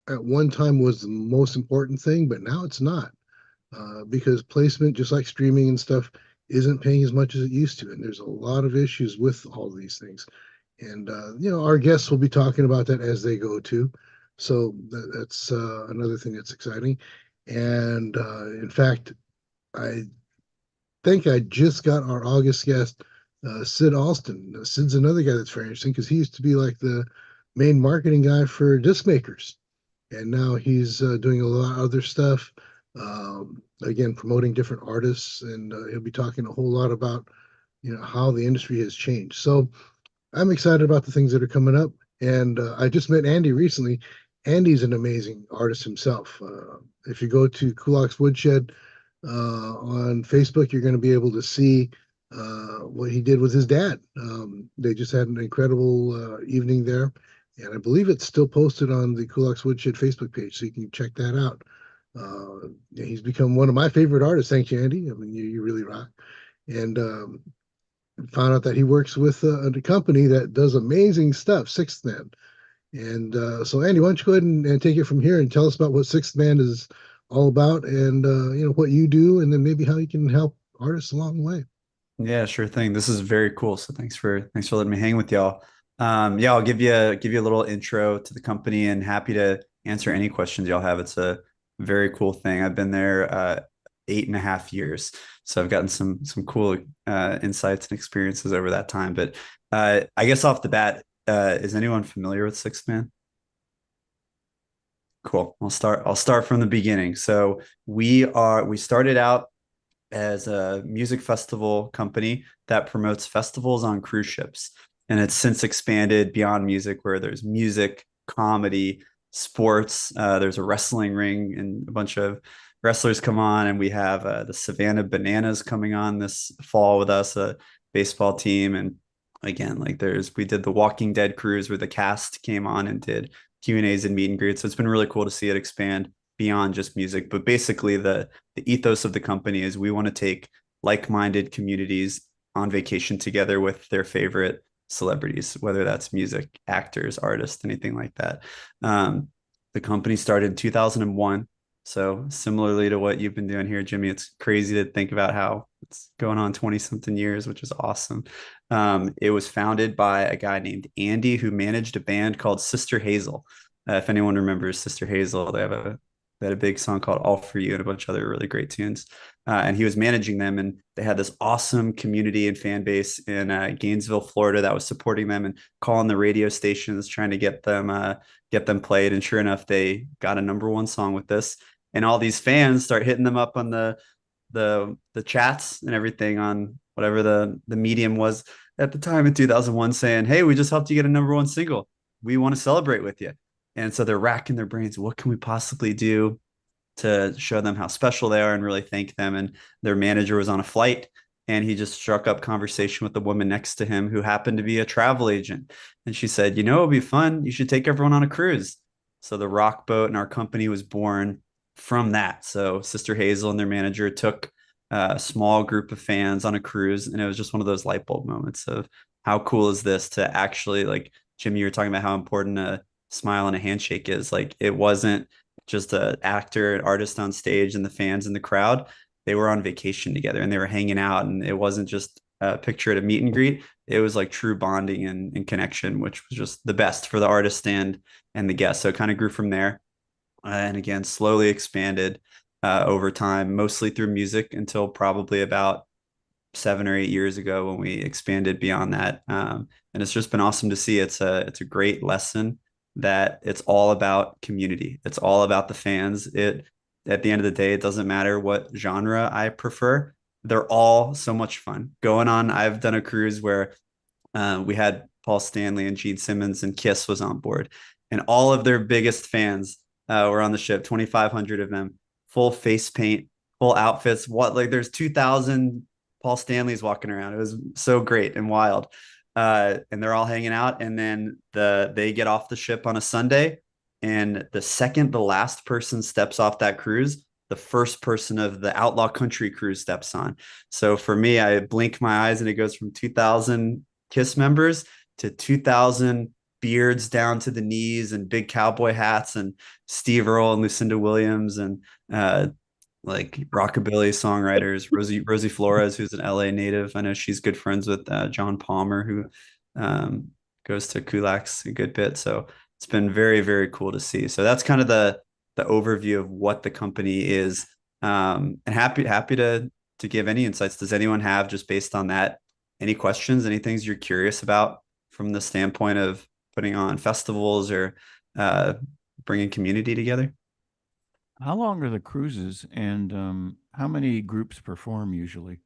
at one time was the most important thing, but now it's not, because placement, just like streaming and stuff, isn't paying as much as it used to, and there's a lot of issues with all of these things. And our guests will be talking about that as they go too. So that's another thing that's exciting. And in fact, I think I just got our August guest, Sid Alston. Sid's another guy that's very interesting because he used to be like the main marketing guy for disc makers, and now he's doing a lot of other stuff. Again, promoting different artists, and he'll be talking a whole lot about how the industry has changed. So I'm excited about the things that are coming up. And I just met Andy recently. Andy's an amazing artist himself. If you go to Kulak's Woodshed on Facebook, you're going to be able to see what he did with his dad. They just had an incredible evening there. And I believe it's still posted on the Kulak's Woodshed Facebook page, so you can check that out. Yeah, he's become one of my favorite artists. Thanks, Andy. I mean, you really rock. And found out that he works with a company that does amazing stuff, Sixth Man. And so, Andy, why don't you go ahead and take it from here and tell us about what Sixth Man is all about, and what you do, and then maybe how you can help artists along the way. Yeah, sure thing. This is very cool. So thanks for letting me hang with y'all. Yeah, I'll give you a little intro to the company and happy to answer any questions y'all have. It's a very cool thing. I've been there 8.5 years, so I've gotten some cool insights and experiences over that time. But I guess off the bat, is anyone familiar with Sixth Man? Cool. I'll start from the beginning. So we started out as a music festival company that promotes festivals on cruise ships. And it's since expanded beyond music, where there's music, comedy, sports. There's a wrestling ring, and a bunch of wrestlers come on. And we have the Savannah Bananas coming on this fall with us, a baseball team. And again, like we did the Walking Dead cruise where the cast came on and did Q&As and meet and greets. So it's been really cool to see it expand beyond just music. But basically, the ethos of the company is we want to take like-minded communities on vacation together with their favorite celebrities, whether that's music, actors, artists, anything like that. The company started in 2001. So similarly to what you've been doing here, Jimmy, it's crazy to think about how it's going on 20 something years, which is awesome. It was founded by a guy named Andy who managed a band called Sister Hazel. If anyone remembers Sister Hazel, they had a big song called All For You and a bunch of other really great tunes. And he was managing them, and they had this awesome community and fan base in Gainesville, Florida, that was supporting them and calling the radio stations, trying to get them played. And sure enough, they got a number one song with this. And all these fans start hitting them up on the chats and everything on whatever the medium was at the time in 2001, saying, "Hey, we just helped you get a number one single. We want to celebrate with you." And so they're racking their brains. What can we possibly do to show them how special they are and really thank them? And their manager was on a flight, and he just struck up conversation with the woman next to him who happened to be a travel agent. And she said, it'd be fun. You should take everyone on a cruise. So the Rock Boat and our company was born from that. So Sister Hazel and their manager took a small group of fans on a cruise, and it was just one of those light bulb moments of how cool is this to actually, like Jimmy, you were talking about how important a smile and a handshake is. Like, it wasn't just an actor, an artist on stage, and the fans in the crowd. They were on vacation together and they were hanging out, and it wasn't just a picture at a meet and greet. It was like true bonding and connection, which was just the best for the artist and the guests. So it kind of grew from there, and again slowly expanded over time, mostly through music, until probably about 7 or 8 years ago when we expanded beyond that. And it's just been awesome to see. It's a great lesson that it's all about community. It's all about the fans. It At the end of the day, it doesn't matter what genre I prefer. They're all so much fun. Going on, I've done a cruise where we had Paul Stanley and Gene Simmons and Kiss was on board, and all of their biggest fans were on the ship. 2,500 of them, full face paint, full outfits. What, like, there's 2,000 Paul Stanleys walking around. It was so great and wild. And they're all hanging out, and then they get off the ship on a Sunday, and the second the last person steps off that cruise, the first person of the Outlaw Country cruise steps on. So for me, I blink my eyes and it goes from 2,000 Kiss members to 2,000 beards down to the knees and big cowboy hats, and Steve Earle and Lucinda Williams, and like rockabilly songwriters, Rosie Flores, who's an LA native. I know she's good friends with John Palmer, who um, goes to Kulak's a good bit. So it's been very, very cool to see. So that's kind of the overview of what the company is. And happy to give any insights. Does anyone have, just based on that, any questions, any things you're curious about from the standpoint of putting on festivals or uh, bringing community together? How long are the cruises, and how many groups perform usually?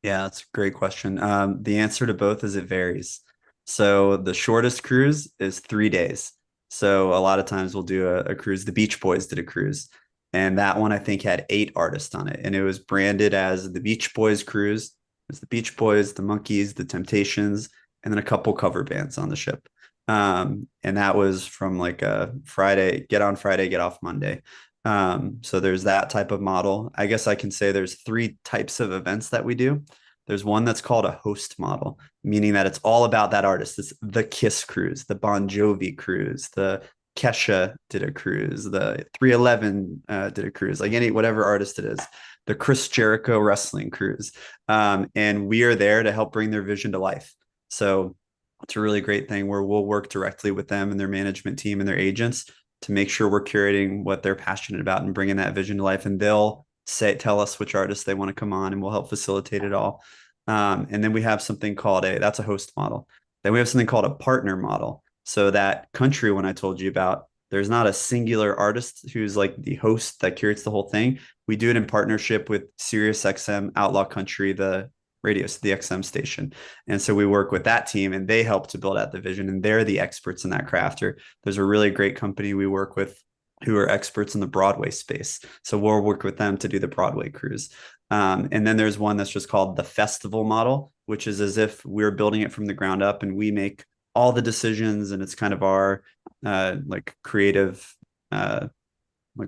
Yeah, that's a great question. The answer to both is it varies. So the shortest cruise is 3 days. So a lot of times we'll do a cruise. The Beach Boys did a cruise, and that one I think had 8 artists on it, and it was branded as the Beach Boys cruise. It's the Beach Boys, the Monkees, the Temptations, and then a couple cover bands on the ship. And that was from like a Friday, get on Friday, get off Monday. So there's that type of model. I guess I can say there's 3 types of events that we do. There's one that's called a host model, meaning that it's all about that artist. It's the Kiss cruise, the Bon Jovi cruise, the Kesha did a cruise, the 311 did a cruise, like any whatever artist it is, the Chris Jericho wrestling cruise. And we are there to help bring their vision to life. So it's a really great thing where we'll work directly with them and their management team and their agents to make sure we're curating what they're passionate about and bringing that vision to life. And they'll tell us which artists they want to come on, and we'll help facilitate it all. And then we have something called that's a host model. Then we have something called a partner model. So that country one I told you about, there's not a singular artist who's like the host that curates the whole thing. We do it in partnership with SiriusXM Outlaw Country, the radio, so the XM station. And so we work with that team, and they help to build out the vision, and they're the experts in that craft. Or there's a really great company we work with who are experts in the Broadway space. So we'll work with them to do the Broadway cruise. And then there's one that's just called the festival model, which is as if we're building it from the ground up and we make all the decisions, and it's kind of our like creative like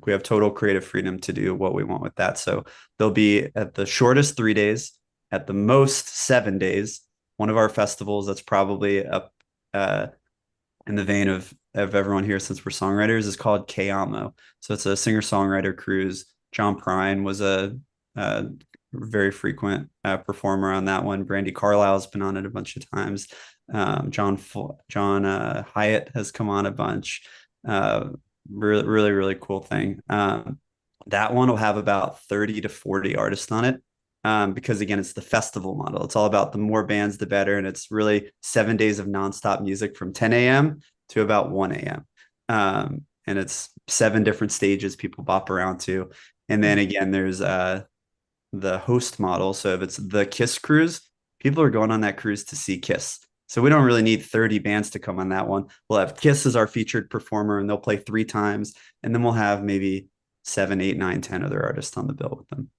we have total creative freedom to do what we want with that. So they'll be at the shortest 3 days, at the most 7 days. One of our festivals that's probably up in the vein of everyone here, since we're songwriters, is called Kayamo. So it's a singer-songwriter cruise. John Prine was a very frequent performer on that one. Brandy Carlisle's been on it a bunch of times. John Hyatt has come on a bunch. Really, really, really cool thing. That one will have about 30 to 40 artists on it. Because again, it's the festival model. It's all about the more bands, the better. And it's really 7 days of nonstop music from 10 a.m. to about 1 a.m. And it's 7 different stages people bop around to. And then again, there's the host model. So if it's the Kiss cruise, people are going on that cruise to see Kiss. So we don't really need 30 bands to come on that one. We'll have Kiss as our featured performer, and they'll play 3 times. And then we'll have maybe 7, 8, 9, 10 other artists on the bill with them.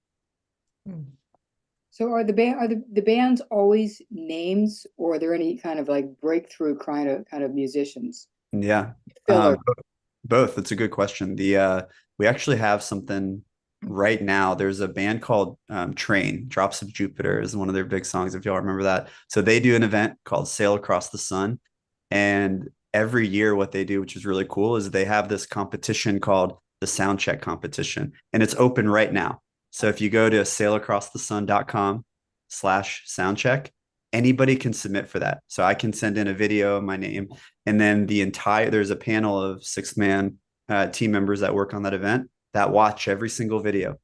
So are the bands always names, or are there any kind of like breakthrough kind of musicians? Yeah. Both. It's a good question. We actually have something right now. There's a band called Train. Drops of Jupiter is one of their big songs, if y'all remember that. So they do an event called Sail Across the Sun. And every year what they do, which is really cool, is they have this competition called the Soundcheck competition. And it's open right now. So if you go to sailacrossthesun.com/soundcheck, anybody can submit for that. So I can send in a video of my name, and then there's a panel of 6-man team members that work on that event that watch every single video.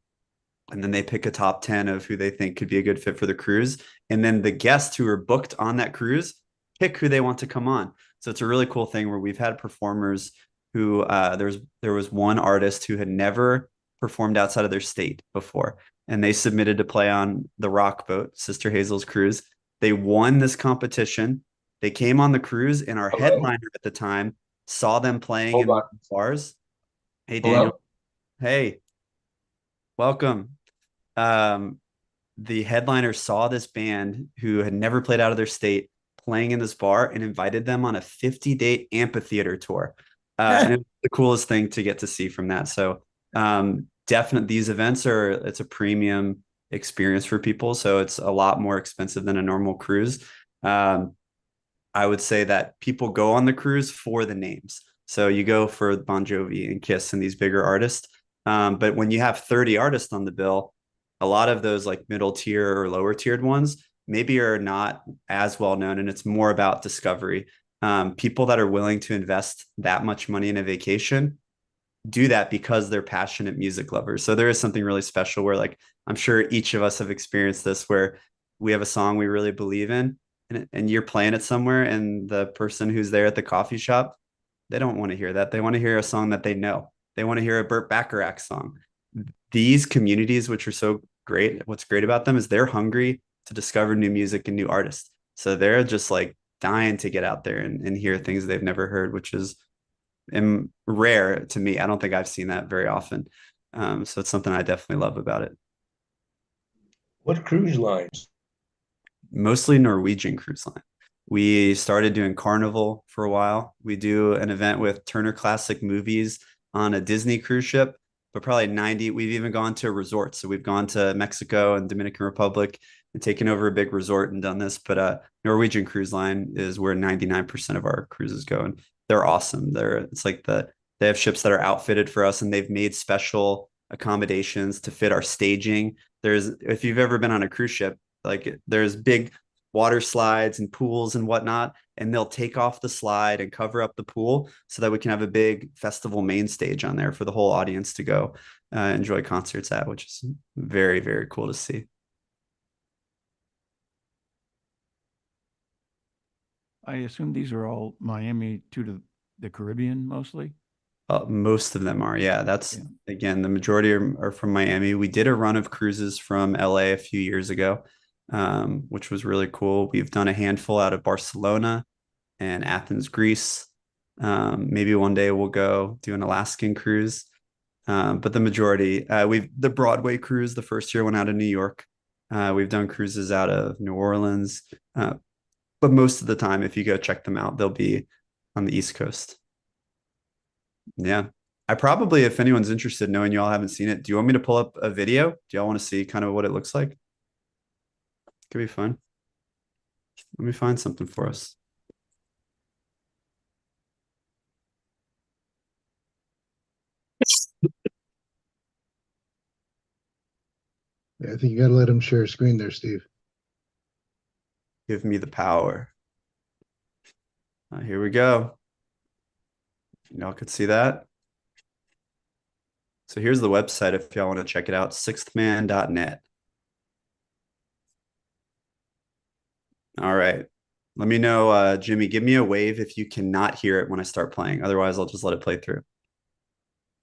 And then they pick a top 10 of who they think could be a good fit for the cruise. And then the guests who are booked on that cruise pick who they want to come on. So it's a really cool thing where we've had performers who there was one artist who had never performed outside of their state before, and they submitted to play on the Rock Boat, Sister Hazel's cruise. They won this competition. They came on the cruise, and our headliner at the time saw them playing in bars. Hey, Daniel. Hey, welcome. The headliner saw this band who had never played out of their state playing in this bar and invited them on a 50-date amphitheater tour. And it was the coolest thing to get to see from that. So definitely these events it's a premium experience for people. So it's a lot more expensive than a normal cruise. I I would say that people go on the cruise for the names. So you go for Bon Jovi and Kiss and these bigger artists. But when you have 30 artists on the bill, a lot of those like middle tier or lower tiered ones maybe are not as well known, and it's more about discovery. People that are willing to invest that much money in a vacation do that because they're passionate music lovers. So there is something really special where, like, I'm sure each of us have experienced this, where we have a song we really believe in, and you're playing it somewhere, and the person who's there at the coffee shop, they don't want to hear that. They want to hear a song that they know. They want to hear a Burt Bacharach song. These communities, which are so great, what's great about them is they're hungry to discover new music and new artists. So they're just like dying to get out there and hear things they've never heard, which is rare to me. I don't think I've seen that very often. So it's something I definitely love about it. What cruise lines? Mostly Norwegian Cruise Line. We started doing Carnival for a while. We do an event with Turner Classic Movies on a Disney cruise ship, but probably 90. We've even gone to resorts. So we've gone to Mexico and Dominican Republic and taken over a big resort and done this. But Norwegian Cruise Line is where 99% of our cruises go. And they're awesome. It's like they have ships that are outfitted for us, and they've made special accommodations to fit our staging. If you've ever been on a cruise ship, like there's big water slides and pools and whatnot, and they'll take off the slide and cover up the pool so that we can have a big festival main stage on there for the whole audience to go enjoy concerts at, which is very, very cool to see. I assume these are all Miami to the Caribbean mostly. Most of them are, yeah. That's again, the majority are from Miami. We did a run of cruises from LA a few years ago, which was really cool. We've done a handful out of Barcelona and Athens, Greece. Maybe one day we'll go do an Alaskan cruise. But the majority, the Broadway cruise, the first year went out of New York. We've done cruises out of New Orleans. But most of the time, if you go check them out, they'll be on the East Coast. Yeah. I probably, if anyone's interested, knowing you all haven't seen it, do you want me to pull up a video? Do y'all want to see kind of what it looks like? Could be fun. Let me find something for us. I think you got to let him share a screen there, Steve. Give me the power. Here we go. Y'all could see that. So here's the website if y'all want to check it out, sixthman.net. All right. Let me know, Jimmy, give me a wave if you cannot hear it when I start playing. Otherwise, I'll just let it play through.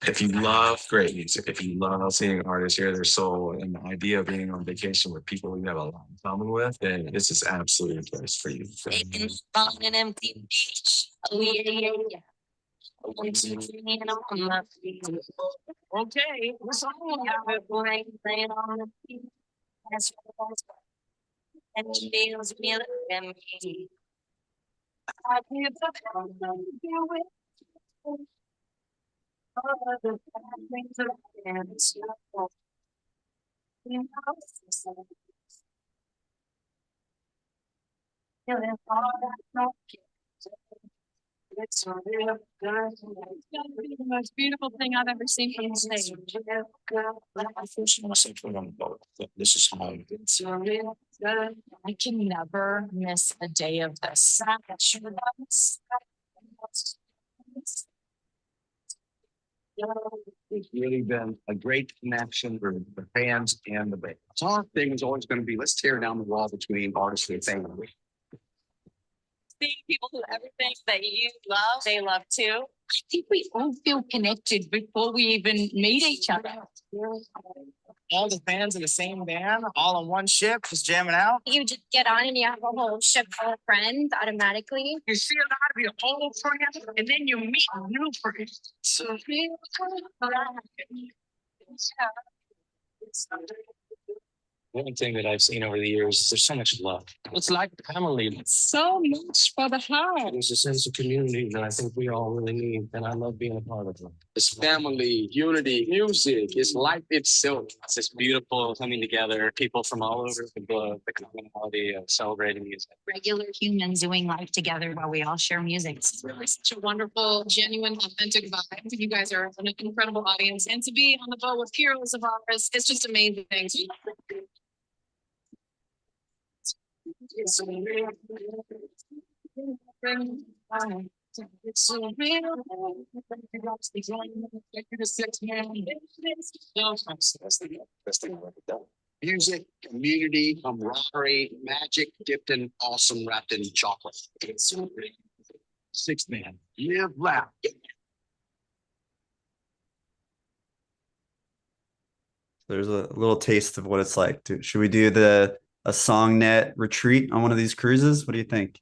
If you love great music, if you love seeing artists share their soul and the idea of being on vacation with people you have a lot in common with, then this is absolutely a place for you. On an empty beach. Oh, yeah. Okay, what's on the beach? And she feels me at me. I can't do it. It's the most beautiful thing I've ever seen from the stage. This is how I can never miss a day of this. It's really been a great connection for the fans and the band. So our thing is always going to be, let's tear down the wall between artists and fans. Seeing people who everything that you love, they love too. I think we all feel connected before we even meet each other. All the fans in the same band, all on one ship, just jamming out. You just get on and you have a whole ship full of friends automatically. You see a lot of your old friends, and then you meet new friends. So One thing that I've seen over the years is there's so much love. It's like family. So much for the heart. There's a sense of community that I think we all really need, and I love being a part of it. It's family, unity, music. It's life itself. It's just beautiful coming together. People from all over the globe, the commonality of celebrating music. Regular humans doing life together while we all share music. It's really such a wonderful, genuine, authentic vibe. You guys are an incredible audience, and to be on the boat with heroes of ours, it's just amazing. It's so real. It's so real. Music, community, camaraderie, magic dipped in awesome wrapped in chocolate. Sixth man, live, laugh. There's a little taste of what it's like. Should we do a SongNet retreat on one of these cruises? What do you think?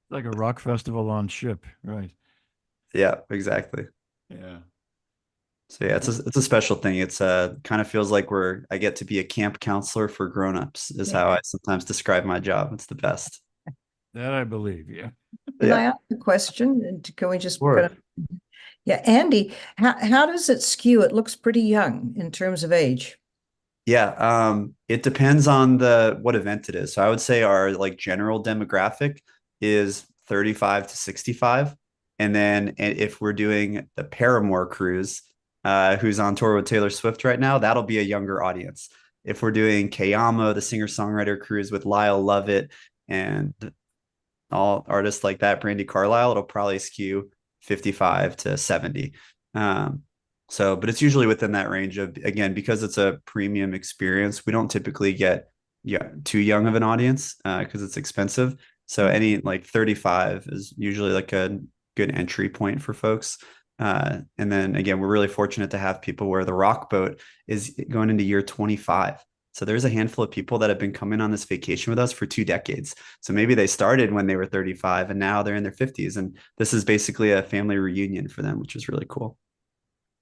Like a rock festival on ship, right? Yeah, exactly. Yeah. So yeah, it's a special thing. It's kind of feels like I get to be a camp counselor for grown-ups is how I sometimes describe my job. It's the best. That I believe, yeah. Can I Yeah. ask a question? And can we just Sure. kind of, yeah, Andy, how does it skew? It looks pretty young in terms of age. Yeah, it depends on what event it is. So I would say our like general demographic is 35 to 65. And then if we're doing the Paramore cruise, who's on tour with Taylor Swift right now, that'll be a younger audience. If we're doing Kayamo, the singer-songwriter cruise with Lyle Lovett and all artists like that, Brandy Carlisle, it'll probably skew 55 to 70. But it's usually within that range of, again, because it's a premium experience, we don't typically get too young of an audience because it's expensive. So any like 35 is usually like a good entry point for folks. And then again, we're really fortunate to have people where the rock boat is going into year 25. So there's a handful of people that have been coming on this vacation with us for 2 decades. So maybe they started when they were 35 and now they're in their 50s. And this is basically a family reunion for them, which is really cool.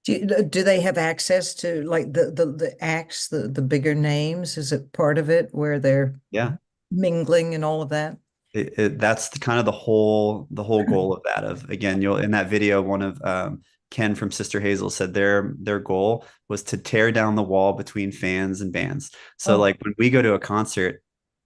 Do they have access to like the acts, the bigger names? Is it part of it where they're mingling and all of that? That's kind of the whole goal of that. Of again, you'll in that video, one of Ken from Sister Hazel said their goal was to tear down the wall between fans and bands. So like when we go to a concert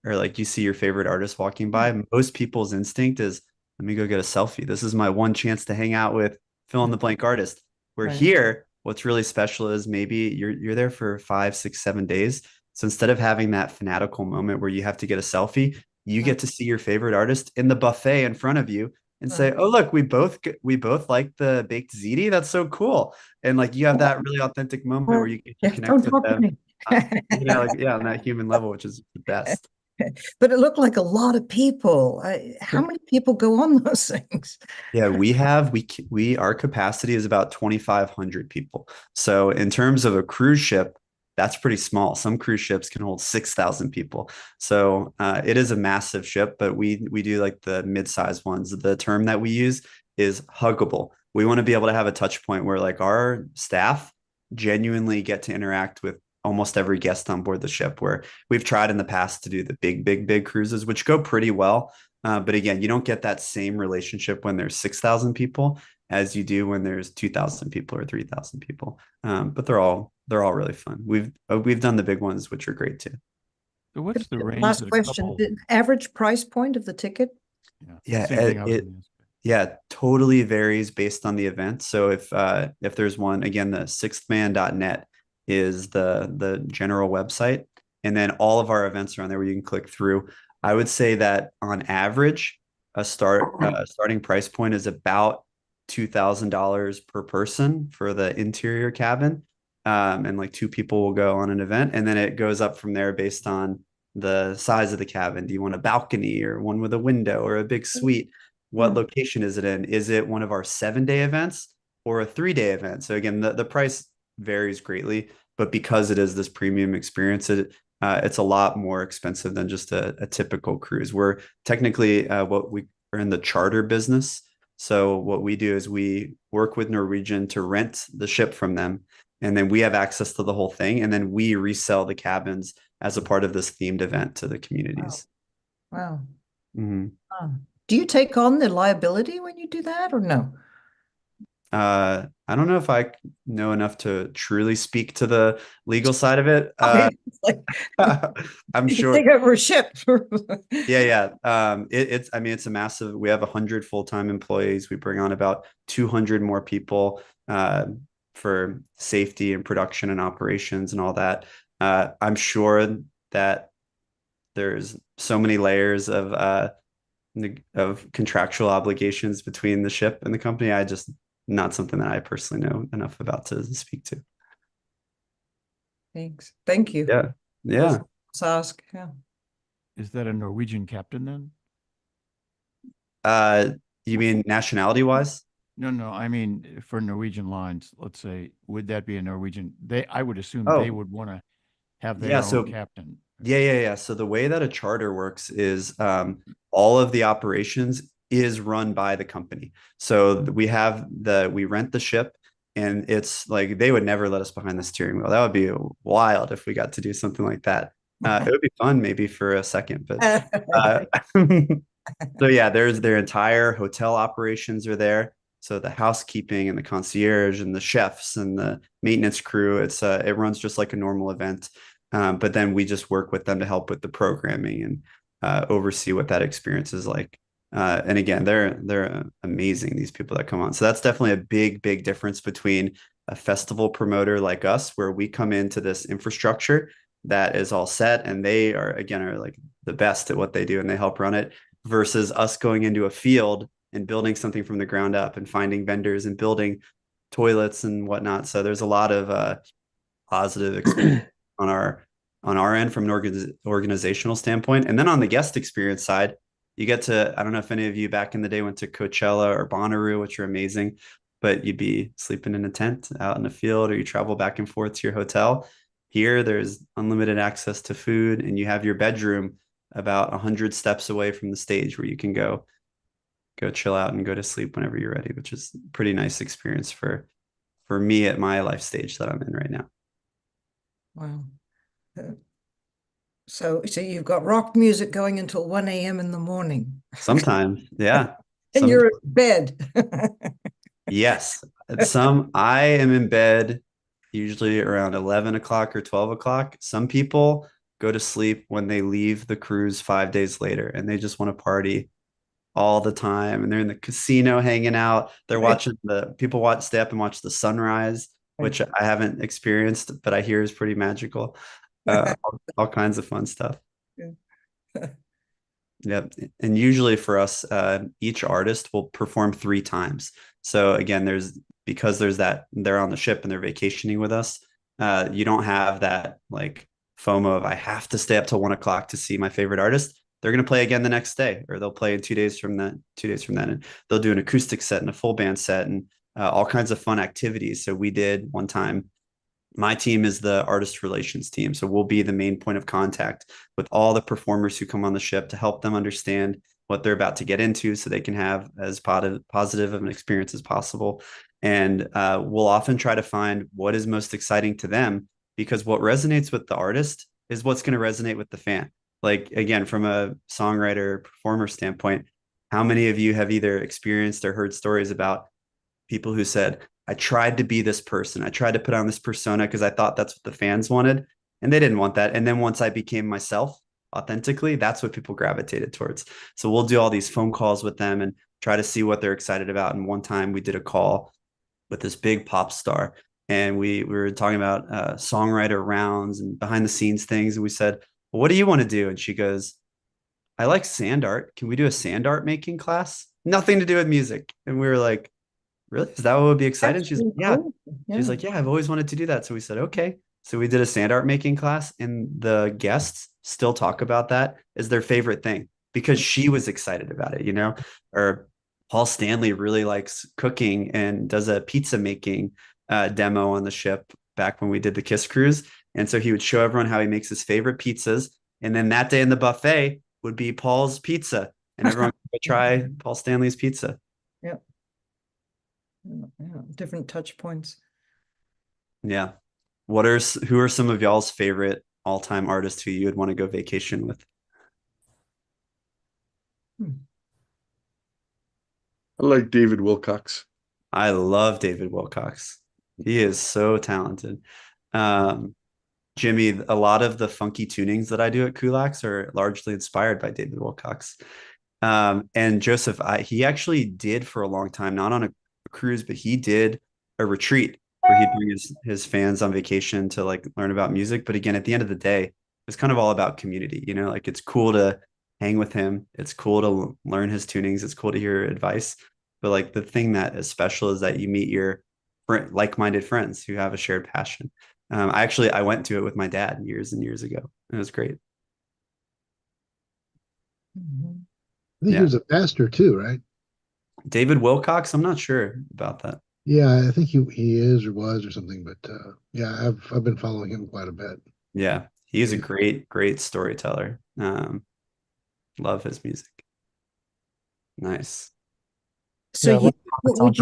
or like you see your favorite artist walking by, most people's instinct is, let me go get a selfie. This is my one chance to hang out with fill in the blank artist. We're here. What's really special is maybe you're there for 5, 6, 7 days. So instead of having that fanatical moment where you have to get a selfie, you get to see your favorite artist in the buffet in front of you and say, "Oh, look, we both like the baked ziti. That's so cool." And like you have that really authentic moment where you can connect with them. On that human level, which is the best. But it looked like a lot of people. How many people go on those things? Yeah, our capacity is about 2,500 people. So in terms of a cruise ship, that's pretty small. Some cruise ships can hold 6,000 people. So it is a massive ship, but we do like the mid-sized ones. The term that we use is huggable. We want to be able to have a touch point where like our staff genuinely get to interact with almost every guest on board the ship, where we've tried in the past to do the big cruises, which go pretty well. But again, you don't get that same relationship when there's 6,000 people as you do when there's 2,000 people or 3,000 people. But they're all really fun. We've done the big ones, which are great too. So what's the range? Last question: the average price point of the ticket? Yeah, totally varies based on the event. So if there's one, again, the sixthman.net is the general website, and then all of our events are on there where you can click through. I would say that on average, a starting price point is about $2,000 per person for the interior cabin, and like 2 people will go on an event, and then it goes up from there based on the size of the cabin. Do you want a balcony or one with a window or a big suite? What location is it in? Is it one of our 7-day events or a 3-day event? So again, the price varies greatly, but because it is this premium experience, it's a lot more expensive than just a typical cruise. We're technically what we are in the charter business. So what we do is we work with Norwegian to rent the ship from them, and then we have access to the whole thing, and then we resell the cabins as a part of this themed event to the communities. Wow. Mhm. Do you take on the liability when you do that or no? I don't know if I know enough to truly speak to the legal side of it. I'm You sure. take over a ship. Yeah. It's, I mean, it's a massive, we have 100 full-time employees. We bring on about 200 more people for safety and production and operations and all that. I'm sure that there's so many layers of contractual obligations between the ship and the company. I just not something that I personally know enough about to speak to. Thanks. Thank you. Yeah. Yeah. Let's ask. Yeah. Is that a Norwegian captain then? You mean nationality wise? No. I mean, for Norwegian lines, let's say, would that be a Norwegian? I would assume they Oh, would want to have their yeah. own So captain. yeah. So the way that a charter works is all of the operations is run by the company. So we rent the ship, and it's like they would never let us behind the steering wheel. That would be wild if we got to do something like that. It would be fun maybe for a second, but so yeah, their entire hotel operations are there. So the housekeeping and the concierge and the chefs and the maintenance crew, it runs just like a normal event. But then we just work with them to help with the programming and oversee what that experience is like. And again, they're amazing, these people that come on. So that's definitely a big difference between a festival promoter like us, where we come into this infrastructure that is all set, and they are like the best at what they do, and they help run it, versus us going into a field and building something from the ground up and finding vendors and building toilets and whatnot. So there's a lot of positive experience on our end from an organizational standpoint. And then on the guest experience side, you get to, I don't know if any of you back in the day went to Coachella or Bonnaroo, which are amazing, but you'd be sleeping in a tent out in the field, or you travel back and forth to your hotel. Here, there's unlimited access to food, and you have your bedroom about 100 steps away from the stage where you can go chill out and go to sleep whenever you're ready, which is a pretty nice experience for me at my life stage that I'm in right now. Wow. So you've got rock music going until 1 a.m. in the morning. Sometimes, yeah. And you're in bed. Yes. I am in bed usually around 11 o'clock or 12 o'clock. Some people go to sleep when they leave the cruise 5 days later, and they just want to party all the time. And they're in the casino hanging out. They're watching stay up and watch the sunrise, which I haven't experienced, but I hear is pretty magical. All kinds of fun stuff. Yep. And usually for us, each artist will perform 3 times. So again, because they're on the ship and they're vacationing with us. You don't have that like FOMO of I have to stay up till 1 o'clock to see my favorite artist. They're going to play again the next day, or they'll play in 2 days from then, and they'll do an acoustic set and a full band set and all kinds of fun activities. So we did one time. My team is the artist relations team. So we'll be the main point of contact with all the performers who come on the ship to help them understand what they're about to get into so they can have as positive of an experience as possible. And we'll often try to find what is most exciting to them, because what resonates with the artist is what's going to resonate with the fan. Like, again, from a songwriter performer standpoint, how many of you have either experienced or heard stories about people who said, I tried to be this person. I tried to put on this persona because I thought that's what the fans wanted, and they didn't want that. And then once I became myself authentically, that's what people gravitated towards. So we'll do all these phone calls with them and try to see what they're excited about. And one time we did a call with this big pop star, and we were talking about songwriter rounds and behind the scenes things. And we said, well, what do you want to do? And she goes, I like sand art. Can we do a sand art making class? Nothing to do with music. And we were like, really? Is that what would be exciting? She's like, yeah. She's like, yeah, I've always wanted to do that. So we said, okay. So we did a sand art making class, and the guests still talk about that as their favorite thing because she was excited about it, or Paul Stanley really likes cooking and does a pizza making demo on the ship back when we did the Kiss cruise. And so he would show everyone how he makes his favorite pizzas. And then that day in the buffet would be Paul's pizza, and everyone would try Paul Stanley's pizza. Yeah. Different touch points. Yeah. Who are some of y'all's favorite all-time artists who you would want to go vacation with? I like David Wilcox. I love David Wilcox. He is so talented. Um, Jimmy, a lot of the funky tunings that I do at Kulaks are largely inspired by David Wilcox. And Joseph, he actually did for a long time, not on a cruise, but he did a retreat where he'd bring his fans on vacation to like learn about music. But again, at the end of the day, it's kind of all about community, you know, like it's cool to hang with him. It's cool to learn his tunings. It's cool to hear advice. But like the thing that is special is that you meet your like-minded friends who have a shared passion. I went to it with my dad years and years ago. It was great. I think he Yeah. was a pastor too, right? David Wilcox, I'm not sure about that. Yeah, I think he is or was or something, but yeah, I've been following him quite a bit. Yeah, he's a Yeah. great storyteller. Love his music. Nice. So Yeah, you Wilcox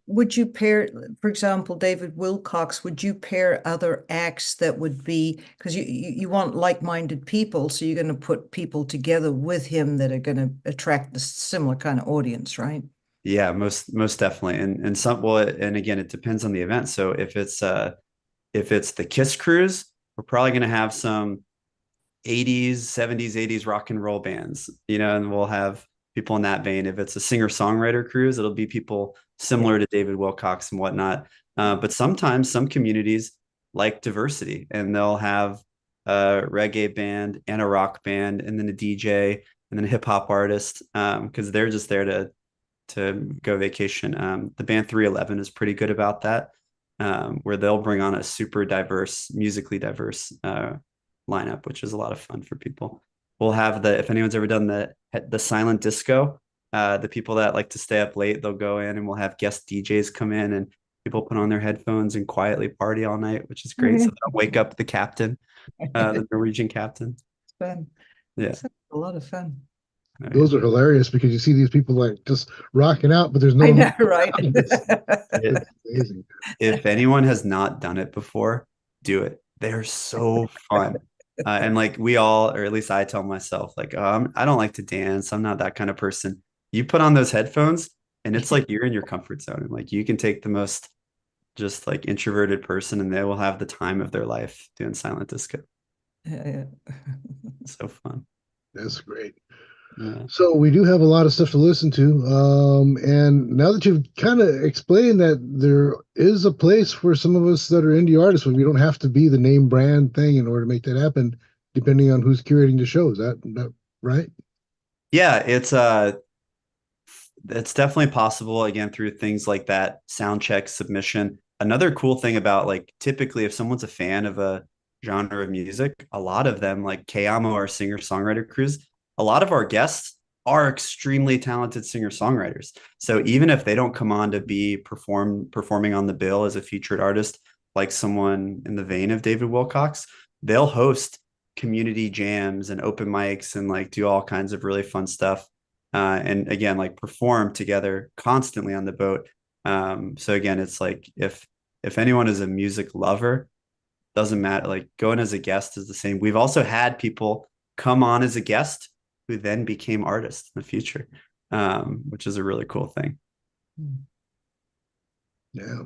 would you pair, for example, David Wilcox, would you pair other acts that would be, because you want like-minded people, so you're going to put people together with him that are going to attract the similar kind of audience, right? Yeah, most definitely. And some well, and again, it depends on the event. So if it's the Kiss Cruise, we're probably gonna have some 80s, 70s, 80s rock and roll bands, you know, and we'll have people in that vein. If it's a singer-songwriter cruise, it'll be people similar to David Wilcox and whatnot. But sometimes some communities like diversity and they'll have a reggae band and a rock band and then a DJ and then a hip hop artist because they're just there to go vacation. The band 311 is pretty good about that, where they'll bring on a super diverse, musically diverse lineup, which is a lot of fun for people. We'll have if anyone's ever done the silent disco, the people that like to stay up late, they'll go in and we'll have guest DJs come in and people put on their headphones and quietly party all night, which is great. So they'll wake up the captain, the Norwegian captain. Fun. Yeah. That's a lot of fun. Those are hilarious because you see these people like just rocking out, but there's no. I know, right? It's amazing. If anyone has not done it before, do it. They're so fun. And like we all, or at least I tell myself, like, I don't like to dance. I'm not that kind of person. You put on those headphones and it's like you're in your comfort zone. And like you can take the most just like introverted person and they will have the time of their life doing silent disco. Yeah. So fun. That's great. Yeah. So we do have a lot of stuff to listen to. And now that you've kind of explained that there is a place for some of us that are indie artists, where we don't have to be the name brand thing in order to make that happen, depending on who's curating the show. Is that right? Yeah, it's definitely possible again through things like that sound check submission. Another cool thing about like typically if someone's a fan of a genre of music, a lot of them like Kayamo, our singer-songwriter cruise, a lot of our guests are extremely talented singer-songwriters. So even if they don't come on to be performing on the bill as a featured artist, like someone in the vein of David Wilcox, they'll host community jams and open mics and like do all kinds of really fun stuff. And again, like perform together constantly on the boat. So again, it's like if anyone is a music lover, doesn't matter. Like going as a guest is the same. We've also had people come on as a guest who then became artists in the future, which is a really cool thing. Yeah.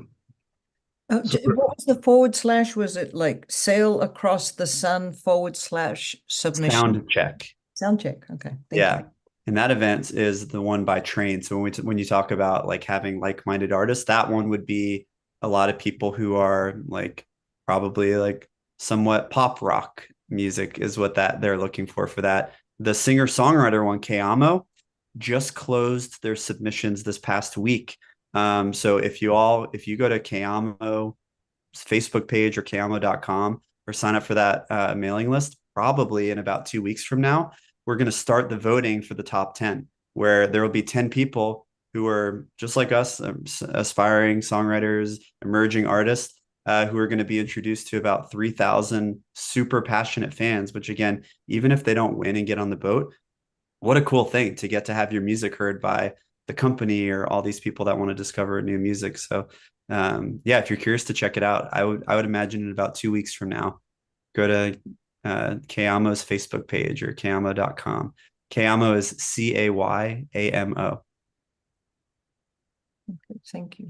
What was the /? Was it like sail across the sun / submission? Sound check. Sound check. Okay. Thank you. And that event is the one by train. So when you talk about like having like-minded artists, that one would be a lot of people who are like probably like somewhat pop rock music is what that they're looking for that. The singer-songwriter one, Kayamo, just closed their submissions this past week. So if you go to Kayamo's Facebook page or kayamo.com or sign up for that mailing list, probably in about 2 weeks from now, we're going to start the voting for the top 10, where there will be 10 people who are just like us, aspiring songwriters, emerging artists, who are going to be introduced to about 3,000 super passionate fans, which again, even if they don't win and get on the boat, what a cool thing to get to have your music heard by the company or all these people that want to discover new music. So yeah, if you're curious to check it out, I would imagine in about 2 weeks from now, go to Kayamo's Facebook page or kayamo.com. Kayamo is Cayamo. Okay, thank you.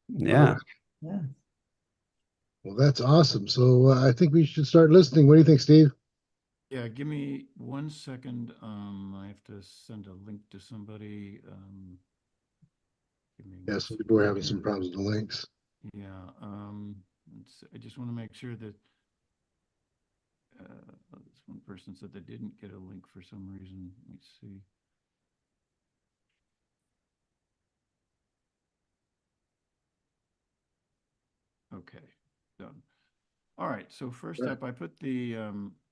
Yeah. Yeah. Well, that's awesome. So I think we should start listening. What do you think, Steve? Yeah, give me 1 second. I have to send a link to somebody. Give me Yeah, one some people are second having some here. problems with the links. Yeah, I just want to make sure that this one person said they didn't get a link for some reason. Let me see. Okay, done. All right, so first Right. up, I put the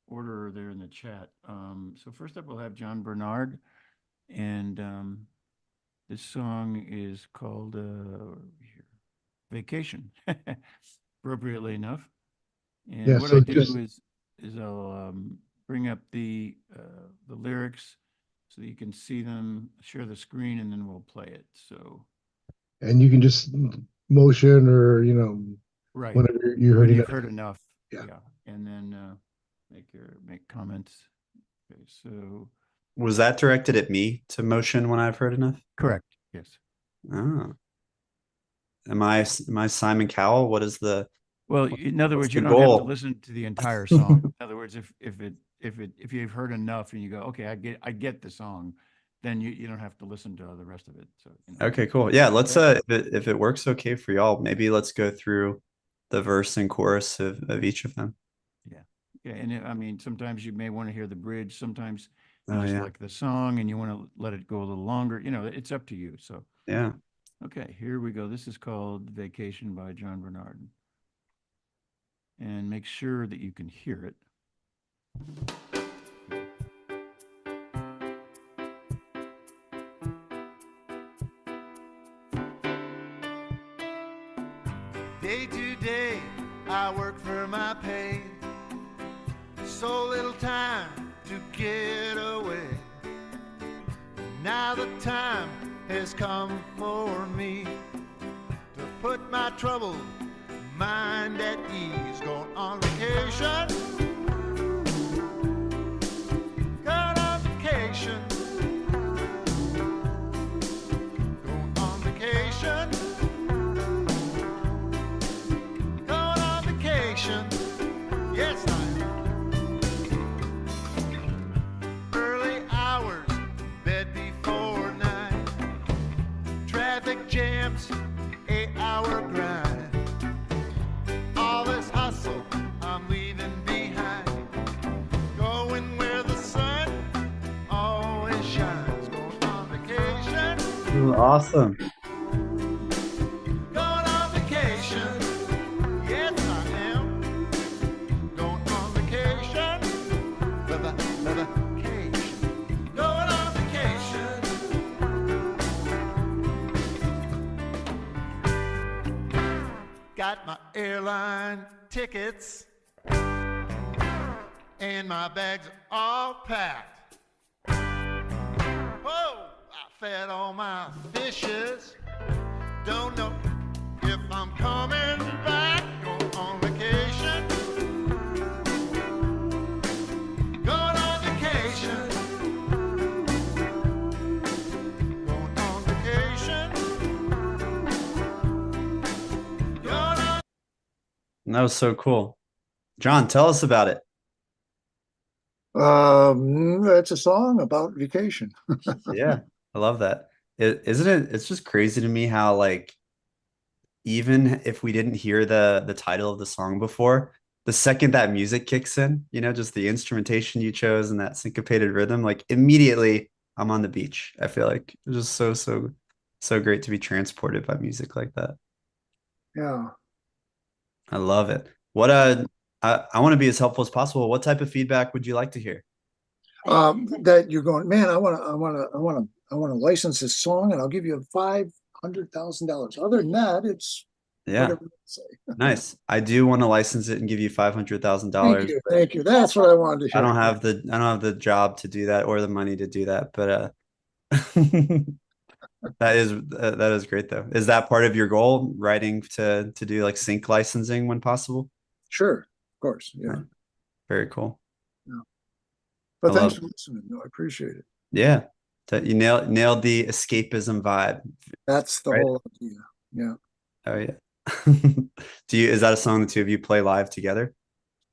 order there in the chat. So first up, we'll have John Bernard, and this song is called Vacation, appropriately enough. And Yeah, what so I do just is I'll bring up the lyrics so that you can see them, share the screen, and then we'll play it. So and you can just motion or right whenever you when heard you've enough. heard enough, Yeah. and then make comments. Okay, so Was that directed at me to motion when I've heard enough? correct, yes. Oh. Am I Simon Cowell? What is the Well, in other what's words, you the don't have to goal? listen to the entire song. In other words, if you've heard enough and you go, okay, I get the song, then you don't have to listen to the rest of it. So Okay, cool. Yeah, let's if it works okay for y'all, maybe let's go through the verse and chorus of each of them. yeah, and I mean, sometimes you may want to hear the bridge. Sometimes you Oh just yeah. like the song and you want to let it go a little longer. It's up to you. So Yeah. okay, here we go. This is called Vacation by John Bernard. And make sure that you can hear it. Day to day, I work for my pay. So little time to get away. Now the time has come for me to put my troubled mind at ease. Going on vacation. Going on vacation. Going on vacation. Going on vacation. Yes, I am. Early hours, bed before night. Traffic jams, 8-hour grind. All this hustle I'm leaving behind. Going where the sun always shines. Going on vacation. Awesome. Going on vacation. Yes, I am. Going on vacation. Vacation. Going on vacation. Got my airline tickets and my bags all packed. Whoa, I fed all my fishes. Don't know if I'm coming back. Going on vacation. Going on vacation. Going on vacation. Going on. That was so cool. John, tell us about it. It's a song about vacation. Yeah, I love that. Isn't it? It's just crazy to me how like even if we didn't hear the title of the song before, the second that music kicks in, just the instrumentation you chose and that syncopated rhythm, like immediately I'm on the beach. I feel like it's just so great to be transported by music like that. Yeah. I love it. What I want to be as helpful as possible. What type of feedback would you like to hear? That you're going, man, I want to license this song and I'll give you $500,000. Other than that, it's Yeah. whatever you say. Nice. I do want to license it and give you $500,000. Thank you. That's what I wanted to hear. I don't have the job to do that or the money to do that, but That is great though. Is that part of your goal, writing to do like sync licensing when possible? Sure, of course, yeah. Right. Very cool. Yeah. But I thanks love for listening. No, I appreciate it. Yeah. You nailed the escapism vibe. That's the Right? whole idea. Yeah. Oh yeah. Is that a song the two of you play live together?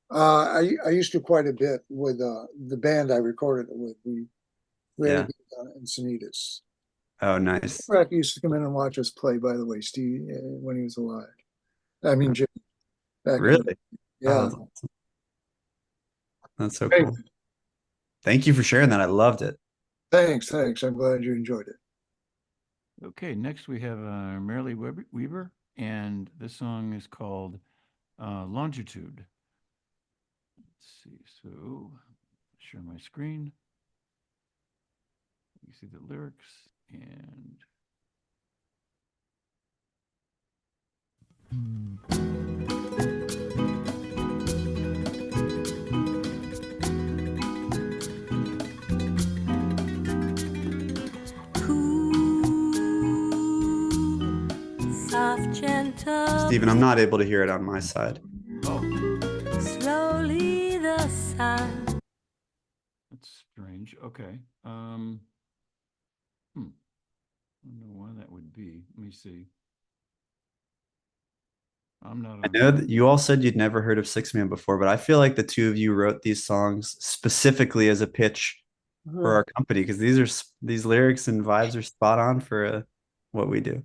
I used to quite a bit with the band I recorded it with. We had a Yeah. gig down at Encinitas. Oh, nice. Rack used to come in and watch us play, by the way, Steve, when he was alive. I mean, Jim, back in Really? yeah. Oh, that's so Hey, cool. Thank you for sharing that. I loved it. thanks. I'm glad you enjoyed it. Okay, next we have Marilee Weaver, and this song is called Longitude. Let's see, so share my screen. You see the lyrics and soft, gentle. Stephen, I'm not able to hear it on my side. Slowly the sun. that's strange. Okay. I don't know why that would be. Let me see. I'm not I on. know that you all said you'd never heard of Six Man before, but I feel like the two of you wrote these songs specifically as a pitch for our company, because these lyrics and vibes are spot on for what we do.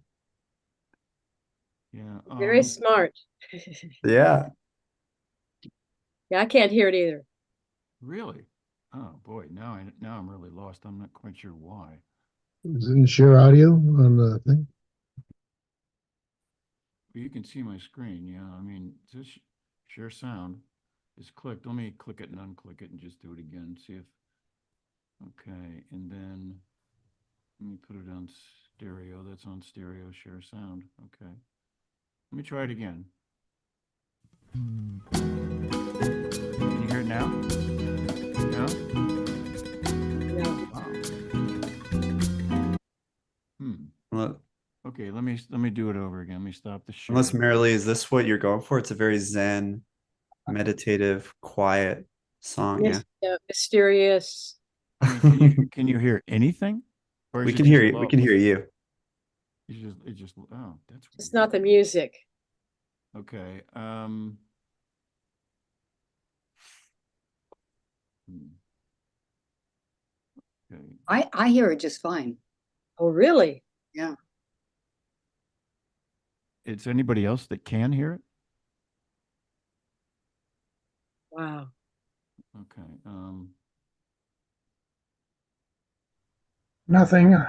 Yeah. Very smart. Yeah. Yeah, I can't hear it either. Really? Oh boy, now I'm really lost. I'm not quite sure why. Didn't share audio on the thing. But you can see my screen. Yeah, I mean, this share sound is clicked. Let me click it and unclick it and just do it again. See if. Okay, and then let me put it on stereo. That's on stereo. Share sound. Okay. Let me try it again. Can you hear it now? No? Look, Okay, let me do it over again. Let me stop the share. unless Marilee, is this what you're going for? It's a very zen, meditative, quiet song. Yeah. Mysterious. I mean, can you hear anything? Or is We it can just hear you. low? We can hear you. It just oh, that's It's not the music. okay. Okay. I hear it just fine. Oh, really? Yeah. Is anybody else that can hear it? Wow. Okay. Nothing. Okay.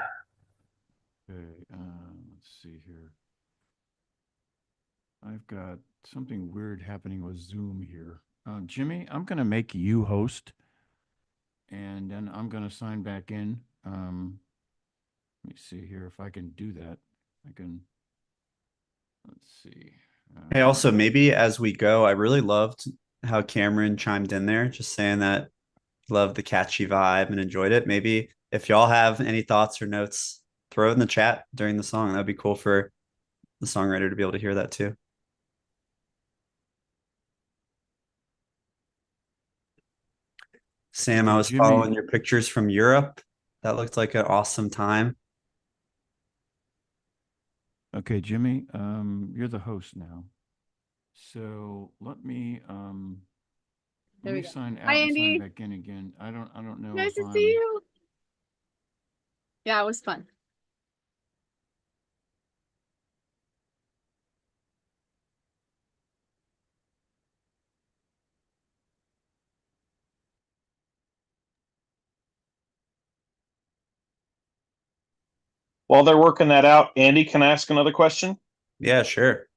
Let's see here. I've got something weird happening with Zoom here. Jimmy, I'm going to make you host, and then I'm going to sign back in. Let me see here if I can do that. I can. Let's see. Hey, also, maybe as we go, I really loved how Cameron chimed in there, just saying that loved the catchy vibe and enjoyed it. Maybe if y'all have any thoughts or notes, throw it in the chat during the song. That'd be cool for the songwriter to be able to hear that too. Sam, Okay, I was Jimmy. following your pictures from Europe. That looked like an awesome time. Okay, Jimmy, you're the host now. So let me sign out Hi, and sign Andy. back in again. I don't know Nice if to see you. Yeah, it was fun. While they're working that out, Andy, can I ask another question? Yeah, sure.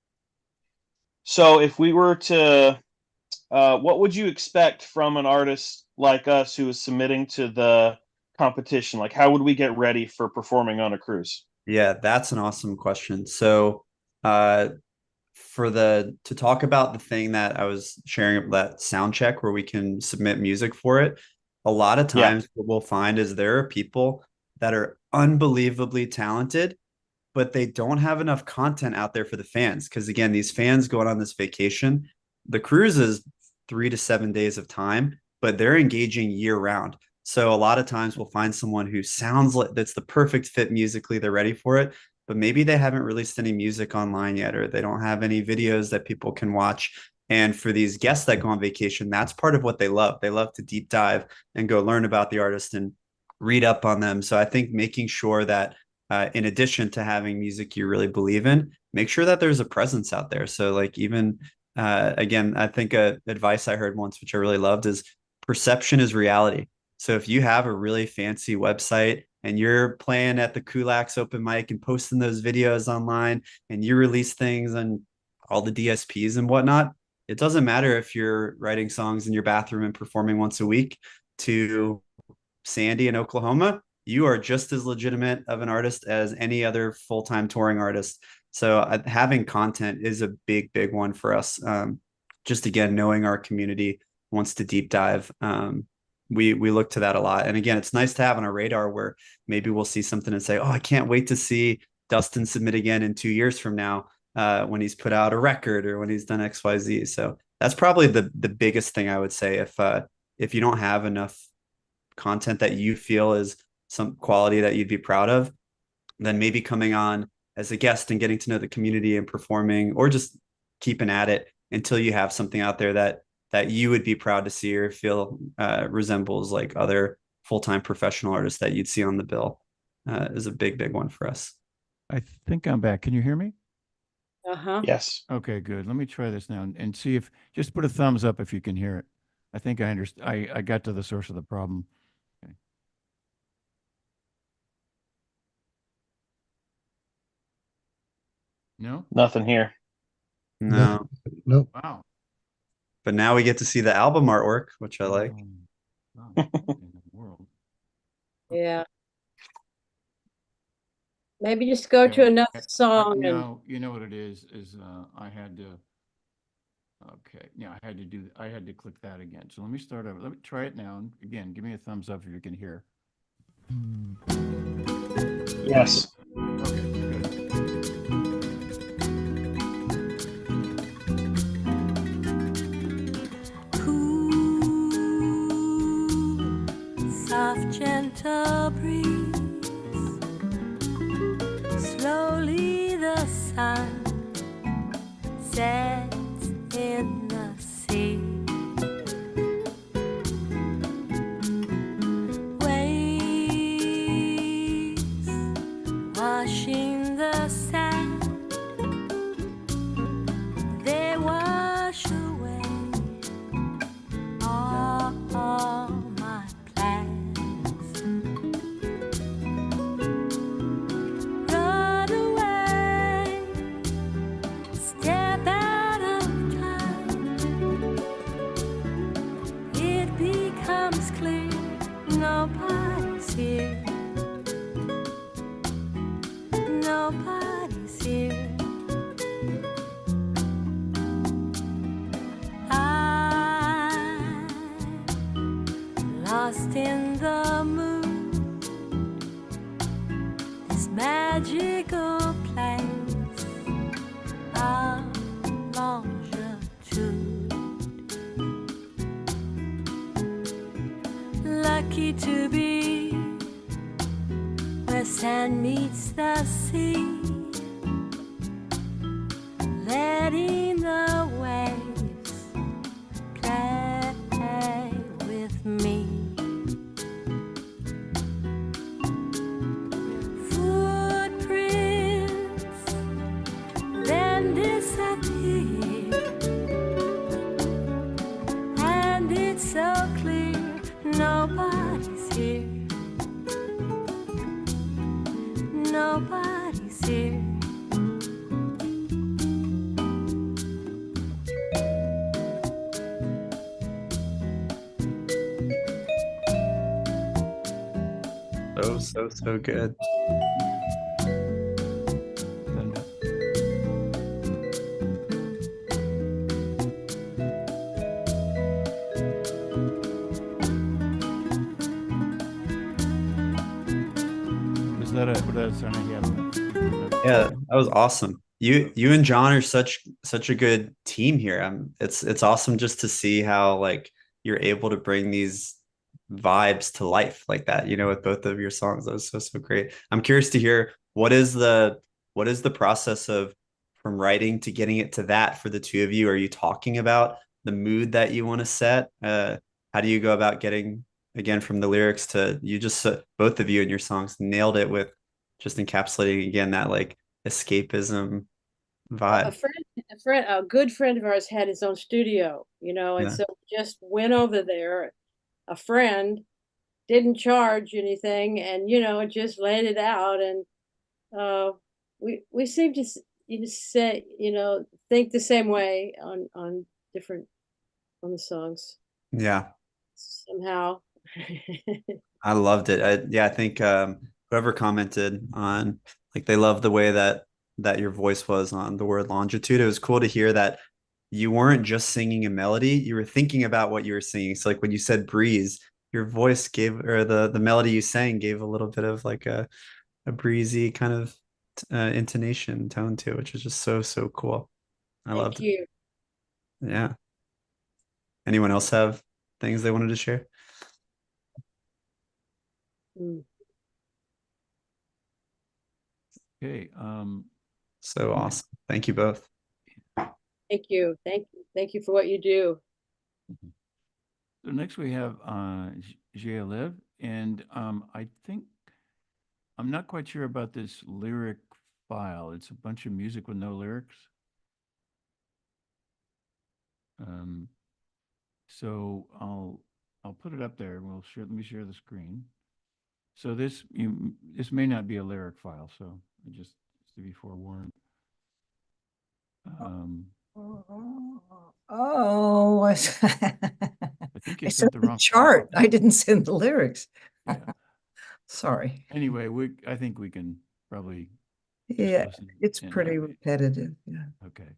So if we were to, what would you expect from an artist like us who is submitting to the competition? Like, how would we get ready for performing on a cruise? Yeah, that's an awesome question. So, to talk about the thing that I was sharing, that sound check where we can submit music for it, a lot of Yeah. times what we'll find is there are people that are unbelievably talented, but they don't have enough content out there for the fans. Because again, these fans going on this vacation, the cruise is 3 to 7 days of time, but they're engaging year round. So a lot of times we'll find someone who sounds like that's the perfect fit musically, they're ready for it, but maybe they haven't released any music online yet, or they don't have any videos that people can watch. And for these guests that go on vacation, that's part of what they love. They love to deep dive and go learn about the artist and read up on them. So I think making sure that in addition to having music you really believe in, make sure that there's a presence out there. So like even again, I think advice I heard once, which I really loved, is perception is reality. So if you have a really fancy website and you're playing at the Kulaks open mic and posting those videos online and you release things on all the DSPs and whatnot, it doesn't matter if you're writing songs in your bathroom and performing once a week to Sandy in Oklahoma. You are just as legitimate of an artist as any other full-time touring artist. So having content is a big, big one for us. Just again, knowing our community wants to deep dive. We look to that a lot. And again, it's nice to have on our radar where maybe we'll see something and say, oh, I can't wait to see Dustin submit again in 2 years from now when he's put out a record or when he's done XYZ. So that's probably the biggest thing I would say. If you don't have enough content that you feel is some quality that you'd be proud of, then maybe coming on as a guest and getting to know the community and performing, or just keeping at it until you have something out there that you would be proud to see or feel resembles like other full-time professional artists that you'd see on the bill is a big, big one for us. I think I'm back. Can you hear me? Uh-huh. Yes. Okay, good. Let me try this now and see if, just put a thumbs up if you can hear it. I think I understand. I got to the source of the problem. Okay. No? Nothing here. No. Nope. Wow. But now we get to see the album artwork, which I like. Wow. In the world. Yeah. Maybe just go to Okay. another song and No, you know what it is I had to, okay, yeah, I had to click that again. So let me start over. Let me try it now. And again, give me a thumbs up if you can hear. Yes. Okay, good. Soft, gentle breeze. Slowly the sun sets in the sea. Waves washing the sand. They wash away all my plans. Run away, step out of time. It becomes clear nobody's here. Nobody's here. I'm lost in the mood, this magical place of longitude. Lucky to be where sand meets the sea, letting the waves play with me. Footprints then disappear, and it's so clear nobody's here. Nobody's here. So good. Udah sana gelme. Yeah, that was awesome. You and John are such a good team here. It's awesome just to see how like you're able to bring these vibes to life like that, with both of your songs. That was so great. I'm curious to hear what is the process of from writing to getting it to that for the two of you? Are you talking about the mood that you want to set? How do you go about getting again from the lyrics to you just both of you in your songs nailed it with just encapsulating again that like escapism A vibe. a good friend of ours had his own studio, and Yeah. so we just went over there. A friend didn't charge anything, and just laid it out, and we seem to say think the same way on different on the songs Yeah. somehow. I loved it. I think whoever commented on like they love the way that your voice was on the word longitude. It was cool to hear that you weren't just singing a melody, you were thinking about what you were singing. So like when you said breeze, your voice gave or the melody you sang gave a little bit of like a breezy kind of intonation tone to it, which is just so cool. I Thank loved it. you. Yeah. Anyone else have things they wanted to share? Mm. Okay. So awesome. Thank you both. Thank you. Thank you for what you do. So next we have Jay Liv, and I think I'm not quite sure about this lyric file. It's a bunch of music with no lyrics. So I'll put it up there. Let me share the screen. So this may not be a lyric file. So just to be forewarned. Oh, I think you I sent sent the the wrong chart. I didn't send the lyrics. Yeah. Sorry. Anyway, I think we can probably just Yeah, listen it's and pretty repetitive. Yeah. Okay.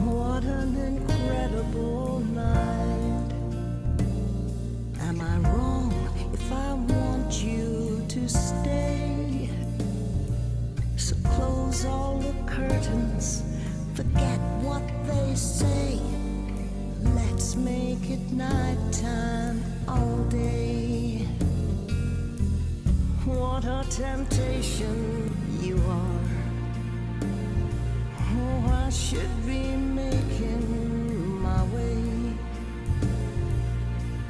What an incredible night. Am I wrong if I want you to stay? So close all the curtains, forget what they say. Let's make it nighttime all day. What a temptation you are. Oh, I should be making my way.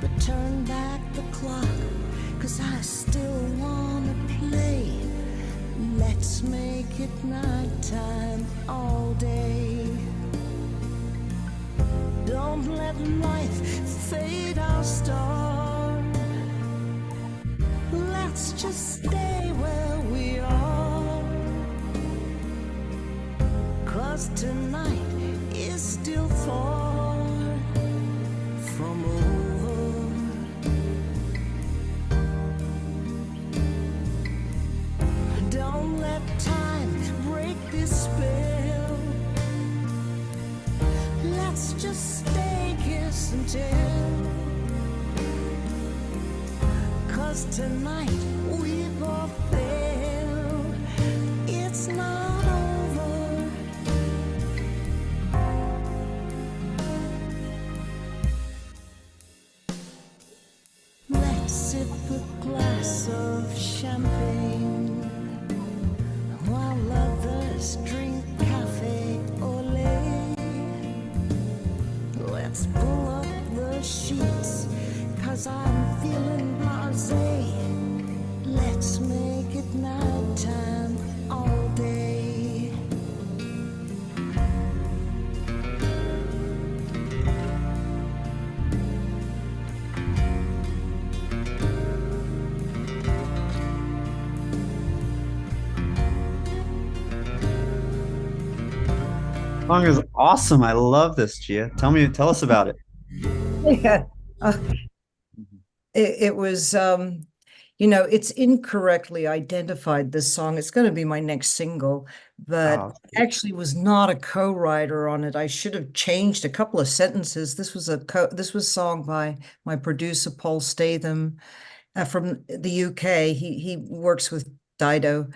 But turn back the clock, 'cause I still wanna play. Let's make it nighttime all day. Don't let life fade our star. Let's just stay where we are. 'Cause tonight is still far from over. Don't let time break this spell. Let's just stay, kiss and tell. 'Cause tonight we both fail. It's not over. Let's sip a glass of champagne while others drink cafe au lait. Let's pull up the sheets, 'cause I'm feeling blasé. Let's make it nighttime all day. Song is awesome. I love this, Gia. Tell us about it. Yeah. it was it's incorrectly identified, this song. It's going to be my next single, but Oh, actually was not a co-writer on it. I should have changed a couple of sentences. This was song by my producer Paul Statham from the UK. He works with Dido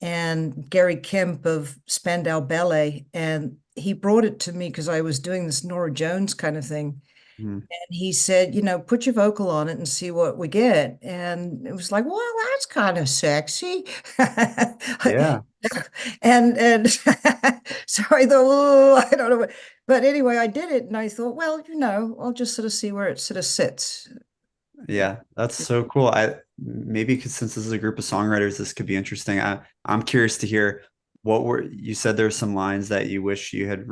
and Gary Kemp of Spandau Ballet, and he brought it to me because I was doing this Nora Jones kind of thing. mhm. And he said, put your vocal on it and see what we get. And it was like, well, that's kind of sexy. Yeah. And so I thought, oh, I don't know. But anyway, I did it and I thought, well, I'll just sort of see where it sort of sits. Yeah, that's so cool. I maybe 'cause since this is a group of songwriters, this could be interesting. I'm curious to hear what were you said there's some lines that you wish you had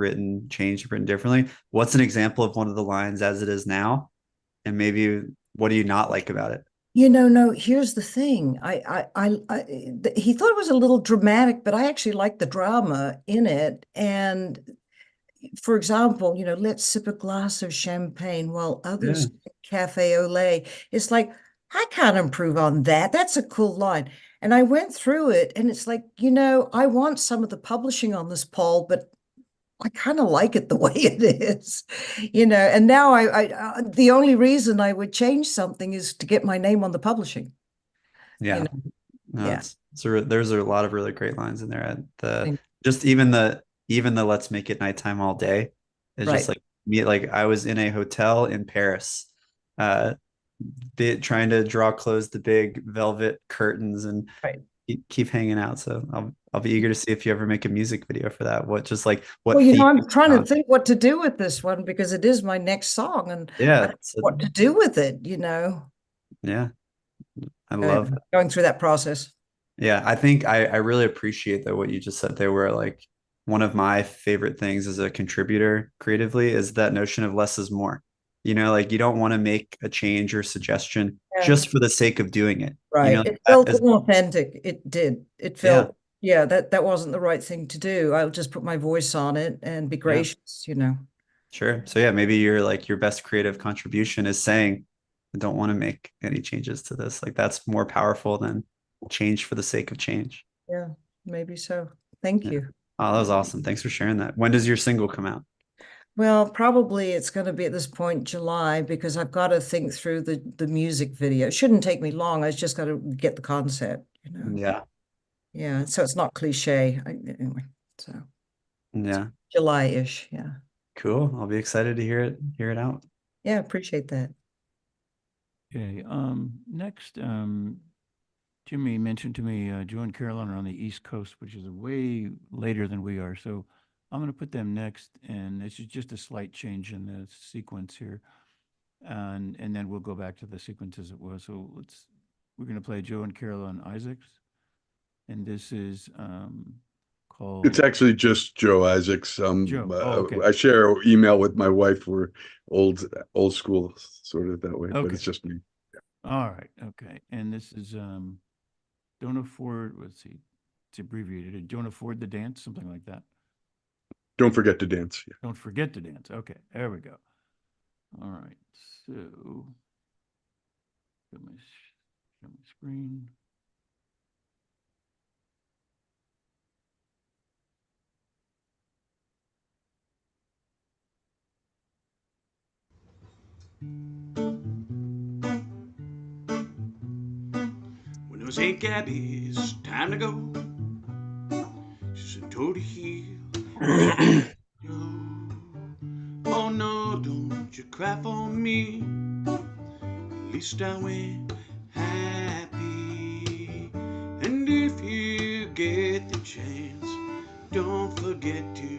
changed, written differently. What's an example of one of the lines as it is now? And maybe what do you not like about it? No, here's the thing. He thought it was a little dramatic, but I actually like the drama in it. And for example, let's sip a glass of champagne while others cafe au lait. It's like, I can't improve on that. That's a cool line. And I went through it and it's like, I want some of the publishing on this, Paul, but I kind of like it the way it is, and now the only reason I would change something is to get my name on the publishing. Yeah. No, Yeah. there's a lot of really great lines in there. Just even the let's make it nighttime all day is just Right. like me. Like I was in a hotel in Paris, trying to close the big velvet curtains and Right. keep hanging out. So I'll be eager to see if you ever make a music video for that. What Well, theme I'm you put trying to on. think what to do with this one because it is my next song and I Yeah, don't know what to do with it, yeah, I love it. going through that process. Yeah, I think I really appreciate that what you just said. They were like one of my favorite things as a contributor creatively is that notion of less is more. Like you don't want to make a change or suggestion Yeah. just for the sake of doing it. Right. Like It felt authentic. It did. It Yeah. felt, that wasn't the right thing to do. I'll just put my voice on it and be gracious, Sure. So yeah, maybe your best creative contribution is saying, I don't want to make any changes to this. Like that's more powerful than change for the sake of change. Yeah, maybe so. Thank Yeah. you. Oh, that was awesome. Thanks for sharing that. When does your single come out? Well, probably it's going to be at this point July because I've got to think through the music video. It shouldn't take me long. I just got to get the concept, Yeah. Yeah, so it's not cliche. Anyway, so Yeah. July-ish. Yeah. Cool. I'll be excited to hear it out. Yeah, appreciate that. Okay, next, Jimmy mentioned to me, Joe and Caroline are on the East Coast, which is way later than we are. So I'm going to put them next, and this is just a slight change in the sequence here. And then we'll go back to the sequence as it was. So we're going to play Joe and Caroline Isaacs. And this is called. It's actually just Joe Isaacs. Joe. Okay. I share an email with my wife. We're old school, sort of that way, but Okay. it's just me. All right. Okay. And this is Don't Afford, let's see, it's abbreviated. Don't Afford the Dance, something like that. Don't forget to dance. Yeah. Don't forget to dance. Okay, there we go. All right. So share my screen. When it was Aunt Gabby's time to go, she said, "Go to heel." Oh no, don't you cry for me. At least I went happy. And if you get the chance, don't forget to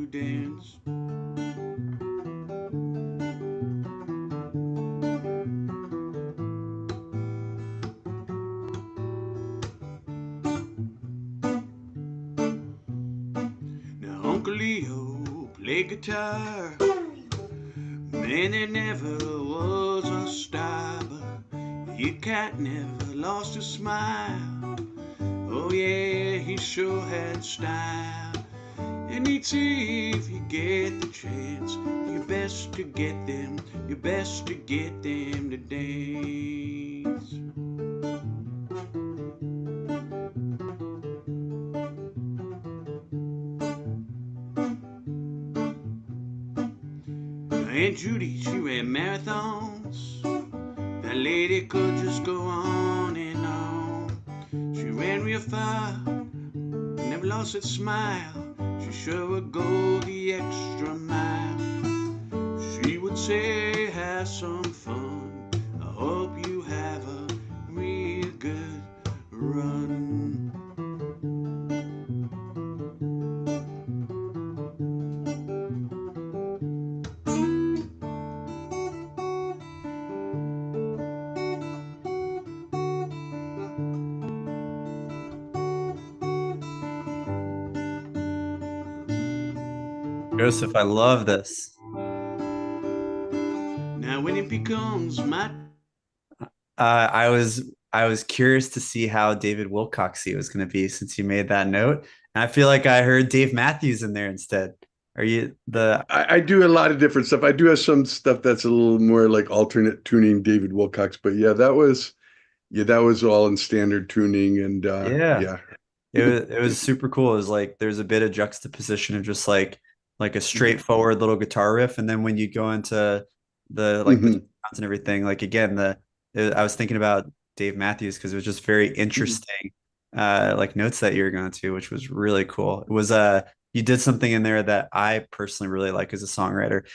dance. Now Uncle Leo played guitar. Man, there never was a star, but your cat never lost a smile. Oh yeah, he sure had style. And each if you get the chance, you best to get them, you best to get them to dance. Aunt Judy, she ran marathons. That lady could just go on and on. She ran real far, never lost that smile. She sure would go the extra mile. She would say, have some fun. I hope you have a real good run. Joseph, I love this. Now when it becomes my I was curious to see how David Wilcoxy was going to be since you made that note. And I feel like I heard Dave Matthews in there instead. Are you the I do a lot of different stuff. I do have some stuff that's a little more like alternate tuning David Wilcox, but that was all in standard tuning and yeah. It was super cool. It was like there's a bit of juxtaposition of just like a straightforward little guitar riff, and then when you go into the the sounds and everything, like again I was thinking about Dave Matthews because it was just very interesting like notes that you were going to, which was really cool. It was you did something in there that I personally really like as a songwriter.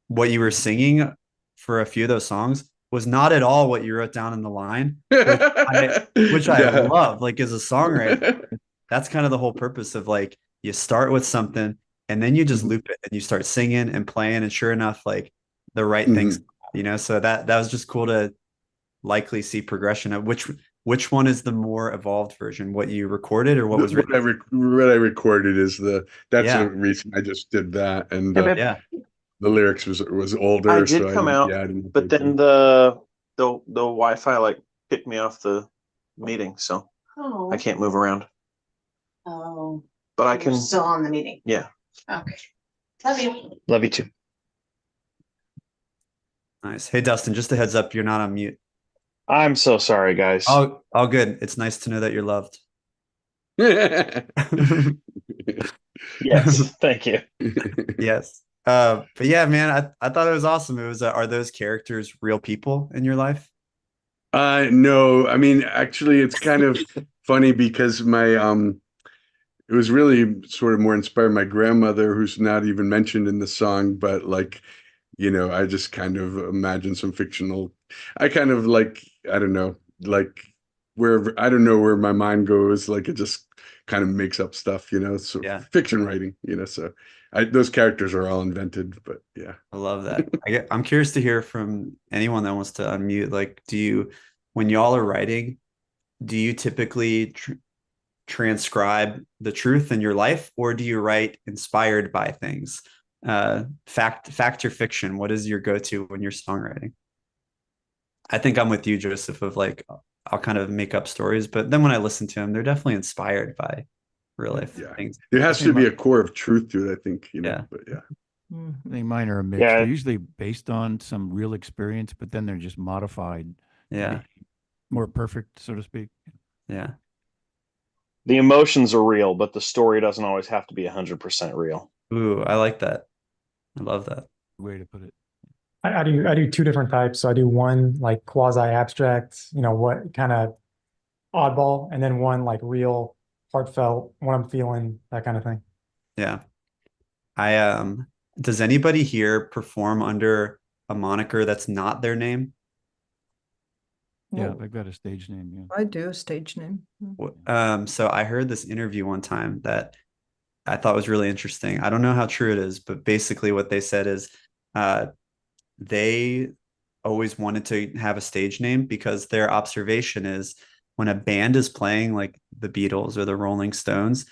What you were singing for a few of those songs was not at all what you wrote down in the line, which I love. Like as a songwriter, that's kind of the whole purpose of like you start with something and then you just loop it and you start singing and playing, and sure enough, like the right things, so that was just cool to likely see progression of which one is the more evolved version, what you recorded or what was written? What I recorded is that's the reason I just did that, and the lyrics was older. I did come out, but then the Wi-Fi like kicked me off the meeting, so I can't move around. Oh, but I you're can still on the meeting. Yeah. Okay. Love you. Love you too. Nice. Hey Dustin, just a heads up, you're not on mute. I'm so sorry, guys. Oh, all good. It's nice to know that you're loved. Yes, thank you. Yes. But yeah, man, I thought it was awesome. It was are those characters real people in your life? No, I mean actually it's kind of funny because my it was really sort of more inspired my grandmother, who's not even mentioned in the song, but like I just kind of imagine some fictional. I kind of like, I don't know, like wherever, I don't know where my mind goes, like it just kind of makes up stuff, so fiction writing, so those characters are all invented, but yeah. I love that. I'm curious to hear from anyone that wants to unmute. Like, when y'all are writing, do you typically transcribe the truth in your life, or do you write inspired by things? Fact or fiction? What is your go-to when you're songwriting? I think I'm with you, Joseph, of like I'll kind of make up stories, but then when I listen to them, they're definitely inspired by real life things. There has to be a core of truth to it, I think, but yeah. I think mine are a mix. They're usually based on some real experience, but then they're just modified. Yeah. More perfect, so to speak. Yeah. The emotions are real, but the story doesn't always have to be 100% real. Ooh, I like that. I love that. Way to put it. I do two different types. So I do one like quasi abstract, what kind of oddball, and then one like real heartfelt, what I'm feeling, that kind of thing. Yeah. Does anybody here perform under a moniker that's not their name? Yeah, they've got a stage name. Yeah, I do a stage name. So I heard this interview one time that I thought was really interesting. I don't know how true it is, but basically what they said is they always wanted to have a stage name because their observation is when a band is playing like the Beatles or the Rolling Stones,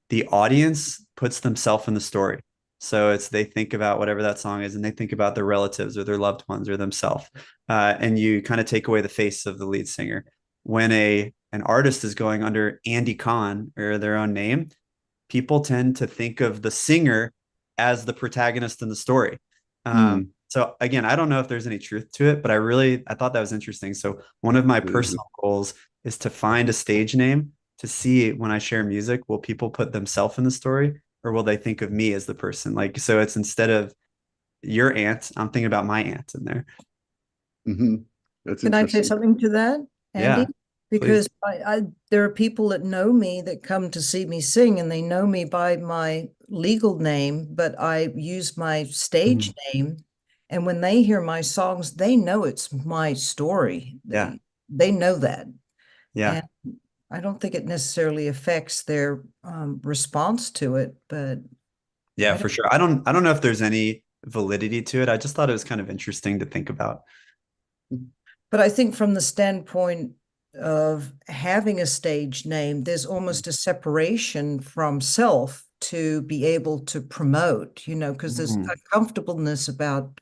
the audience puts themselves in the story. So they think about whatever that song is and they think about their relatives or their loved ones or themselves. And you kind of take away the face of the lead singer. When an artist is going under Andy Kahn or their own name, people tend to think of the singer as the protagonist in the story. So again, I don't know if there's any truth to it, but I thought that was interesting. So one of my personal goals is to find a stage name to see when I share music, will people put themselves in the story, or will they think of me as the person? Like, so it's instead of your aunt, I'm thinking about my aunt in there. That's Can I say interesting. something to that, Andy? Yeah, because there are people that know me that come to see me sing, and they know me by my legal name, but I use my stage name. And when they hear my songs, they know it's my story. They know that. Yeah. And I don't think it necessarily affects their response to it, but yeah, for sure. I don't know if there's any validity to it. I just thought it was kind of interesting to think about. But I think from the standpoint of having a stage name, there's almost a separation from self to be able to promote, because there's uncomfortableness about,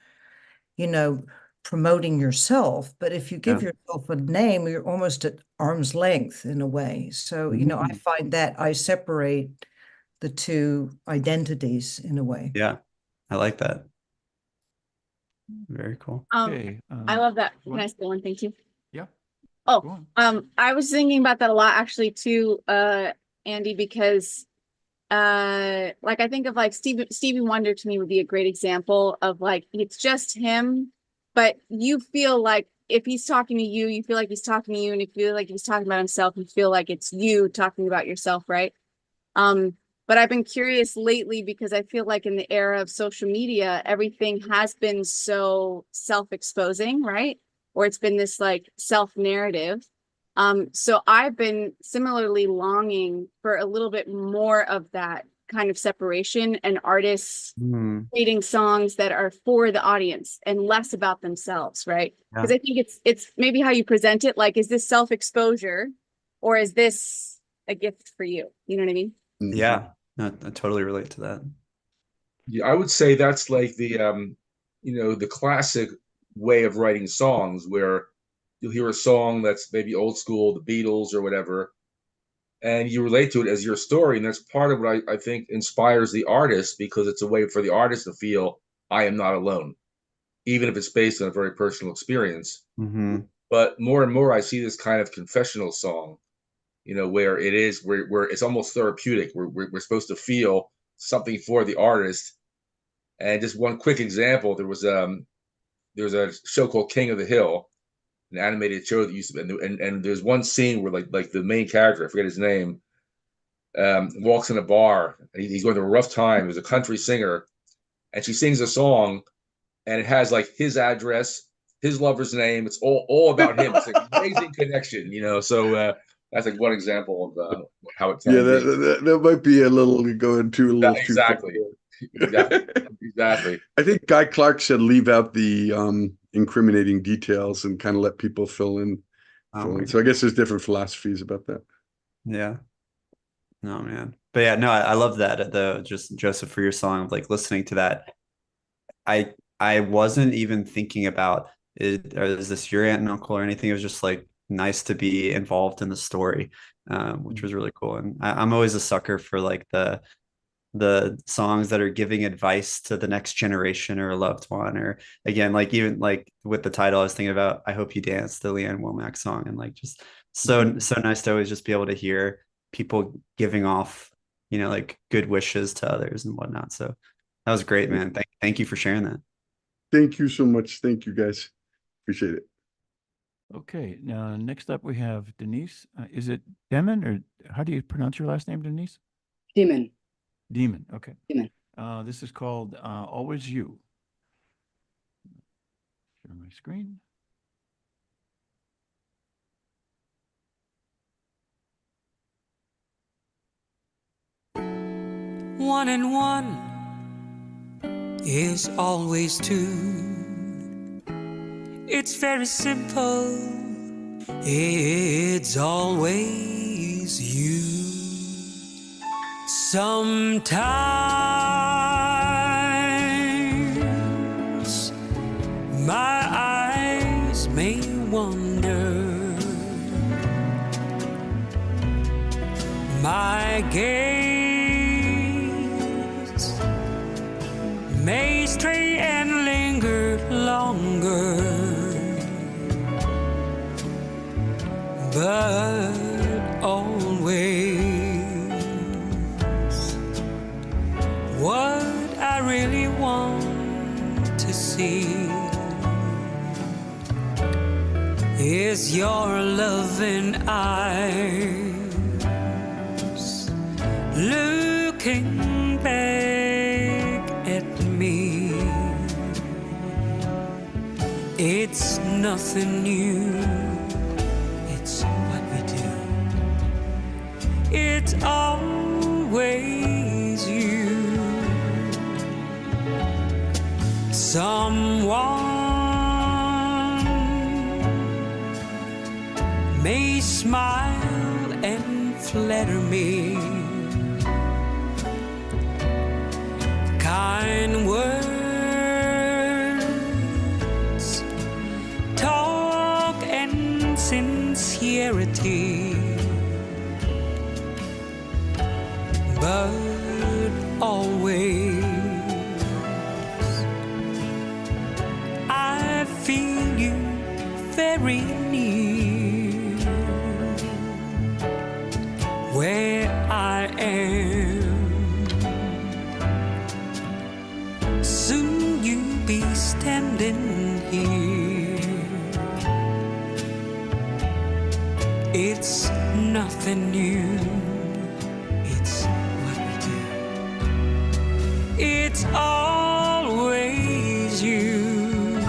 promoting yourself. But if you give yourself a name, you're almost at arm's length in a way. So, I find that I separate the two identities in a way. Yeah, I like that. Very cool. Okay, I love that. go Can I on. say one thing too? Yeah. Oh, I was thinking about that a lot actually too, Andy, because like I think of like Stevie Wonder to me would be a great example of like it's just him, but you feel like if he's talking to you, you feel like he's talking to you, and if you feel like he's talking about himself, you feel like it's you talking about yourself, right? But I've been curious lately because I feel like in the era of social media, everything has been so self-exposing, right? Or it's been this like self-narrative. So I've been similarly longing for a little bit more of that kind of separation and artists creating songs that are for the audience and less about themselves, right? Because I think it's maybe how you present it, like, is this self-exposure or is this a gift for you? You know what I mean? Yeah, no, I totally relate to that. Yeah, I would say that's like the the classic way of writing songs where you'll hear a song that's maybe old school, the Beatles or whatever, and you relate to it as your story. And that's part of what I think inspires the artist, because it's a way for the artist to feel I am not alone, even if it's based on a very personal experience. But more and more I see this kind of confessional song, where it is where it's almost therapeutic. We're supposed to feel something for the artist. And just one quick example, there was a show called King of the Hill, an animated show that used to be, and there's one scene where like the main character, I forget his name, walks in a bar, and he's going through a rough time. He's a country singer, and she sings a song, and it has like his address, his lover's name. It's all about him. It's an amazing connection, So that's like one example of how it can Yeah, be. that might be a little going too a little too far. Exactly. I think Guy Clark said leave out the incriminating details and kind of let people fill in. So I guess there's different philosophies about that. Yeah. No, man. But yeah, no, I love that. Just Joseph, for your song, of like listening to that. I wasn't even thinking about it, or is this your aunt and uncle or anything. It was just like nice to be involved in the story, which was really cool. And I'm always a sucker for like the songs that are giving advice to the next generation or a loved one, or again, like even like with the title, I was thinking about I Hope You Dance, the Leanne Womack song, and like just so nice to always just be able to hear people giving off, like good wishes to others and whatnot. So that was great, man. Thank you for sharing that. Thank you so much. Thank you, guys. Appreciate it. Okay, now next up we have Denise. Is it Demon, or how do you pronounce your last name, Denise? Demon. Demon. Okay. Demon. This is called Always You. Share my screen. One and one is always two. It's very simple. It's always you. Sometimes my eyes may wander, my gaze stray and linger longer, but always what I really want to see is your loving eyes looking back at me. It's nothing new, it's what we do. It's always you. Someone may smile and flatter me, kind words, talk and sincerity, but always I feel you very near where I am. Soon you'll be standing here. It's nothing new, it's what we do. It's always you.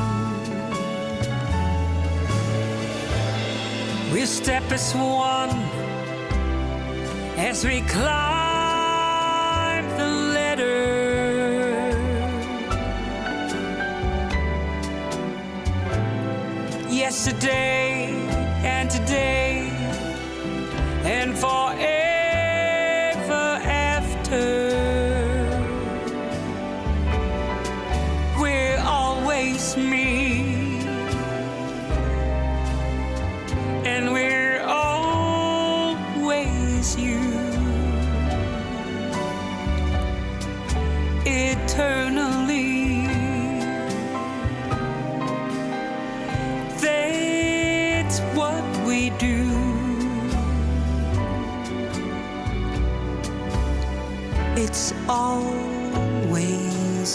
We step as one as we climb the ladder. Yesterday and today and forever after, we're always me, and we're always you, eternally. That's what we do. It's always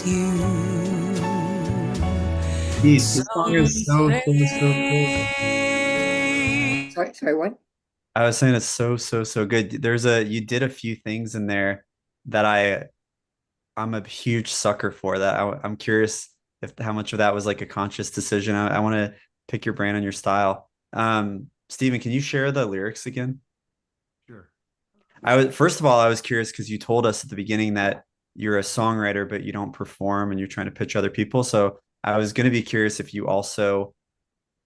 you. This song is so cool. Sorry, what? I was saying it's so good. You did a few things in there that I'm a huge sucker for. I'm curious if how much of that was like a conscious decision. I want to pick your brain on your style. Steven, can you share the lyrics again? Sure. First of all, I was curious because you told us at the beginning that you're a songwriter, but you don't perform and you're trying to pitch other people. So I was going to be curious if you also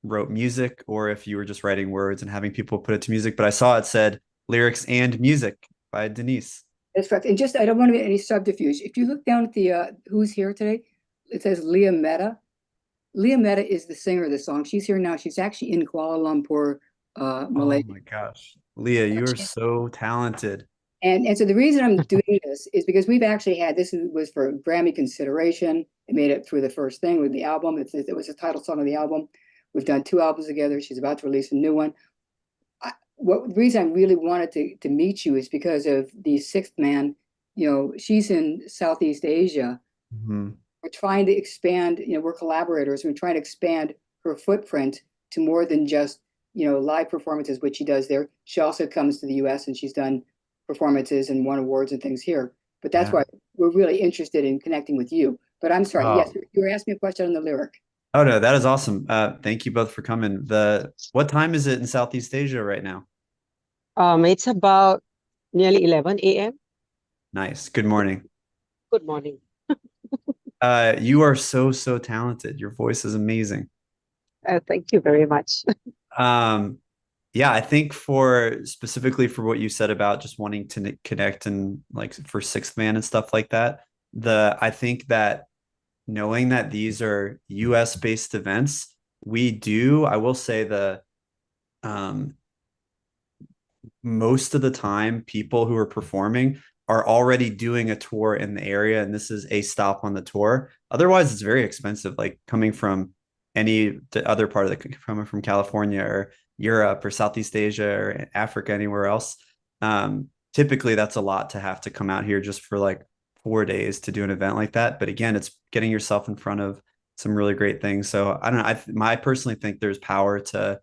wrote music or if you were just writing words and having people put it to music. But I saw it said lyrics and music by Denise. That's correct. And just, I don't want to get any subterfuge. If you look down at the who's here today, it says Leah Mehta. Leah Mehta is the singer of the song. She's here now. She's actually in Kuala Lumpur, Malaysia. Oh my gosh. Leah, you are so talented. And so the reason I'm doing this is because we've actually had, was for Grammy consideration. It made it through the first thing with the album. It was the title song of the album. We've done 2 albums together. She's about to release a new one. The reason I really wanted to meet you is because of the Sixth Man. You know, she's in Southeast Asia. Mm-hmm. We're trying to expand, we're collaborators. We're trying to expand her footprint to more than just, live performances, which she does there. She also comes to the US and she's done performances and won awards and things here. But that's why we're really interested in connecting with you. But I'm sorry, yes, you were asking me a question on the lyric. Oh no, that is awesome. Thank you both for coming. What time is it in Southeast Asia right now? It's about nearly 11 a.m. Nice. Good morning. Good morning. You are so talented. Your voice is amazing. Thank you very much. Yeah, I think specifically for what you said about just wanting to connect and like for Sixth Man and stuff like that, I think that knowing that these are US based events, I will say most of the time people who are performing are already doing a tour in the area and this is a stop on the tour. Otherwise, it's very expensive, like coming from the other part of from California or Europe or Southeast Asia or Africa, anywhere else. Typically, that's a lot to have to come out here just for like 4 days to do an event like that. But again, it's getting yourself in front of some really great things. So I don't know. I personally think there's power to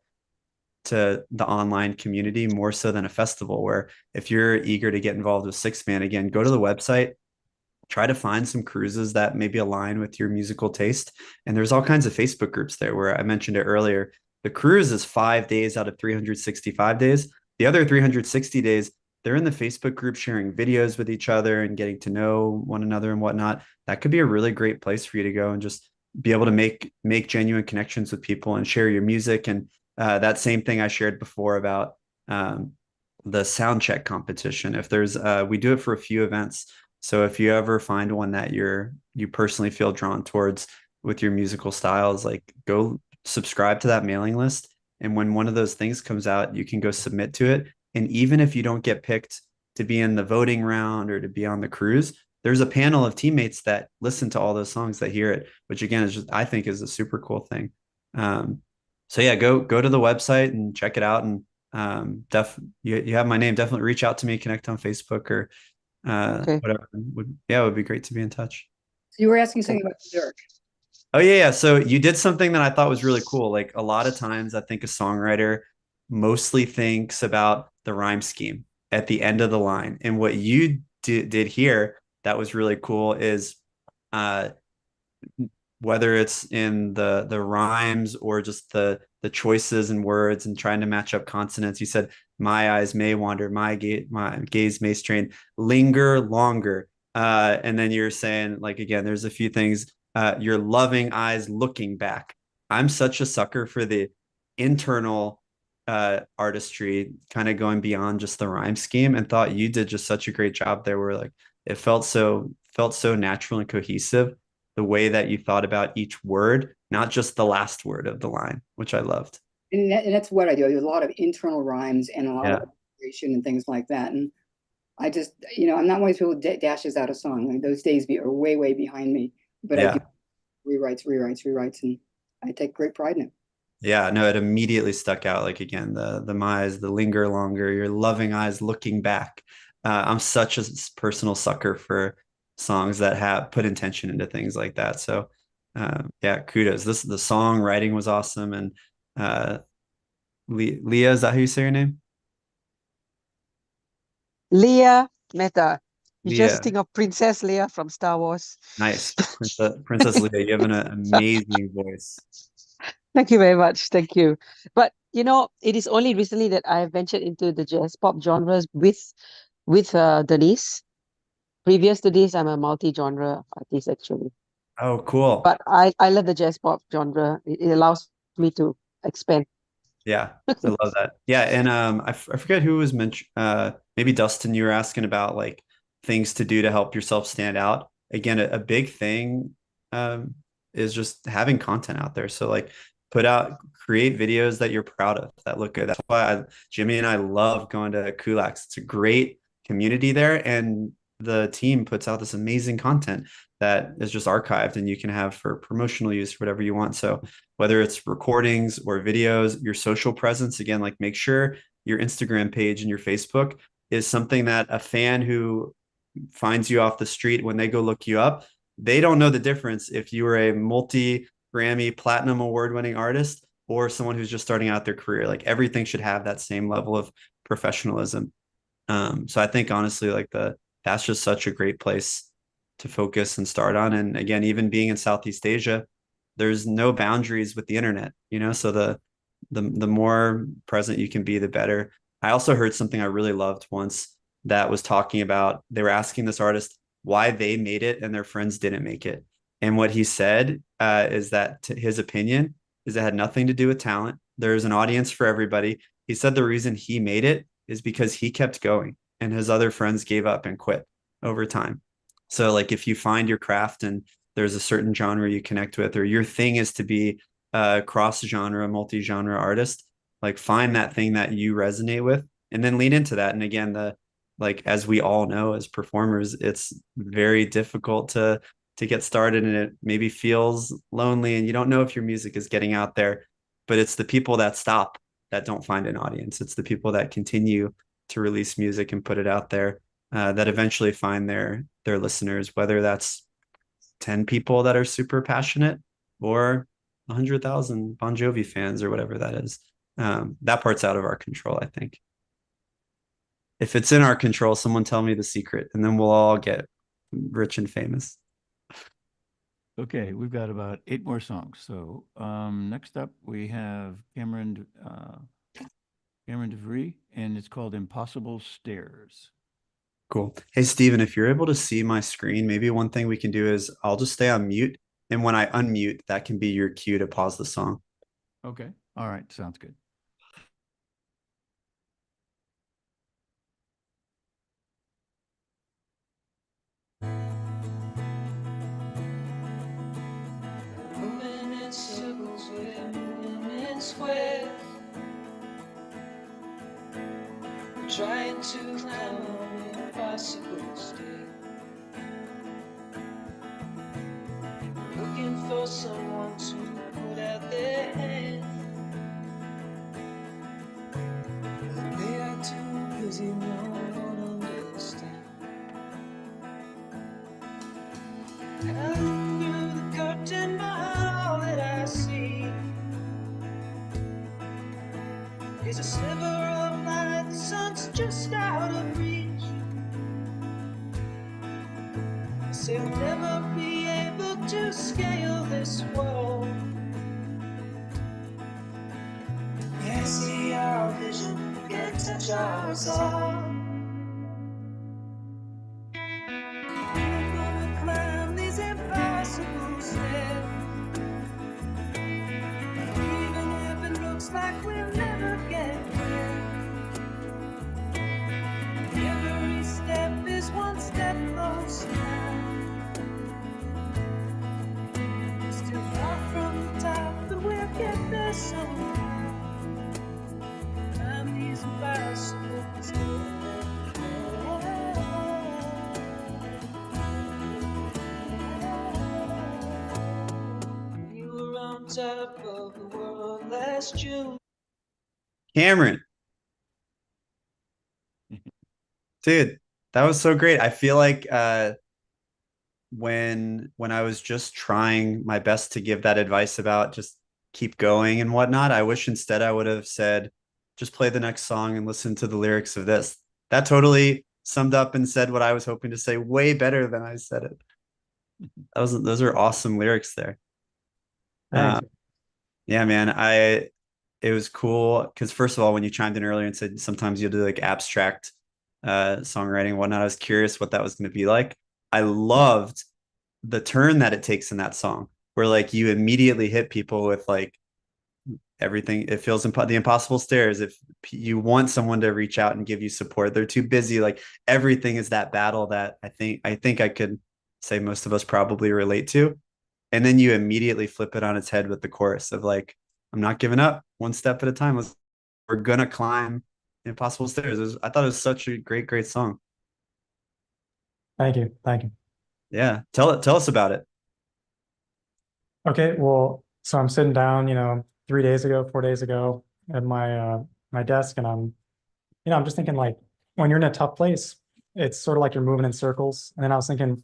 the online community more so than a festival, where if you're eager to get involved with Six Man, again, go to the website, try to find some cruises that maybe align with your musical taste. And there's all kinds of Facebook groups there where I mentioned it earlier. The cruise is 5 days out of 365 days. The other 360 days, they're in the Facebook group sharing videos with each other and getting to know one another and whatnot. That could be a really great place for you to go and just be able to make genuine connections with people and share your music. And that same thing I shared before about the sound check competition. If there's we do it for a few events. So if you ever find one that you personally feel drawn towards with your musical styles, like go subscribe to that mailing list. And when one of those things comes out, you can go submit to it. And even if you don't get picked to be in the voting round or to be on the cruise, there's a panel of teammates that listen to all those songs, that hear it, which again is just, I think, is a super cool thing. So yeah, go to the website and check it out. And you have my name. Definitely reach out to me, connect on Facebook or whatever. It would be great to be in touch. So you were asking something about the lyric. Oh yeah. So you did something that I thought was really cool. Like a lot of times I think a songwriter mostly thinks about the rhyme scheme at the end of the line. And what you did here that was really cool is whether it's in the rhymes or just the choices and words and trying to match up consonants. You said, my eyes may wander, my gaze may strain, linger longer. And then you're saying, like, again, there's a few things, your loving eyes looking back. I'm such a sucker for the internal artistry, kind of going beyond just the rhyme scheme, and thought you did just such a great job there, where like it felt so natural and cohesive, the way that you thought about each word, not just the last word of the line, which I loved. And that's what I do. I do a lot of internal rhymes and a lot of creation and things like that. And I just, I'm not one of those people who dashes out a song. Like, those days are way, way behind me. But I do rewrites, and I take great pride in it. Yeah, no, it immediately stuck out. Like, again, the my eyes, the linger longer, your loving eyes looking back. I'm such a personal sucker for songs that have put intention into things like that. So yeah, kudos. The songwriting was awesome. And Leah, is that how you say your name? Leah Mehta. You Leah. just think of Princess Leia from Star Wars. Nice. Princess Leia, you have an amazing voice. Thank you very much. Thank you. But it is only recently that I have ventured into the jazz pop genres with Denise. Previous to this, I'm a multi-genre artist actually. Oh, cool. But I love the jazz pop genre. It allows me to expand. Yeah, I love that. Yeah, and I forget who was mentioned. Maybe Dustin, you were asking about like things to do to help yourself stand out. Again, a big thing is just having content out there. So like create videos that you're proud of, that look good. That's why Jimmy and I love going to Kulaks. It's a great community there, and the team puts out this amazing content that is just archived and you can have for promotional use, whatever you want. So whether it's recordings or videos, your social presence, again, like make sure your Instagram page and your Facebook is something that a fan who finds you off the street, when they go look you up, they don't know the difference if you are a multi-Grammy Platinum Award-winning artist or someone who's just starting out their career. Like everything should have that same level of professionalism. So I think honestly, like that's just such a great place to focus and start on. And again, even being in Southeast Asia, there's no boundaries with the internet, so the more present you can be, the better. I also heard something I really loved once that was talking about, they were asking this artist why they made it and their friends didn't make it. And what he said is that his opinion is it had nothing to do with talent. There's an audience for everybody. He said the reason he made it is because he kept going and his other friends gave up and quit over time. So like if you find your craft and there's a certain genre you connect with, or your thing is to be a cross-genre, multi-genre artist, like find that thing that you resonate with and then lean into that. And again, like as we all know as performers, it's very difficult to get started, and it maybe feels lonely and you don't know if your music is getting out there. But it's the people that stop that don't find an audience. It's the people that continue to release music and put it out there that eventually find their listeners, whether that's 10 people that are super passionate or 100,000 Bon Jovi fans or whatever that is. That part's out of our control, I think. If it's in our control, someone tell me the secret, and then we'll all get rich and famous. Okay, we've got about 8 more songs. So next up we have Cameron DeVries, and it's called Impossible Stairs. Cool. Hey, Steven, if you're able to see my screen, maybe one thing we can do is I'll just stay on mute. And when I unmute, that can be your cue to pause the song. Okay. All right. Sounds good. Moving in circles, we're moving in squares. Trying to climb an impossible stair. Looking for someone to put out their hand. But they are too busy, no one understand. I look through the curtain, but all that I see is a sliver of light. The sun's just out of reach. I say we'll never be able to scale this wall. Can't see our vision, can't touch our soul. We're gonna climb these impossible stairs. Even if it looks like we'll never get there. Every step is one step closer. We're still far from the top, but we'll get there somehow. Climb these impossible stairs. We were on top of the world last June. Cameron. Dude, that was so great. I feel like when I was just trying my best to give that advice about just keep going and whatnot, I wish instead I would have said, just play the next song and listen to the lyrics of this. That totally summed up and said what I was hoping to say way better than I said it. Those are awesome lyrics there. Thanks. Yeah, man. It was cool because first of all, when you chimed in earlier and said sometimes you'll do like abstract songwriting and whatnot, I was curious what that was going to be like. I loved the turn that it takes in that song, where like you immediately hit people with like everything. It feels the impossible stairs. If you want someone to reach out and give you support, they're too busy. Like everything is that battle that I think I could say most of us probably relate to. And then you immediately flip it on its head with the chorus of like, I'm not giving up, one step at a time. We're gonna climb the impossible stairs. I thought it was such a great song. Thank you. Thank you. Yeah, tell us about it. Okay, well, so I'm sitting down, 4 days ago at my desk, and I'm just thinking like when you're in a tough place, it's sort of like you're moving in circles. And then I was thinking,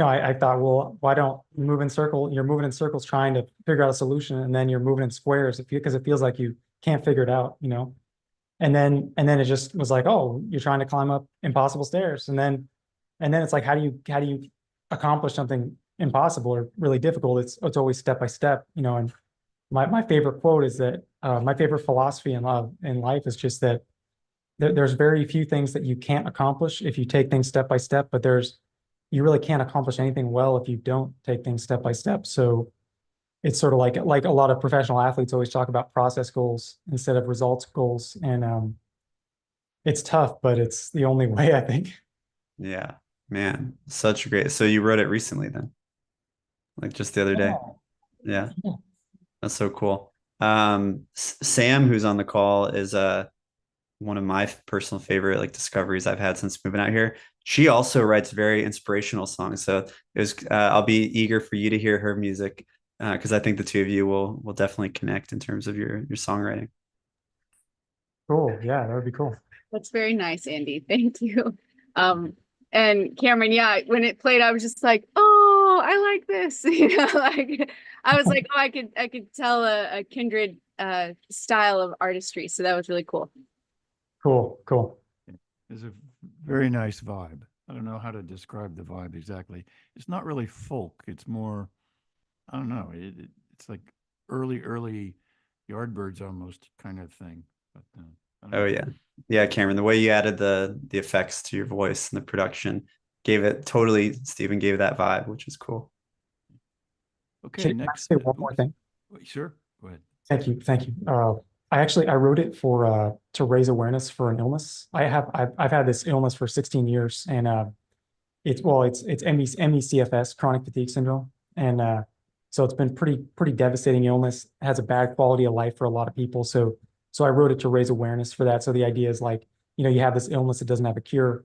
I thought, well, why don't you move in circle? You're moving in circles trying to figure out a solution, and then you're moving in squares because it feels like you can't figure it out, And then it just was like, oh, you're trying to climb up impossible stairs, and then it's like, how do you accomplish something impossible or really difficult? It's always step by step, And my favorite quote is that my favorite philosophy in life is just that there's very few things that you can't accomplish if you take things step by step, but you really can't accomplish anything well if you don't take things step by step. So it's sort of like a lot of professional athletes always talk about process goals instead of results goals. And it's tough, but it's the only way, I think. Yeah, man, such a great. So you wrote it recently then? Like just the other day? Yeah. That's so cool. Sam, who's on the call, is one of my personal favorite like discoveries I've had since moving out here. She also writes very inspirational songs. So it was I'll be eager for you to hear her music because I think the two of you will definitely connect in terms of your songwriting. Cool. Yeah, that would be cool. That's very nice, Andy. Thank you. And Cameron, yeah, when it played, I was just like, oh, I like this. You know, like I was like, oh, I could tell a kindred style of artistry. So that was really cool. Cool. There's a very nice vibe. I don't know how to describe the vibe exactly. It's not really folk. It's more, I don't know. It's like early Yardbirds almost kind of thing. But I don't Oh know. yeah. Yeah, Cameron, the way you added the effects to your voice and the production gave it totally, Stephen gave that vibe, which is cool. Okay, Can I next. say one more thing? Sure, go ahead. Thank you. I wrote it for to raise awareness for an illness. I've had this illness for 16 years, and it's ME/CFS, chronic fatigue syndrome, and so it's been pretty devastating illness. It has a bad quality of life for a lot of people. So I wrote it to raise awareness for that. So the idea is like, you know, you have this illness that doesn't have a cure,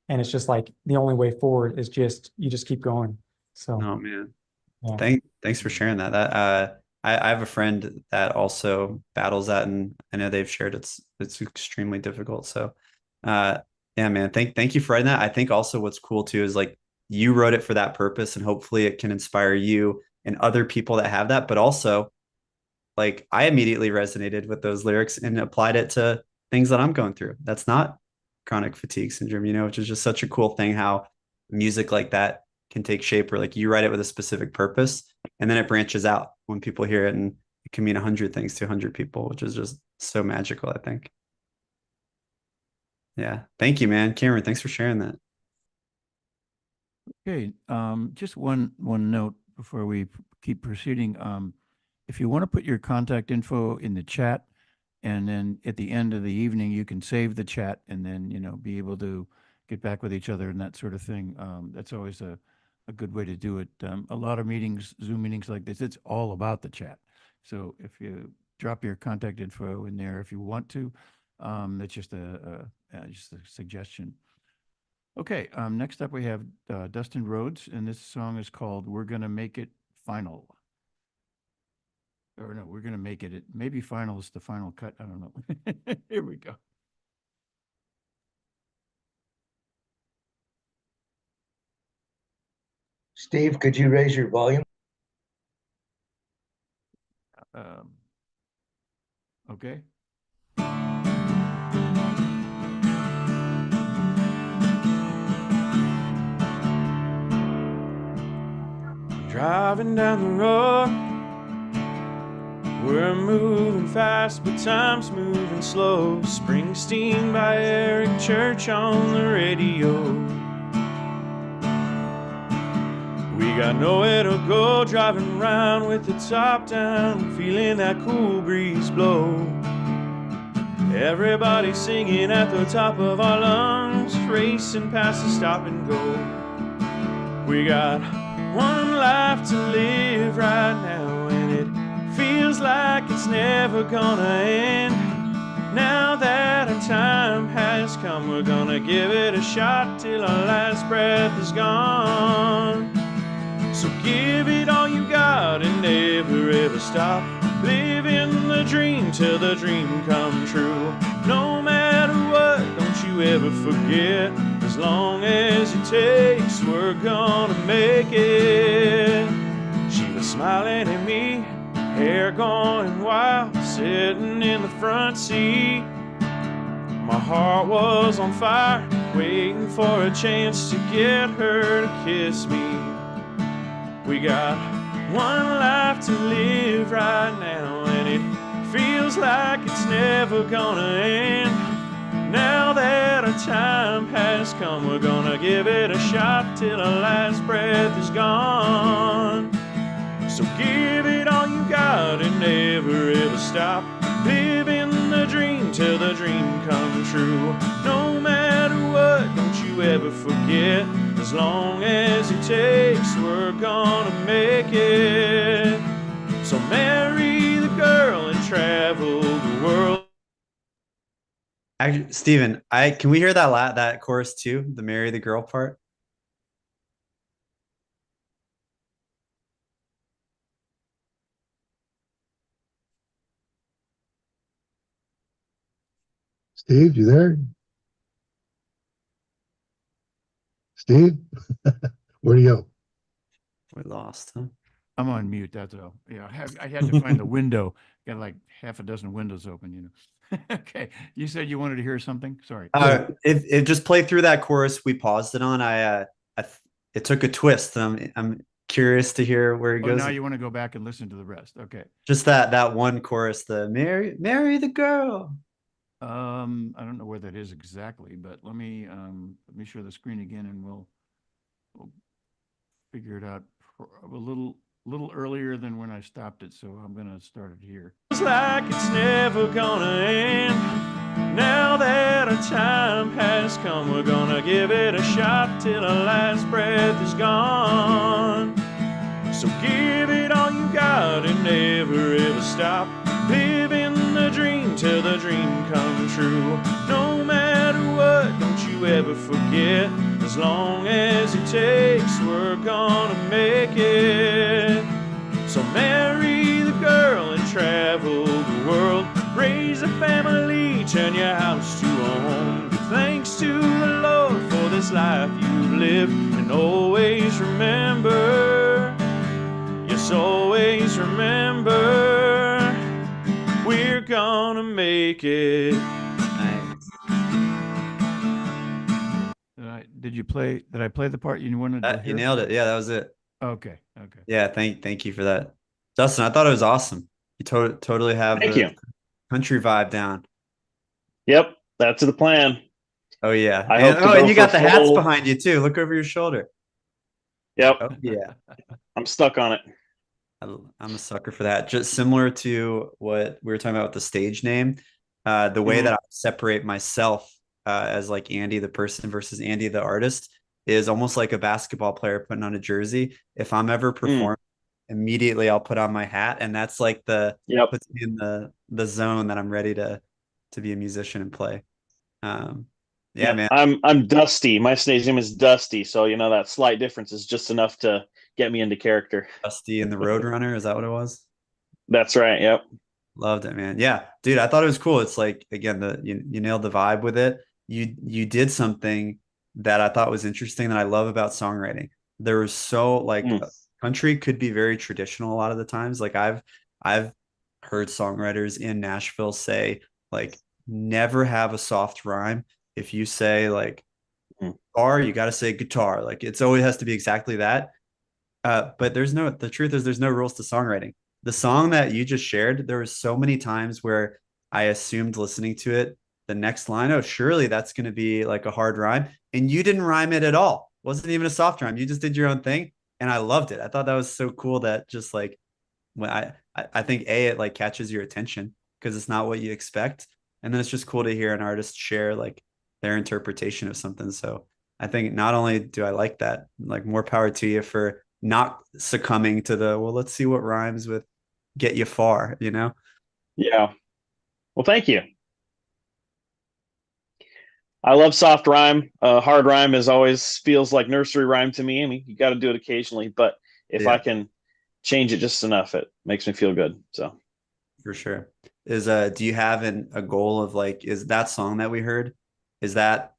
and it's just like the only way forward is you just keep going. So Oh man. yeah. Thanks for sharing that. I have a friend that also battles that, and I know they've shared it's extremely difficult. So yeah, man, thank you for writing that. I think also what's cool too is like you wrote it for that purpose, and hopefully it can inspire you and other people that have that. But also, like I immediately resonated with those lyrics and applied it to things that I'm going through. That's not chronic fatigue syndrome, you know, which is just such a cool thing how music like that can take shape, or like you write it with a specific purpose and then it branches out when people hear it, and it can mean 100 things to 100 people, which is just so magical, I think. Yeah. Thank you, man. Cameron, thanks for sharing that. Okay, just one note before we keep proceeding. If you want to put your contact info in the chat, and then at the end of the evening, you can save the chat and then, you know, be able to get back with each other and that sort of thing. That's always a good way to do it. A lot of meetings, Zoom meetings like this, it's all about the chat. So if you drop your contact info in there, if you want to, that's just a suggestion. Okay, next up we have Dustin Rhodes, and this song is called "We're Gonna Make It Final." Or no, we're gonna make it. Maybe final is the final cut. I don't know. Here we go. Steve, could you raise your volume? Okay. Driving down the road, we're moving fast, but time's moving slow. Springsteen by Eric Church on the radio. We got nowhere to go, driving around with the top down, feeling that cool breeze blow. Everybody singing at the top of our lungs, racing past the stop and go. We got one life to live right now, and it feels like it's never gonna end. Now that our time has come, we're gonna give it a shot till our last breath is gone. So give it all you got and never ever stop living the dream till the dream come true. No matter what, don't you ever forget, as long as it takes, we're gonna make it. She was smiling at me, hair going wild, sitting in the front seat. My heart was on fire, waiting for a chance to get her to kiss me. We got one life to live right now, and it feels like it's never gonna end. Now that our time has come, we're gonna give it a shot till our last breath is gone. So give it all you got and never ever stop living the dream till the dream come true. No matter what, don't you ever forget, as long as it takes, we're gonna make it. So marry the girl and travel the world. Actually, Steven, can we hear that chorus too? The marry the girl part? Steve, you there? Steve? Where'd he go? We lost him. I'm on mute. That's all. Yeah, I had to find the window. Got like half a dozen windows open, you know. Okay, you said you wanted to hear something. Sorry. If just play through that chorus we paused it on. It took a twist. I'm curious to hear where it Oh, goes. now you want to go back and listen to the rest. Okay. Just that one chorus, the marry the girl. I don't know where that is exactly, but let me share the screen again, and we'll figure it out a little earlier than when I stopped it. So I'm gonna start it here. It's like it's never gonna end. Now that our time has come, we're gonna give it a shot till our last breath is gone. So give it all you got and never ever stop living the dream till the dream comes true. No matter what, don't you ever forget, as long as it takes, we're gonna make it. So marry the girl and travel the world, raise a family, turn your house to a home. Give thanks to the Lord for this life you've lived, and always remember, yes, always remember, we're gonna make it. Did I play the part you wanted to hear? You nailed it. Yeah, that was it. Okay. Yeah, thank you for that, Justin. I thought it was awesome. You totally have the country vibe down. Yep, that's the plan. Oh yeah. And you got the hats behind you too. Look over your shoulder. Yep. Oh, yeah. I'm stuck on it. I'm a sucker for that. Just similar to what we were talking about with the stage name, the way that I separate myself as like Andy the person versus Andy the artist is almost like a basketball player putting on a jersey. If I'm ever performing, immediately I'll put on my hat, and that's like puts me in the zone that I'm ready to be a musician and play. Yeah, man. I'm Dusty. My stage name is Dusty, so you know that slight difference is just enough to get me into character. Dusty and the Roadrunner, is that what it was? That's right. Yep. Loved it, man. Yeah, dude, I thought it was cool. It's like, again, you nailed the vibe with it. You did something that I thought was interesting that I love about songwriting. There was so like country could be very traditional a lot of the times. Like I've heard songwriters in Nashville say like never have a soft rhyme. If you say like guitar, you got to say guitar. Like it's always has to be exactly that. But the truth is there's no rules to songwriting. The song that you just shared, there was so many times where I assumed listening to it, the next line, oh, surely that's going to be like a hard rhyme. And you didn't rhyme it at all. It wasn't even a soft rhyme. You just did your own thing. And I loved it. I thought that was so cool that just like when I think it like catches your attention because it's not what you expect. And then it's just cool to hear an artist share like their interpretation of something. So I think not only do I like that, like more power to you for not succumbing to well, let's see what rhymes with get you far, you know? Yeah. Well, thank you. I love soft rhyme. Hard rhyme is always feels like nursery rhyme to me. I mean, you got to do it occasionally, but if I can change it just enough, it makes me feel good. So for sure. Do you have a goal of like, is that song that we heard, is that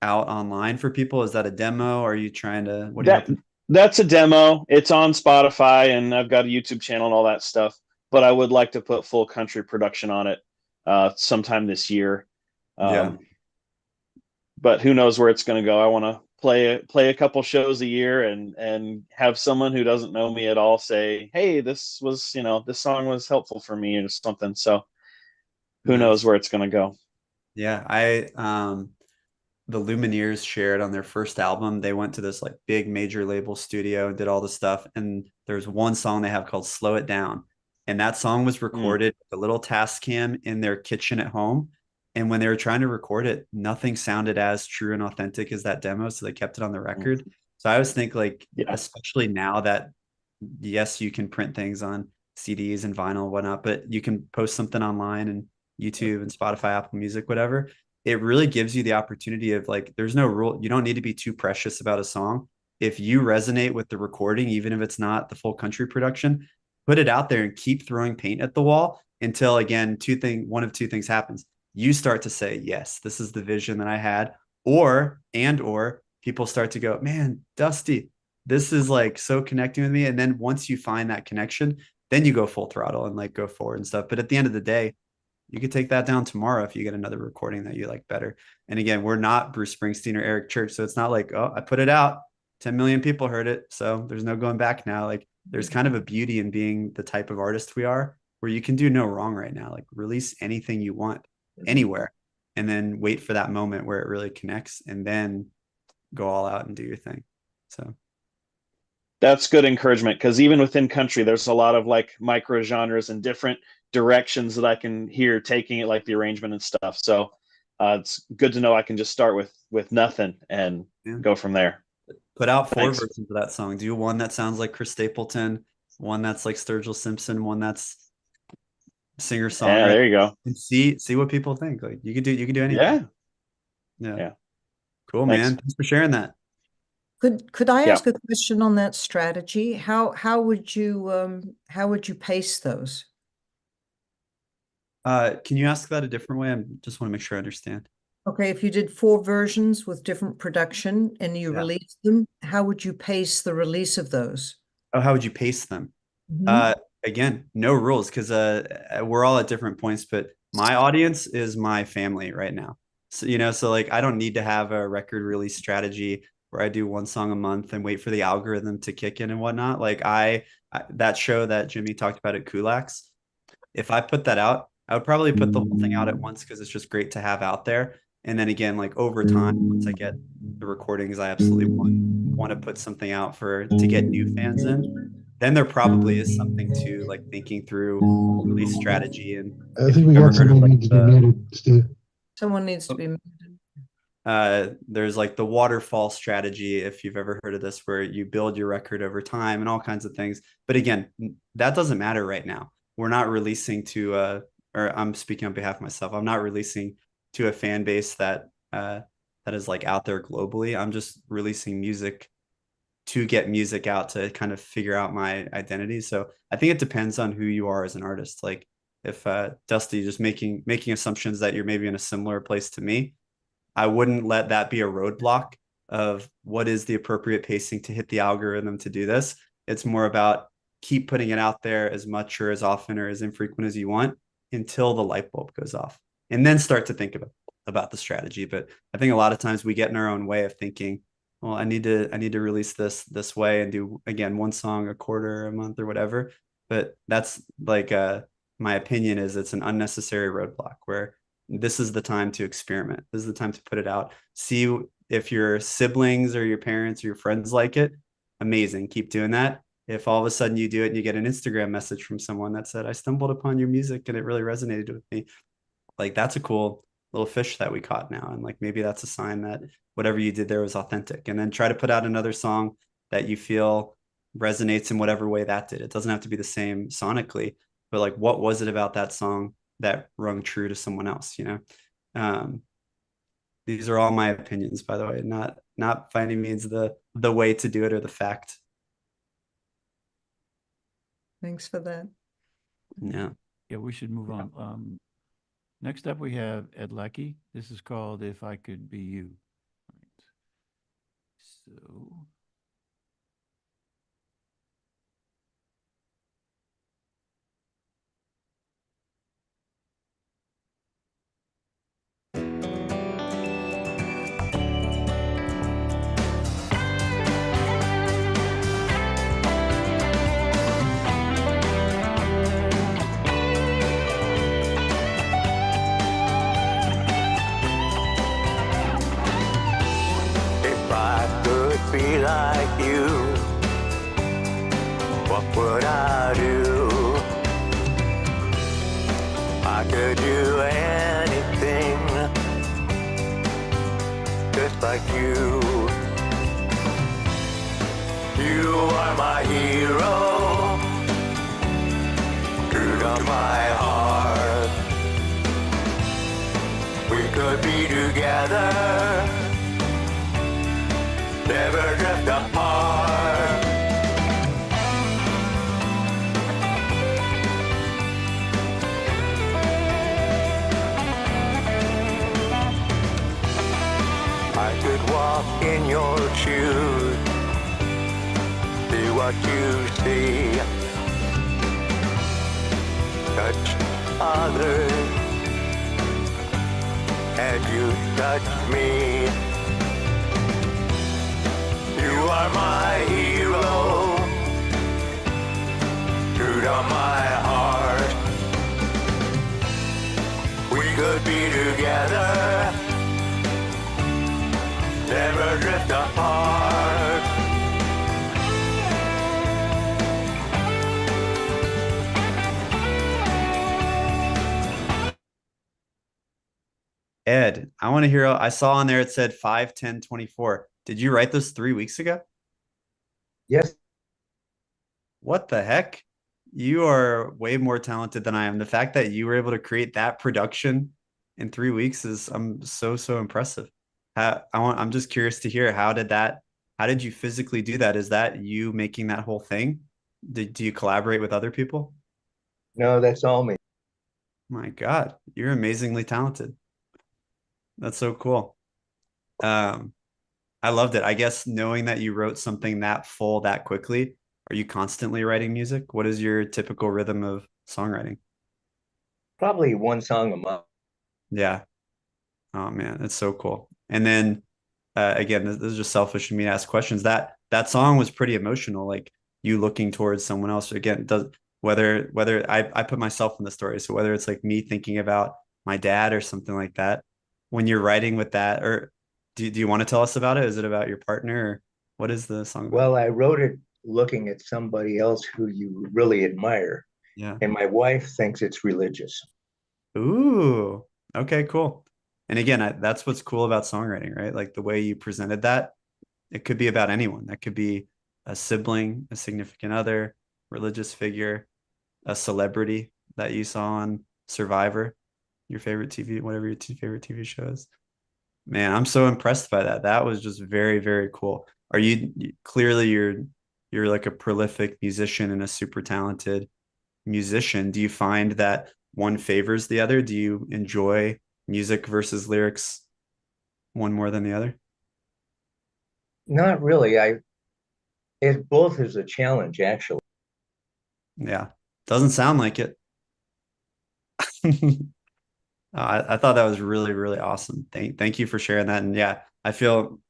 out online for people? Is that a demo? Are you trying to, that's a demo. It's on Spotify and I've got a YouTube channel and all that stuff, but I would like to put full country production on it sometime this year. But who knows where it's going to go. I want to play a couple shows a year and have someone who doesn't know me at all say, hey, this song was helpful for me or something. So who knows where it's going to go. Yeah. The Lumineers shared on their first album, they went to this like big major label studio and did all the stuff. And there's one song they have called Slow It Down. And that song was recorded with a little Tascam in their kitchen at home. And when they were trying to record it, nothing sounded as true and authentic as that demo. So they kept it on the record. So I always think like, especially now that, yes, you can print things on CDs and vinyl and whatnot, but you can post something online and YouTube and Spotify, Apple Music, whatever. it really gives you the opportunity of like, there's no rule. You don't need to be too precious about a song. If you resonate with the recording, even if it's not the full country production, put it out there and keep throwing paint at the wall until, again, one of two things happens. You start to say, yes, this is the vision that I had, or people start to go, man, Dusty, this is like so connecting with me. And then once you find that connection, then you go full throttle and like go forward and stuff. But at the end of the day, you could take that down tomorrow if you get another recording that you like better. And again, we're not Bruce Springsteen or Eric Church. So it's not like, oh, I put it out, 10 million people heard it, so there's no going back now. Like, there's kind of a beauty in being the type of artist we are, where you can do no wrong right now. Like, release anything you want anywhere, and then wait for that moment where it really connects, and then go all out and do your thing. So that's good encouragement, because even within country, there's a lot of like micro genres and different directions that I can hear taking it, like the arrangement and stuff. So it's good to know I can just start with nothing and go from there. Put out 4 versions of that song. Do one that sounds like Chris Stapleton, one that's like Sturgill Simpson, one that's singer-songwriter. Yeah, there you go. And see what people think. Like, you could do anything. Yeah. Cool, man. Thanks for sharing that. Could I ask a question on that strategy? How would you pace those? Can you ask that a different way? I just want to make sure I understand. Okay, if you did 4 versions with different production and you released them, how would you pace the release of those? Oh, how would you pace them? Again, no rules, because we're all at different points, but my audience is my family right now. So, so like, I don't need to have a record release strategy where I do 1 song a month and wait for the algorithm to kick in and whatnot. Like that show that Jimmy talked about at Kulak's, if I put that out, I would probably put the whole thing out at once, because it's just great to have out there. And then again, like over time, once I get the recordings, I absolutely want to put something out to get new fans in. Then there probably is something to like thinking through release strategy. And I think we got someone needs to be muted, Steve. Someone needs to be muted. There's like the waterfall strategy, if you've ever heard of this, where you build your record over time and all kinds of things. But again, that doesn't matter right now. We're not releasing to or I'm speaking on behalf of myself. I'm not releasing to a fan base that is like out there globally. I'm just releasing music to get music out, to kind of figure out my identity. So I think it depends on who you are as an artist. Like, if Dusty, just making assumptions that you're maybe in a similar place to me, I wouldn't let that be a roadblock of what is the appropriate pacing to hit the algorithm to do this. It's more about keep putting it out there as much or as often or as infrequent as you want until the light bulb goes off, and then start to think about the strategy. But I think a lot of times we get in our own way of thinking, well, I need to release this way and do, again, 1 song a quarter, a month, or whatever. But that's like my opinion is it's an unnecessary roadblock, where this is the time to experiment. This is the time to put it out. See if your siblings or your parents or your friends like it. Amazing. Keep doing that. If all of a sudden you do it and you get an Instagram message from someone that said, I stumbled upon your music and it really resonated with me, like, that's a cool little fish that we caught now. And like, maybe that's a sign that whatever you did there was authentic. And then try to put out another song that you feel resonates in whatever way that did. It doesn't have to be the same sonically, but like, what was it about that song that rung true to someone else, These are all my opinions, by the way, not by any means the way to do it or the fact. Thanks for that. Yeah, we should move on. Next up, we have Ed Leckie. This is called If I Could Be You. So. Be like you, what would I do? I could do anything just like you. You are my hero, true to my heart. We could be together, never drift apart. I could walk in your shoes, see what you see, touch others as you touch me. You are my hero, true to my heart. We could be together, never drift apart. Ed, I want to hear. I saw on there it said 5, 10, 24. Did you write this 3 weeks ago? Yes. What the heck? You are way more talented than I am. The fact that you were able to create that production in 3 weeks is I'm so impressive. I'm just curious to hear how did you physically do that? Is that you making that whole thing? Do you collaborate with other people? No, that's all me. My God, you're amazingly talented. That's so cool. I loved it. I guess knowing that you wrote something that full that quickly, are you constantly writing music? What is your typical rhythm of songwriting? Probably one song a month. Yeah. Oh man, that's so cool. And then again, this is just selfish of me to ask questions. That song was pretty emotional, like you looking towards someone else. Again, whether I put myself in the story. So whether it's like me thinking about my dad or something like that, when you're writing with that, or do you want to tell us about it? Is it about your partner, or what is the song about? Well, I wrote it looking at somebody else who you really admire. Yeah. And my wife thinks it's religious. Ooh, okay, cool. And again, that's what's cool about songwriting, right? Like the way you presented that, it could be about anyone. That could be a sibling, a significant other, religious figure, a celebrity that you saw on Survivor, your favorite TV, whatever your favorite TV show is. Man, I'm so impressed by that. That was just very cool. Are you clearly you're like a prolific musician and a super talented musician. Do you find that one favors the other? Do you enjoy music versus lyrics one more than the other? Not really. It both is a challenge, actually. Yeah. Doesn't sound like it. I thought that was really awesome. Thank you for sharing that. And yeah, I feel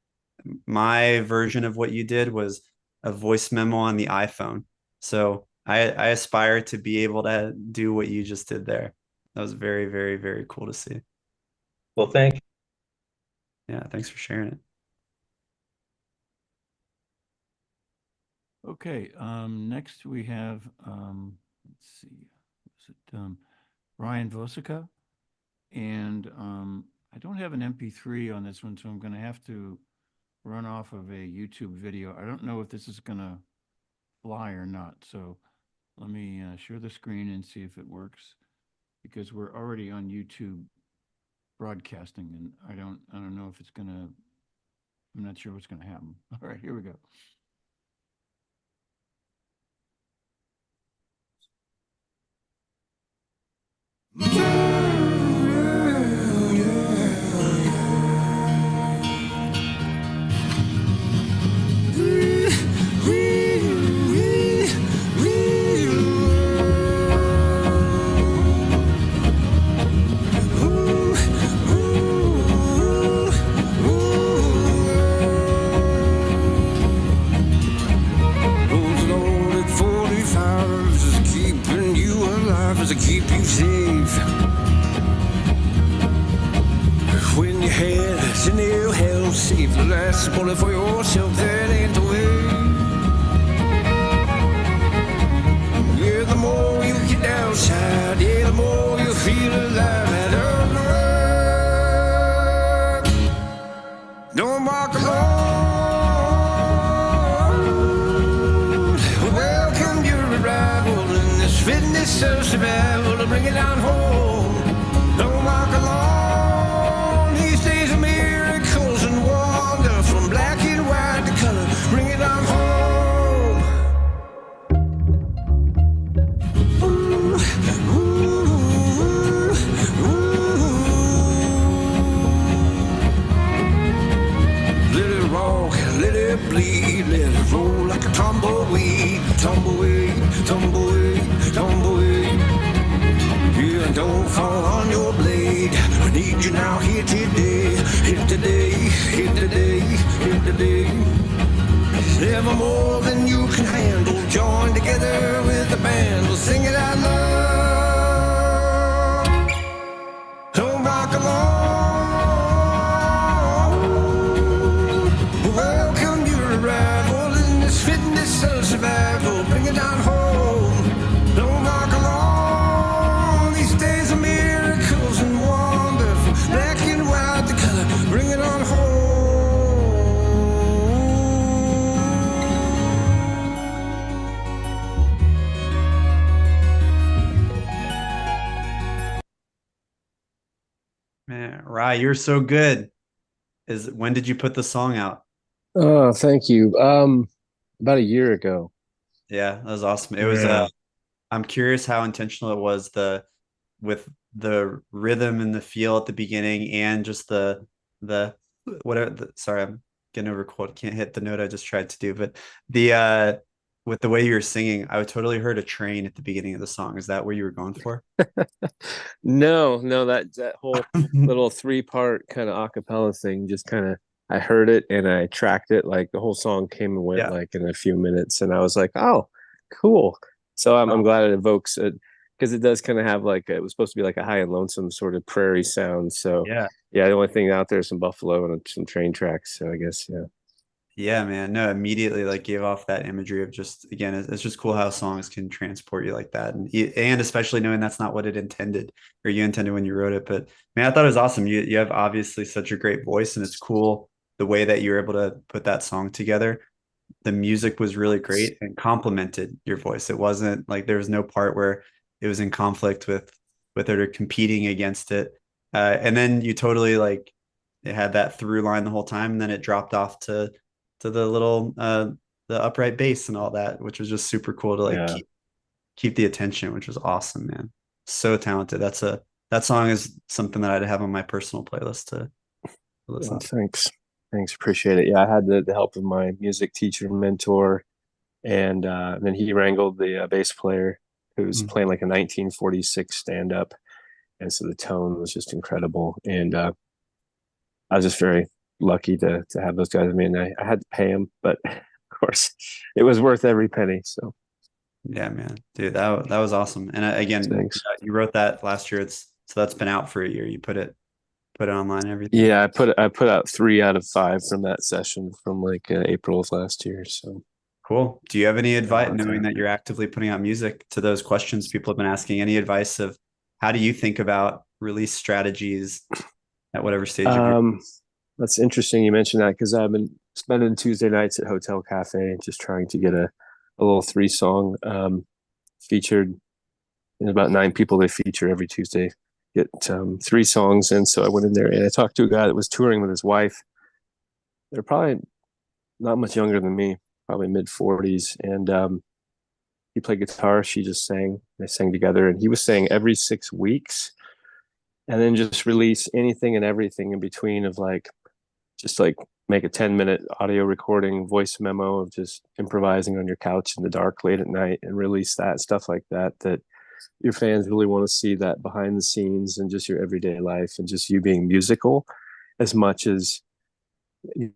my version of what you did was a voice memo on the iPhone. So I aspire to be able to do what you just did there. That was very cool to see. Well, thank you. Yeah, thanks for sharing it. Okay, next we have, let's see, was it Ryan Vosica? And I don't have an MP3 on this one, so I'm going to have to run off of a YouTube video. I don't know if this is going to fly or not, so let me share the screen and see if it works, because we're already on YouTube broadcasting, and I don't know if it's going to, I'm not sure what's going to happen. All right, here we go. To keep you safe when your head's in ill health, save the last bullet for yourself. That ain't the way. Yeah, the more you get outside, yeah, the more you feel alive. And on the road, don't walk alone. Welcome your arrival in this fitness of survival to bring it down home. Don't walk alone. tumbleweed, tumbleweed, tumbleweed, tumbleweed. Yeah, don't fall on your blade. I need you now here today, here today, here today, here today. Ever more than you can handle. Join together with the band. We'll sing it out loud. Don't rock along. Welcome your arrival in this fitness of survival. Bring it down home. Don't rock along. These days are miracles and wonderful. Black and white, the color. Bring it on home. Man, Rye, you're so good. When did you put the song out? Oh, thank you. About a year ago. Yeah, that was awesome. It was Yeah. I'm curious how intentional it was with the rhythm and the feel at the beginning and just the whatever sorry, I'm getting over cold. Can't hit the note I just tried to do, but the with the way you were singing, I totally heard a train at the beginning of the song. Is that what you were going for? No, that whole little 3-part kind of acapella thing just kind of, I heard it and I tracked it. Like the whole song came and went Yeah. like in a few minutes, and I was like, oh, cool. So I'm glad it evokes it, because it does kind of have like it was supposed to be like a high and lonesome sort of prairie sound. So Yeah. yeah, the only thing out there is some buffalo and some train tracks. So I guess yeah. Yeah, man. No, immediately like gave off that imagery of just again, it's just cool how songs can transport you like that, and especially knowing that's not what it intended or you intended when you wrote it. But man, I thought it was awesome. You have obviously such a great voice, and it's cool the way that you were able to put that song together. The music was really great and complemented your voice. It wasn't like there was no part where it was in conflict with it or competing against it. And then you totally like it had that through line the whole time, and then it dropped off to the little the upright bass and all that, which was just super cool to like Yeah. keep the attention, which was awesome, man. So talented. That song is something that I'd have on my personal playlist to listen Well, to. thanks, appreciate it. Yeah, I had the help of my music teacher and mentor, and then he wrangled the bass player who was playing like a 1946 stand-up, and so the tone was just incredible. And I was just very lucky to have those guys. I mean, I had to pay them, but of course, it was worth every penny. So Yeah, man, dude, that was awesome. And again, thanks. you wrote that last year. So that's been out for a year. You put it online and everything. Yeah, I put out 3 out of 5 from that session from like April of last year. So cool. Do you have any advice, knowing that you're actively putting out music, to those questions people have been asking? Any advice of how do you think about release strategies at whatever stage of your That's interesting you mentioned that, because I've been spending Tuesday nights at Hotel Cafe just trying to get a little 3-song featured. And about 9 people they feature every Tuesday get 3 songs. And so I went in there and I talked to a guy that was touring with his wife. They're probably not much younger than me, probably mid-40s. And he played guitar, she just sang. They sang together, and he was saying every 6 weeks, and then just release anything and everything in between, of like just like make a 10-minute audio recording, voice memo of just improvising on your couch in the dark late at night, and release that stuff like that your fans really want to see, that behind the scenes and just your everyday life and just you being musical as much as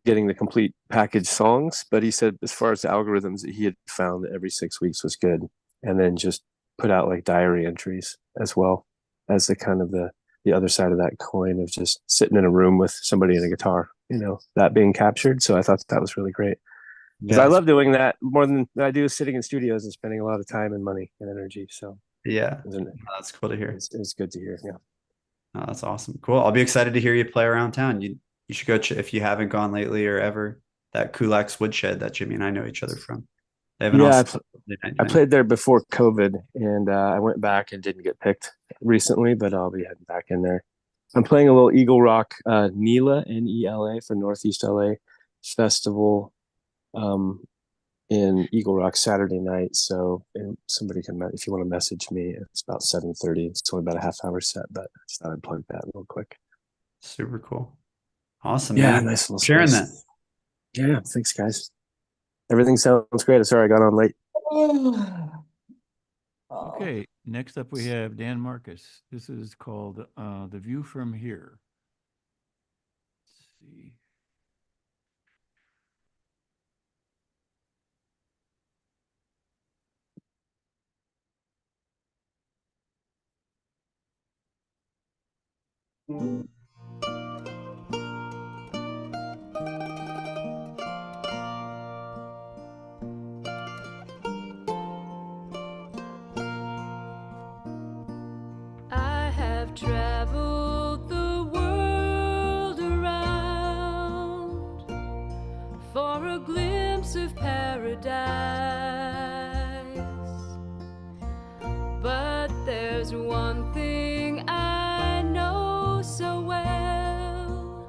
getting the complete package songs. But he said as far as the algorithms, that he had found that every 6 weeks was good, and then just put out like diary entries as well as the kind of the other side of that coin of just sitting in a room with somebody and a guitar, that being captured. So I thought that was really great, because I love doing that more than I do sitting in studios and spending a lot of time and money and energy. So yeah, that's cool to hear. It's good to hear. Yeah. Oh, that's awesome. Cool. I'll be excited to hear you play around town. You should go if you haven't gone lately or ever, that Kulak's Woodshed that Jimmy and I know each other from. They have an awesome I played there before COVID, and I went back and didn't get picked recently, but I'll be heading back in there. I'm playing a little Eagle Rock NELA, Nela, for Northeast LA Festival in Eagle Rock Saturday night. So somebody can, if you want to message me, it's about 7:30. It's only about a half-hour set, but I just thought I'd plug that real quick. Super cool. Awesome. Yeah, man. nice little sharing space. that. Yeah, thanks, guys. Everything sounds great. Sorry, I got on late. Okay, next up we have Dan Marcus. This is called The View from Here. Let's see. I have traveled the world around for a glimpse of paradise, but there's one thing I know so well: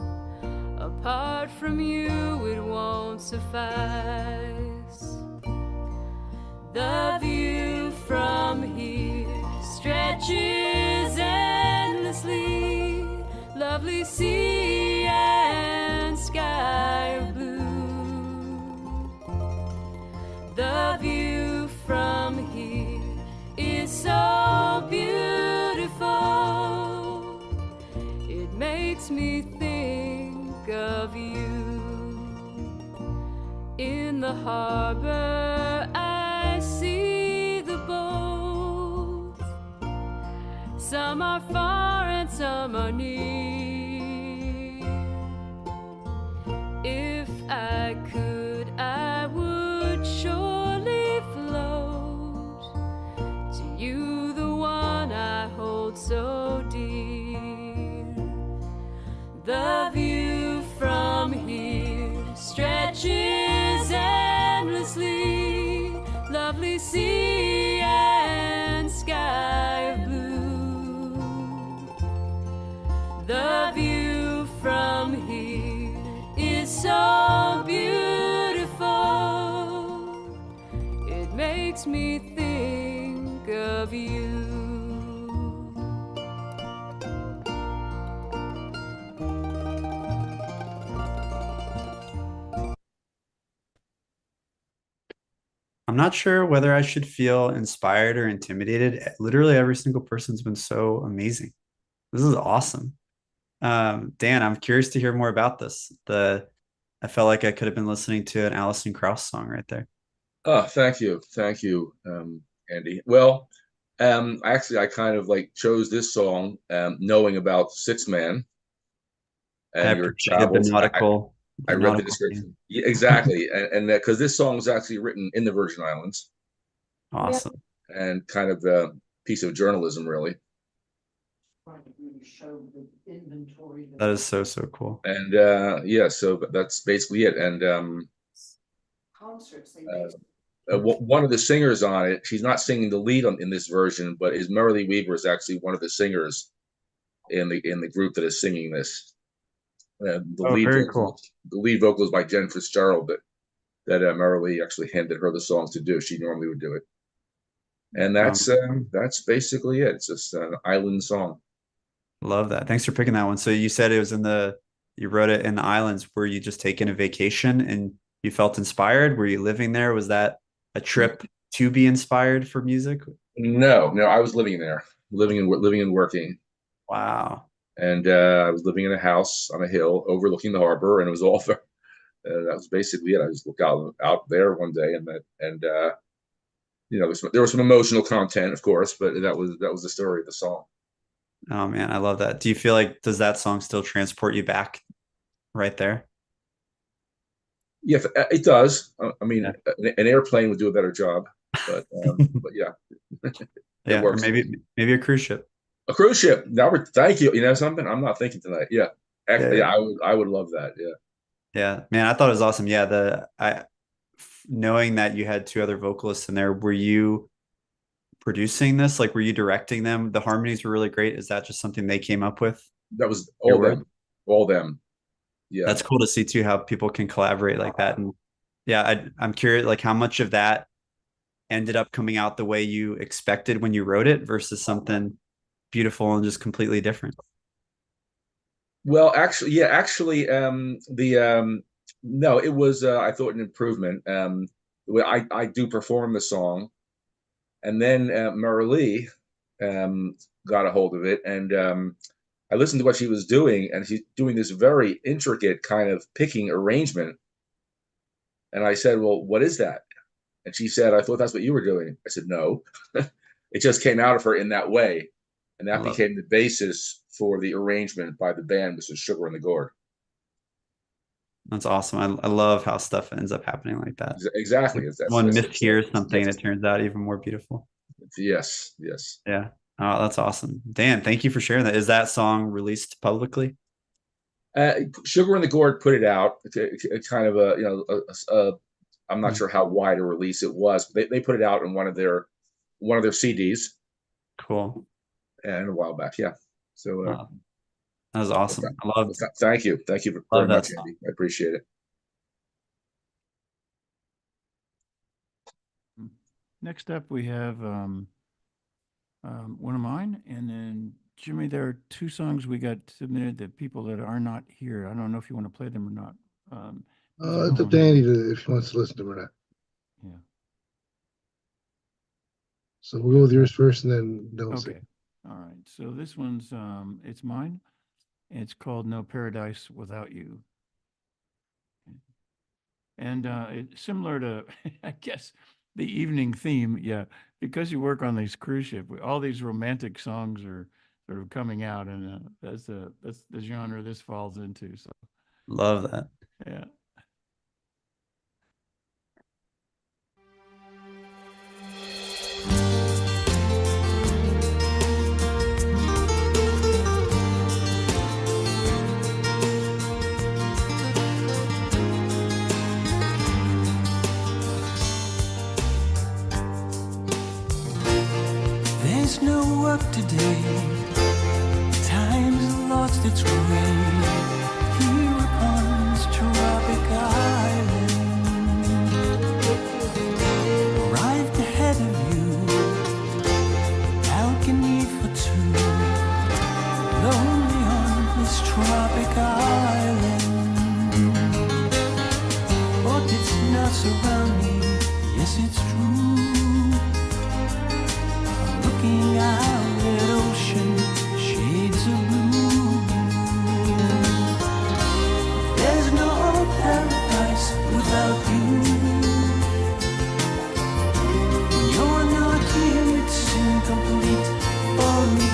apart from you it won't suffice. The view from here stretches endlessly, lovely sea and sky of blue. The view from here is so beautiful, it makes me think of you. In the harbor I see the boats, some are far and some are near. If I could, I would surely float to you, the one I hold so dear. The view from here stretches endlessly, lovely sea and sky of blue. The view from here is so beautiful, it makes me think of you. I'm not sure whether I should feel inspired or intimidated. Literally every single person's been so amazing. This is awesome. Dan, I'm curious to hear more about this. I felt like I could have been listening to an Alison Krauss song right there. Oh, thank you. Thank you, Andy. Well, actually, I kind of like chose this song knowing about Six Man I and your appreciated travels. I read the nautical theme. description. Yeah, exactly. And because this song was actually written in the Virgin Islands Awesome. and kind of a piece of journalism, really. That is so, so cool. And yeah, so that's basically it. And one of the singers on it, she's not singing the lead in this version, but is Merrily Weaver is actually one of the singers in the group that is singing this. Very cool. The lead vocal is by Jen Fitzgerald, that Merrily actually handed her the songs to do. She normally would do it, and that's basically it. It's just an island song. Love that. Thanks for picking that one. So you said it was you wrote it in the islands. Were you just taking a vacation and you felt inspired? Were you living there? Was that a trip to be inspired for music? No, I was living there, living and working. Wow. And I was living in a house on a hill overlooking the harbor, and it was all that was basically it. I just looked out there one day, and there was some emotional content, of course, but that was the story of the song. Oh man, I love that. Do you feel like does that song still transport you back right there? Yeah, it does. I mean, an airplane would do a better job, but yeah, yeah, works. Or maybe a cruise ship. A cruise ship. Thank you. You know something? I'm not thinking tonight. Yeah, actually, Yeah. I would love that. Yeah. Yeah, man, I thought it was awesome. Yeah, knowing that you had two other vocalists in there, were you producing this? Like, were you directing them? The harmonies were really great. Is that just something they came up with? That was all them. All them. Yeah. That's cool to see too, how people can collaborate like that. And yeah, I'm curious, like how much of that ended up coming out the way you expected when you wrote it versus something beautiful and just completely different. Well, actually, No, it was I thought an improvement. I do perform the song, and then Marilee got a hold of it, and I listened to what she was doing, and she's doing this very intricate kind of picking arrangement. And I said, "Well, what is that?" And she said, "I thought that's what you were doing." I said, "No." It just came out of her in that way, and that became the basis for the arrangement by the band, which is Sugar in the Gourd. That's awesome. I love how stuff ends up happening like that. Exactly. One mishears something and it turns out even more beautiful. Yes, yes. Yeah. Oh, that's awesome. Dan, thank you for sharing that. Is that song released publicly? Sugar in the Gourd put it out. It's kind of a I'm not sure how wide a release it was, but they put it out in one of their CDs. Cool. And a while back, yeah. So that was awesome. I love. Thank you very much, Andy. I appreciate it. Next up, we have one of mine, and then Jimmy. There are two songs we got submitted that people that are not here. I don't know if you want to play them or not. It's up to Andy if he wants to listen to them or not. Yeah. So we'll go with yours first, and then don't Okay. All right. So this one's it's mine. It's called No Paradise Without You. And it's similar to, I guess, the evening theme. Yeah, because you work on these cruise ship, all these romantic songs are sort of coming out, and that's the genre this falls into. So love that. Yeah. There's no work today. Time's lost its way here upon this tropic island. Arrived ahead of you, balcony for two, lonely on this tropic island. Orchids now surround me, yes it's true. Looking out at ocean, shades of blue. There's no paradise without you. When you're not here, it's incomplete for me.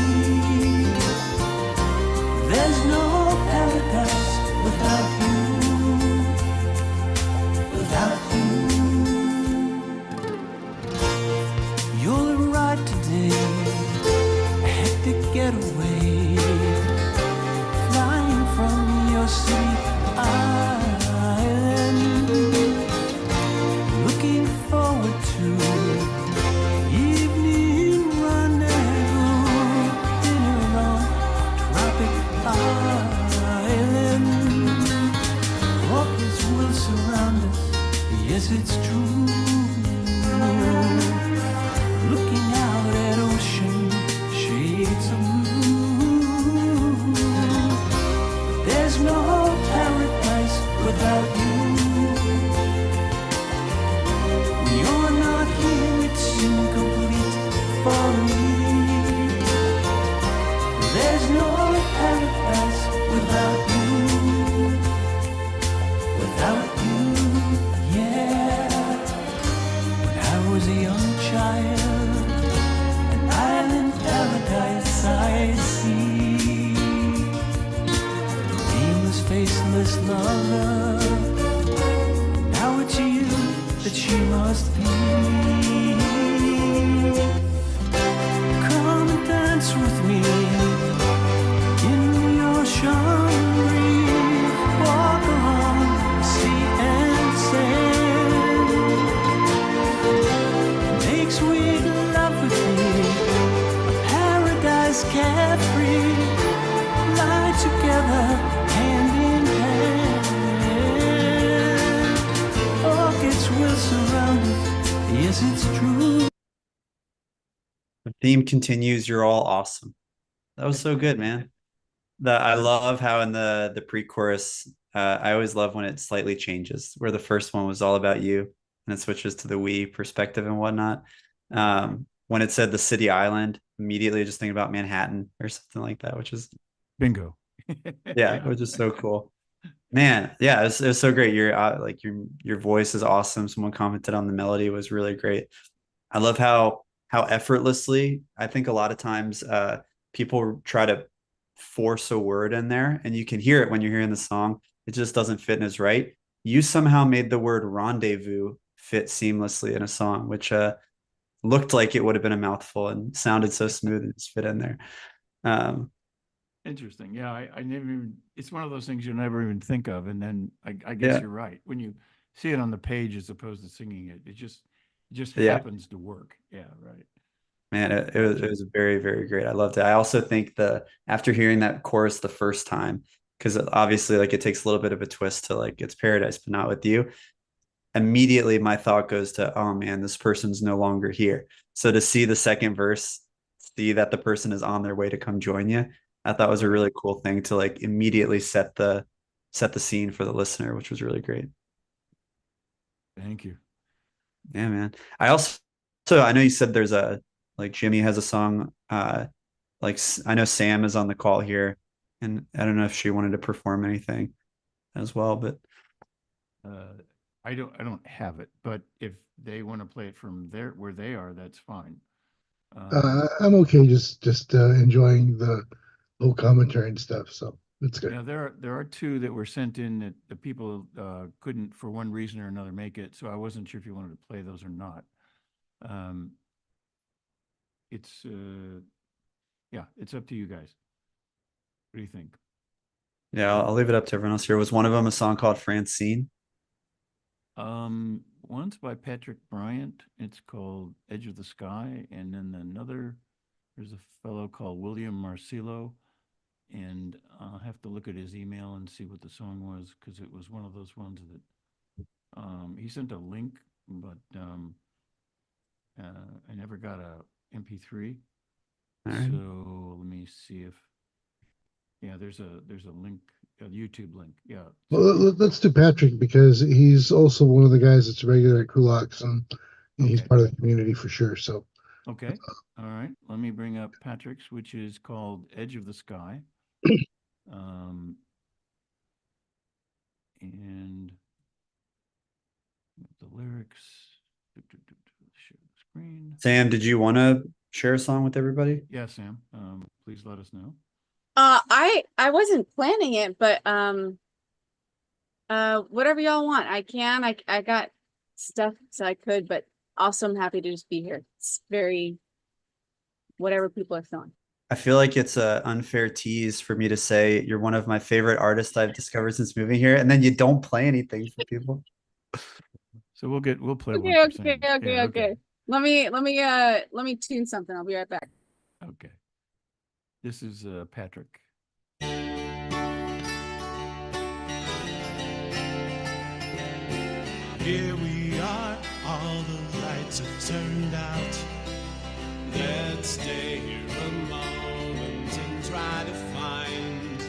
There's no paradise without you. Without you. You'll arrive today, a hectic getaway, flying from your city island, looking forward to evening rendezvous, dinner on tropic island. Orchids will surround us, yes it's true. Looking out at ocean, shades of blue. There's no paradise without you. When you're not here, it's incomplete for me. There's no paradise without you. Without you, yeah. When I was a young child, an island paradise I see. Nameless, faceless lover. Now it's you that she must be. Come and dance with me in the ocean breeze. Walk along sea and sand. Make sweet love with me, a paradise carefree. Lie together, hand in hand. Orchids will surround us, yes it's true. The theme continues. You're all awesome. That was so good, man. I love how in the pre-chorus, I always love when it slightly changes, where the first one was all about you and it switches to the we perspective and whatnot. When it said the city island, immediately just thinking about Manhattan or something like that, which is bingo. Yeah, which is so cool. Man, yeah, it was so great. Your voice is awesome. Someone commented on the melody was really great. I love how effortlessly, I think a lot of times people try to force a word in there, and you can hear it when you're hearing the song. It just doesn't fit and is right. You somehow made the word rendezvous fit seamlessly in a song, which looked like it would have been a mouthful and sounded so smooth and just fit in there. Interesting. Yeah, I never even, it's one of those things you never even think of. And then I guess Yeah. you're right. When you see it on the page as opposed to singing it, it just Yeah. happens to work. Yeah, right. Man, it was very, very great. I loved it. I also think after hearing that chorus the first time, because obviously like it takes a little bit of a twist to like it's paradise, but not with you. Immediately my thought goes to, oh man, this person's no longer here. So to see the second verse, see that the person is on their way to come join you, I thought was a really cool thing to like immediately set the scene for the listener, which was really great. Thank you. Yeah, man. I know you said there's like Jimmy has a song. Like I know Sam is on the call here, and I don't know if she wanted to perform anything as well, but I don't have it, but if they want to play it from where they are, that's fine. I'm okay just enjoying the little commentary and stuff, so it's good. Yeah, there are two that were sent in that the people couldn't for one reason or another make it, so I wasn't sure if you wanted to play those or not. It's yeah, it's up to you guys. What do you think? yeah, I'll leave it up to everyone else here. Was one of them a song called Francine? One's by Patrick Bryant. It's called Edge of the Sky, and then there's a fellow called William Marcillo, and I'll have to look at his email and see what the song was, because it was one of those ones that he sent a link, but I never got a MP3. All right. So let me see if there's a link, a YouTube link. Yeah. Well, let's do Patrick because he's also one of the guys that's regular at Kulaks, and he's Okay. part of the community for sure. So Okay. All right. Let me bring up Patrick's, which is called Edge of the Sky. And the lyrics. Share the screen. Sam, did you want to share a song with everybody? Yeah, Sam. Please let us know. I wasn't planning it, but whatever y'all want. I got stuff so I could, but also I'm happy to just be here. It's very whatever people are feeling. I feel like it's an unfair tease for me to say you're one of my favorite artists I've discovered since moving here, and then you don't play anything for people. So we'll play Okay, one for okay, Sam. okay, Yeah, okay. Let me tune something. I'll be right back. Okay. This is Patrick. Here we are, all the lights are turned out. Let's stay here a moment and try to find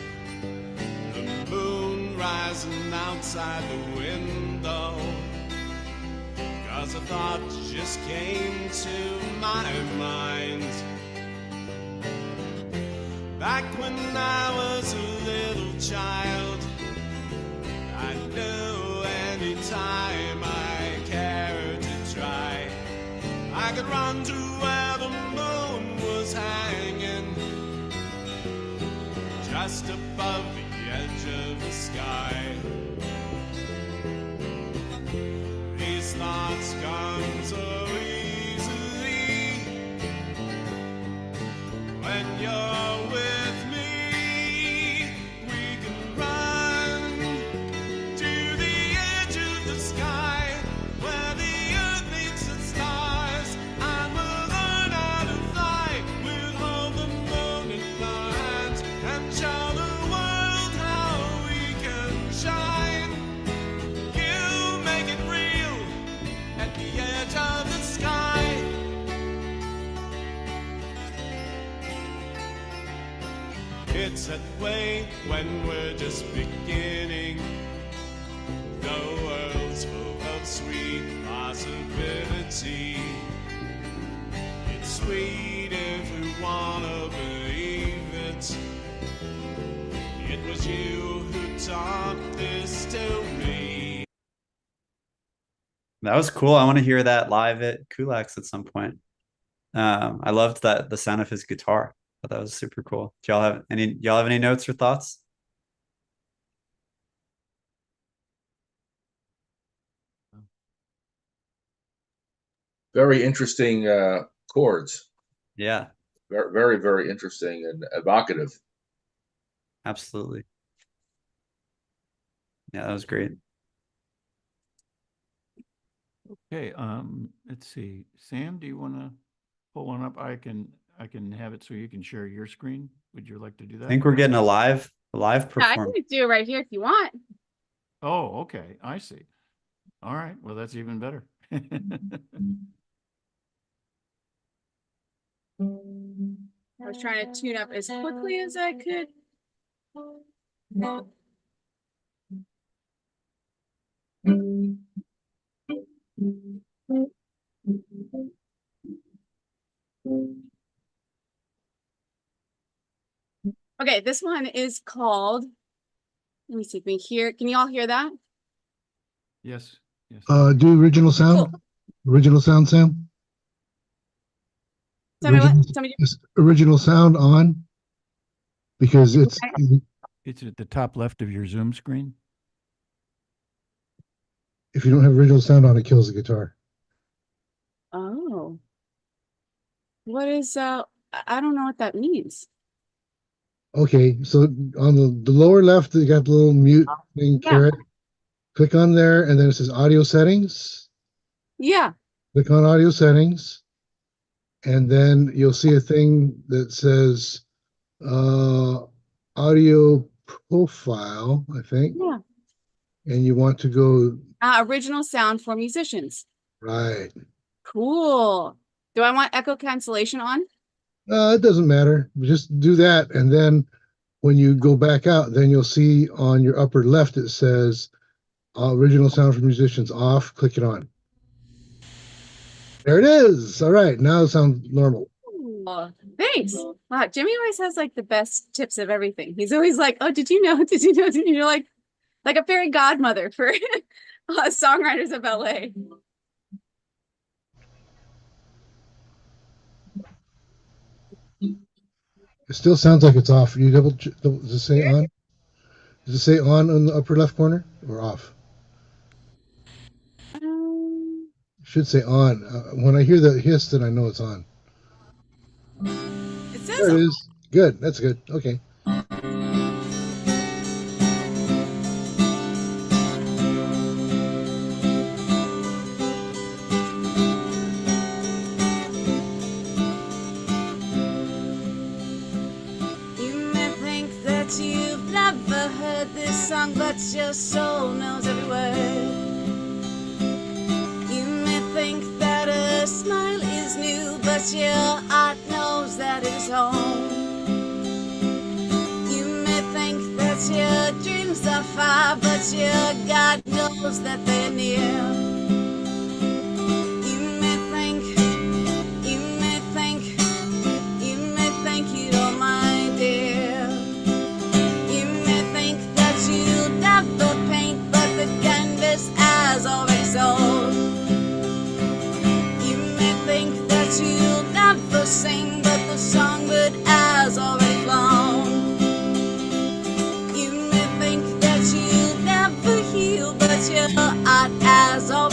the moon rising outside the window. 'Cause a thought just came to my mind. Back when I was a little child, I knew anytime I cared to try, I could run to where the moon was hanging, just above the edge of the sky. These thoughts come so easily when you're with me. We can run to the edge of the sky where the earth meets the stars, and we'll learn how to fly. We'll hold the moon in our hands and show the world how we can shine. You make it real at the edge of the sky. it's that way when we're just beginning. The world's full of sweet possibility. It's sweet if we wanna believe it. It was you who taught this to me. That was cool. I want to hear that live at Kulak's at some point. I loved the sound of his guitar. I thought that was super cool. Do y'all have any notes or thoughts? Very interesting chords. Yeah, Very, very, very interesting and evocative. absolutely. Yeah, that was great. Okay, let's see. Sam, do you want to pull one up? I can have it so you can share your screen. Would you like to do that? I think we're getting a live Yeah, I performance. can do it right here if you want. Oh, okay. I see. All right. Well, that's even better. I was trying to tune up as quickly as I could. Okay, this one is called, let me see if we hear, can you all hear that? Yes. Yes. Do original sound. Cool. Original sound, Sam. Tell me what? Original, Tell me. is original sound on, because it's It's at the top left of your Zoom screen. if you don't have original sound on, it kills the guitar. Oh. What is, I don't know what that means. Okay, so on the lower left, you got the little mute thing, Yeah. caret. Click on there, and then it says audio settings. Yeah. Click on audio settings, and then you'll see a thing that says audio profile, I think. Yeah. And you want to go Original sound for musicians. right. Cool. Do I want echo cancellation on? It doesn't matter. Just do that, and then when you go back out, then you'll see on your upper left it says original sound for musicians off. Click it on. There it is. All right, now it sounds normal. Ooh, thanks. Wow, Jimmy always has like the best tips of everything. He's always like, "Oh, did you know? Did you know? Did you know?" Like a fairy godmother for songwriters of LA. It still sounds like it's off. You does it say on? Does it say on the upper left corner or off? It should say on. When I hear the hiss, then I know it's on. It says There it is. Good. That's good. Okay. You may think that you've never heard this song, but your soul knows every word. You may think that a smile is new, but your heart knows that it is home. You may think that your dreams are far, but your God knows that they're near. You may think you don't mind, dear. You may think that you'll never paint, but the canvas has already sold. You may think that you'll never sing, but the songbird has already flown. You may think that you'll never heal, but your heart has already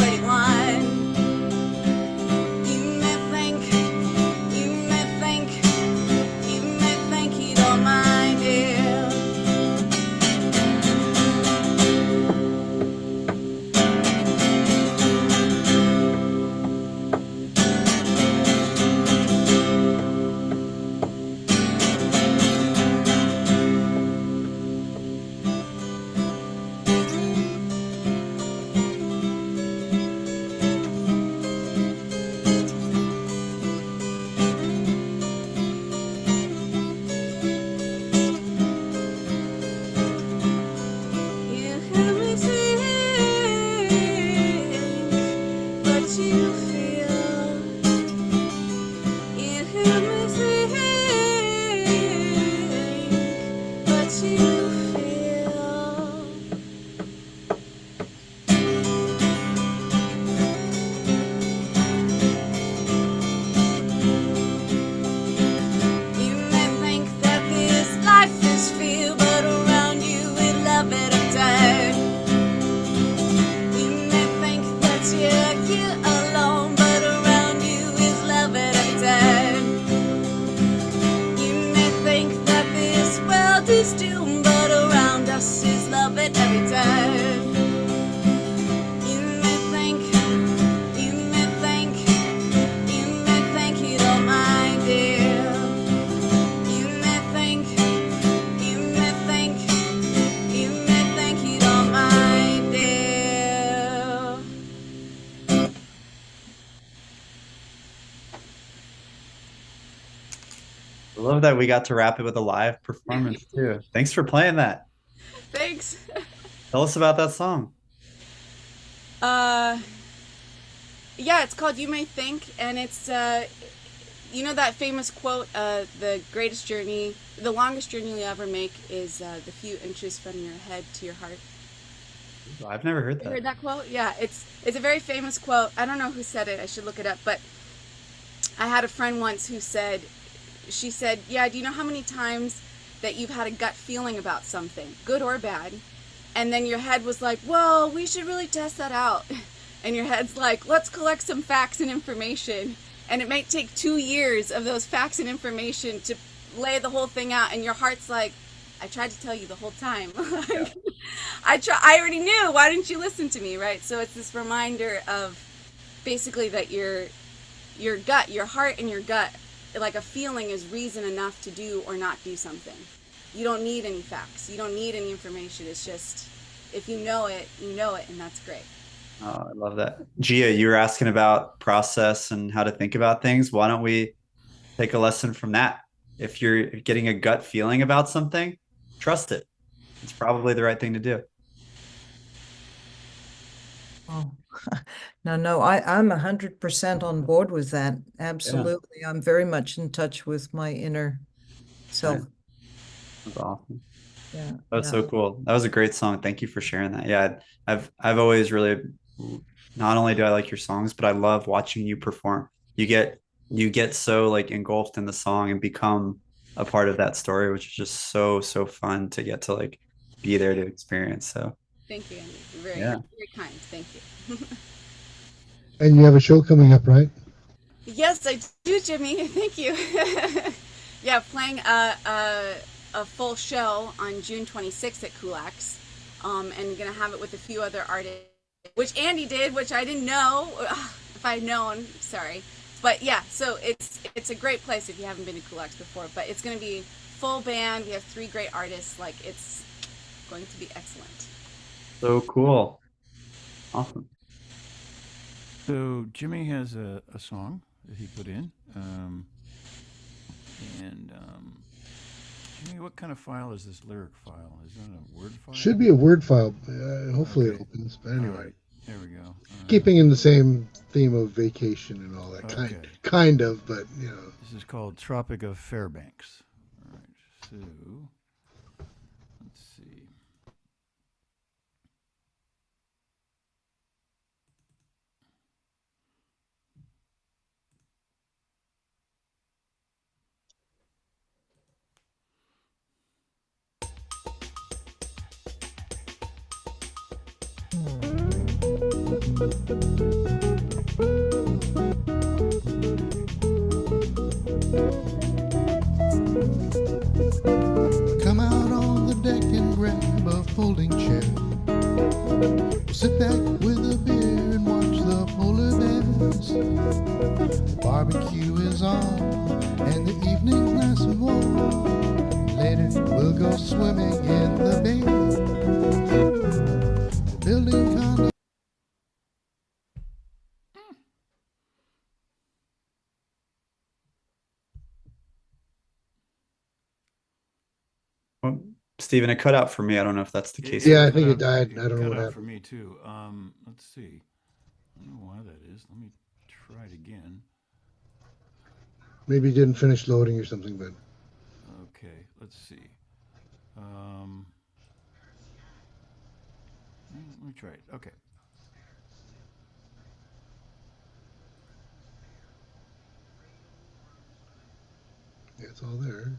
I love that we got to wrap it with a live performance too. Thanks for playing that. Thanks. Tell us about that song. Yeah, it's called You May Think, and it's you know that famous quote, the greatest journey, the longest journey you'll ever make is the few inches from your head to your heart. I've never heard You that. heard that quote? Yeah, it's a very famous quote. I don't know who said it. I should look it up. But I had a friend once who said, she said, yeah, do you know how many times that you've had a gut feeling about something, good or bad, and then your head was like, well, we should really test that out. And your head's like, let's collect some facts and information. And it might take 2 years of those facts and information to lay the whole thing out. And your heart's like, I tried to tell you the whole time. I already knew. Why didn't you listen to me, right? So it's this reminder of basically that your gut, your heart and your gut, like a feeling is reason enough to do or not do something. You don't need any facts. You don't need any information. It's just, if you know it, and that's great. Oh, I love that. Gia, you were asking about process and how to think about things. Why don't we take a lesson from that? If you're getting a gut feeling about something, trust it. It's probably the right thing to do. Oh, no, I'm 100% on board with that. Absolutely. I'm very much in touch with my inner self. That's awesome. Yeah. That's so cool. That was a great song. Thank you for sharing that. Yeah, I've always really, not only do I like your songs, but I love watching you perform. You get so like engulfed in the song and become a part of that story, which is just so fun to get to like be there to experience. So Thank you, Andy. You're very kind. Thank you. And you have a show coming up, right? Yes, I do, Jimmy. Thank you. Yeah, playing a full show on June 26th at Kulak's, and gonna have it with a few other artists, which Andy did, which I didn't know. If I'd known, sorry. But yeah, so it's a great place if you haven't been to Kulak's before. But it's gonna be full band. We have 3 great artists. Like, it's going to be excellent. So cool. Awesome. So Jimmy has a song that he put in. Jimmy, what kind of file is this lyric file? Is that a Word file? Should be a Word file. Hopefully it opens. But anyway. Right. There we go. Keeping in the same theme of vacation and all that kind of, but you know. This is called Tropic of Fairbanks. All right. So let's see. Come out on the deck and grab a folding chair. We'll sit back with a beer and watch the polar bears. The barbecue is on and the evening's nice and warm. Later we'll go swimming in the bay. Building condos. Well, Steven, it cut out for me. I don't know if that's the case. Yeah, I think it died. I don't know what For happened. me too. Let's see. I don't know why that is. Let me try it again. Maybe it didn't finish loading or something, but Okay, let's see. Let me try it. Okay. yeah, it's all there.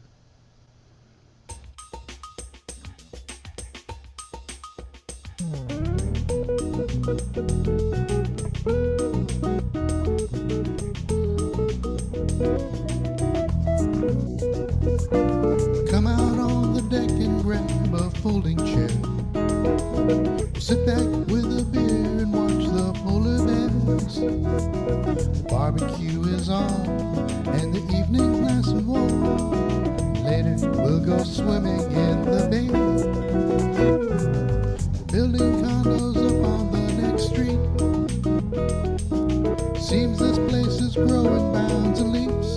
Come out on the deck and grab a folding chair. Sit back with a beer and watch the polar bears. The barbecue is on and the evening's nice and warm. Later we'll go swimming in the bay. Building condos up on the next street. Seems this place is growing bounds and leaps.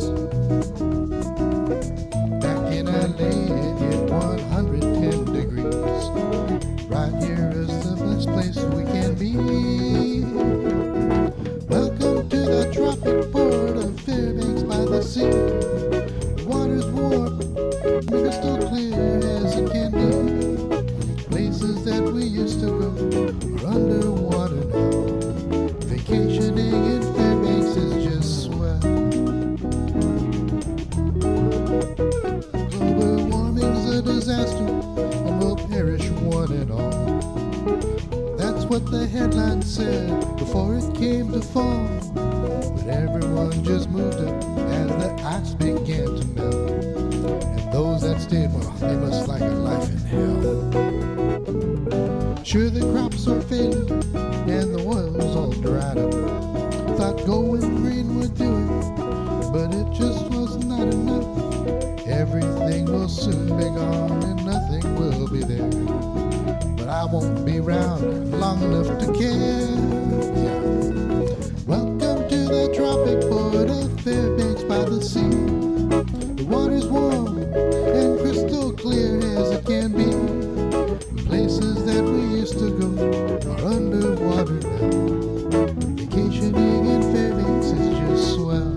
said before it came to fall. But everyone just moved up as the ice began to melt. And those that stayed, well, they must like a life in hell. Sure, the crops are failing and the oil's all dried up. Thought going green would do it, but it just was not enough. Everything will soon be gone and nothing will be there. But I won't be round long enough to care. Yeah. Welcome to the tropic port of Fairbanks by the sea. The water's warm and crystal clear as it can be. Places that we used to go are underwater now. Vacationing in Fairbanks is just swell.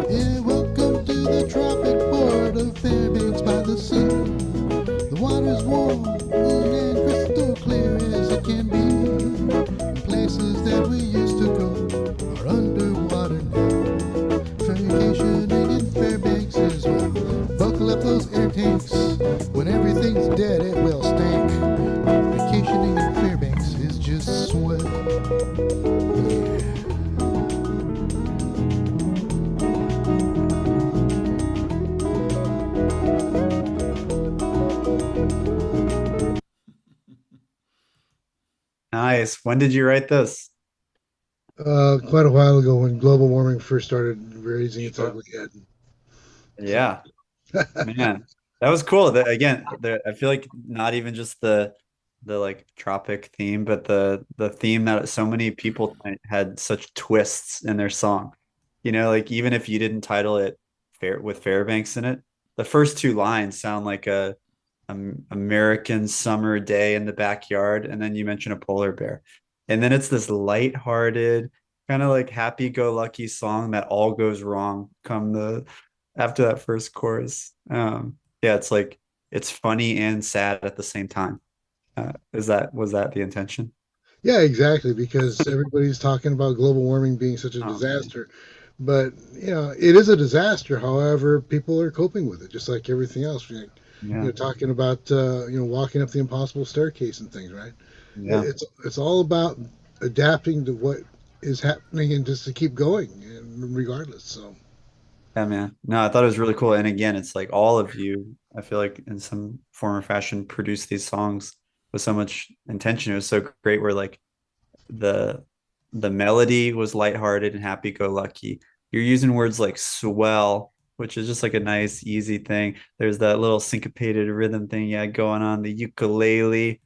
Yeah, welcome to the tropic port of Fairbanks by the sea. The water's warm and crystal clear as it can be. Places that we used to go are underwater now. Vacationing in Fairbanks as well. Buckle up those air tanks. When everything's dead, it will stink. Vacationing in Fairbanks is just swell. Yeah. Nice. When did you write this? Quite a while ago when global warming first started raising its ugly head. Yeah. Man, that was cool. I feel like not even just the like tropic theme, but the theme that so many people had such twists in their song. You know, like even if you didn't title it Fairbanks in it, the first two lines sound like a American summer day in the backyard, and then you mention a polar bear, and then it's this lighthearted, kind of like happy-go-lucky song that all goes wrong after that first chorus. Yeah, it's like it's funny and sad at the same time. Was that the intention? Yeah, exactly, because everybody's talking about global warming being such a Oh, disaster. But, it is a disaster. However, people are coping with it, just like everything else. Yeah. Talking about, walking up the impossible staircase and things, right? Yeah. It's all about adapting to what is happening and just to keep going, and regardless. So, Yeah, man. No, I thought it was really cool. And again, it's like all of you, I feel like in some form or fashion, produce these songs with so much intention. It was so great where like the melody was lighthearted and happy-go-lucky. You're using words like swell, which is just like a nice, easy thing. There's that little syncopated rhythm thing you had going on, the ukulele,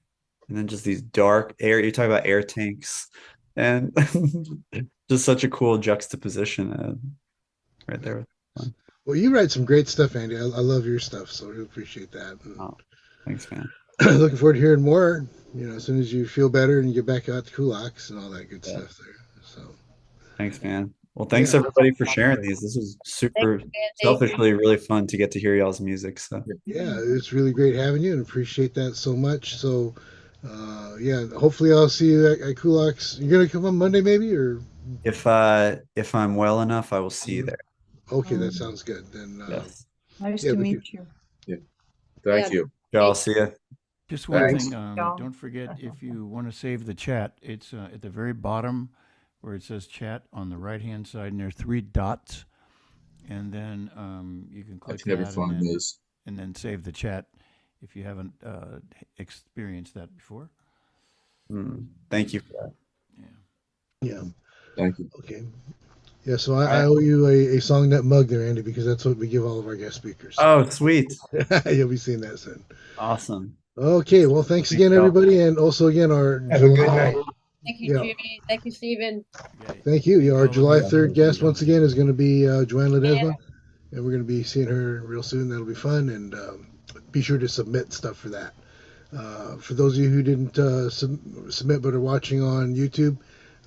and then just these dark air. You talk about air tanks, and just such a cool juxtaposition right there. well, you write some great stuff, Andy. I love your stuff, so I appreciate that. And Oh, thanks, man. looking forward to hearing more. As soon as you feel better and you get back out to Kulaks and all that good stuff there. So, Thanks, man. Well, thanks Yeah. everybody for sharing these. This was super selfishly really fun to get to hear y'all's music. So yeah, it's really great having you and appreciate that so much. So, hopefully I'll see you at Kulaks. You're gonna come on Monday, maybe, or if I'm well enough, I will see you there. okay, that sounds good. Then, Yes. Nice Yeah, to we meet you. Thank Yeah. you. Yeah, I'll see you. Just one Thanks. thing, don't forget, if you want to save the chat, it's at the very bottom where it says chat on the right-hand side, and there are 3 dots. And then you can I click can never that find those. and then save the chat if you haven't experienced that before. Thank you for that. yeah, Thank you. okay, yeah. So I owe you a SongNet mug there, Andy, because that's what we give all of our guest speakers. Oh, sweet. You'll be seeing that soon. Awesome. Okay, well, thanks again, everybody, and also again our Have a good night. Thank you, Yeah. Jimmy. Thank you, Stephen. Thank you. Yeah, our Thank July you. 3rd guest once again is going to be Joanne Ledesma, and we're going to be seeing her real soon. That'll be fun, and be sure to submit stuff for that. For those of you who didn't submit but are watching on YouTube,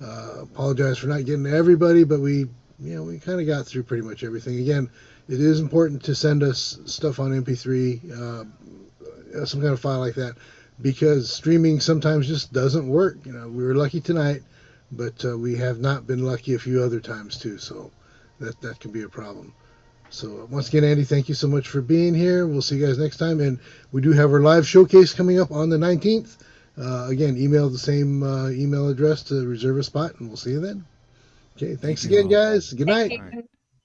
apologize for not getting to everybody, but we yeah, we kind of got through pretty much everything. Again, it is important to send us stuff on MP3, some kind of file like that, because streaming sometimes just doesn't work. You know, we were lucky tonight, but we have not been lucky a few other times too. So that can be a problem. So once again, Andy, thank you so much for being here. We'll see you guys next time, and we do have our live showcase coming up on the 19th. Again, email the same email address to reserve a spot, and we'll see you then. Okay, thanks Thank you again, all. guys. Good night. All right.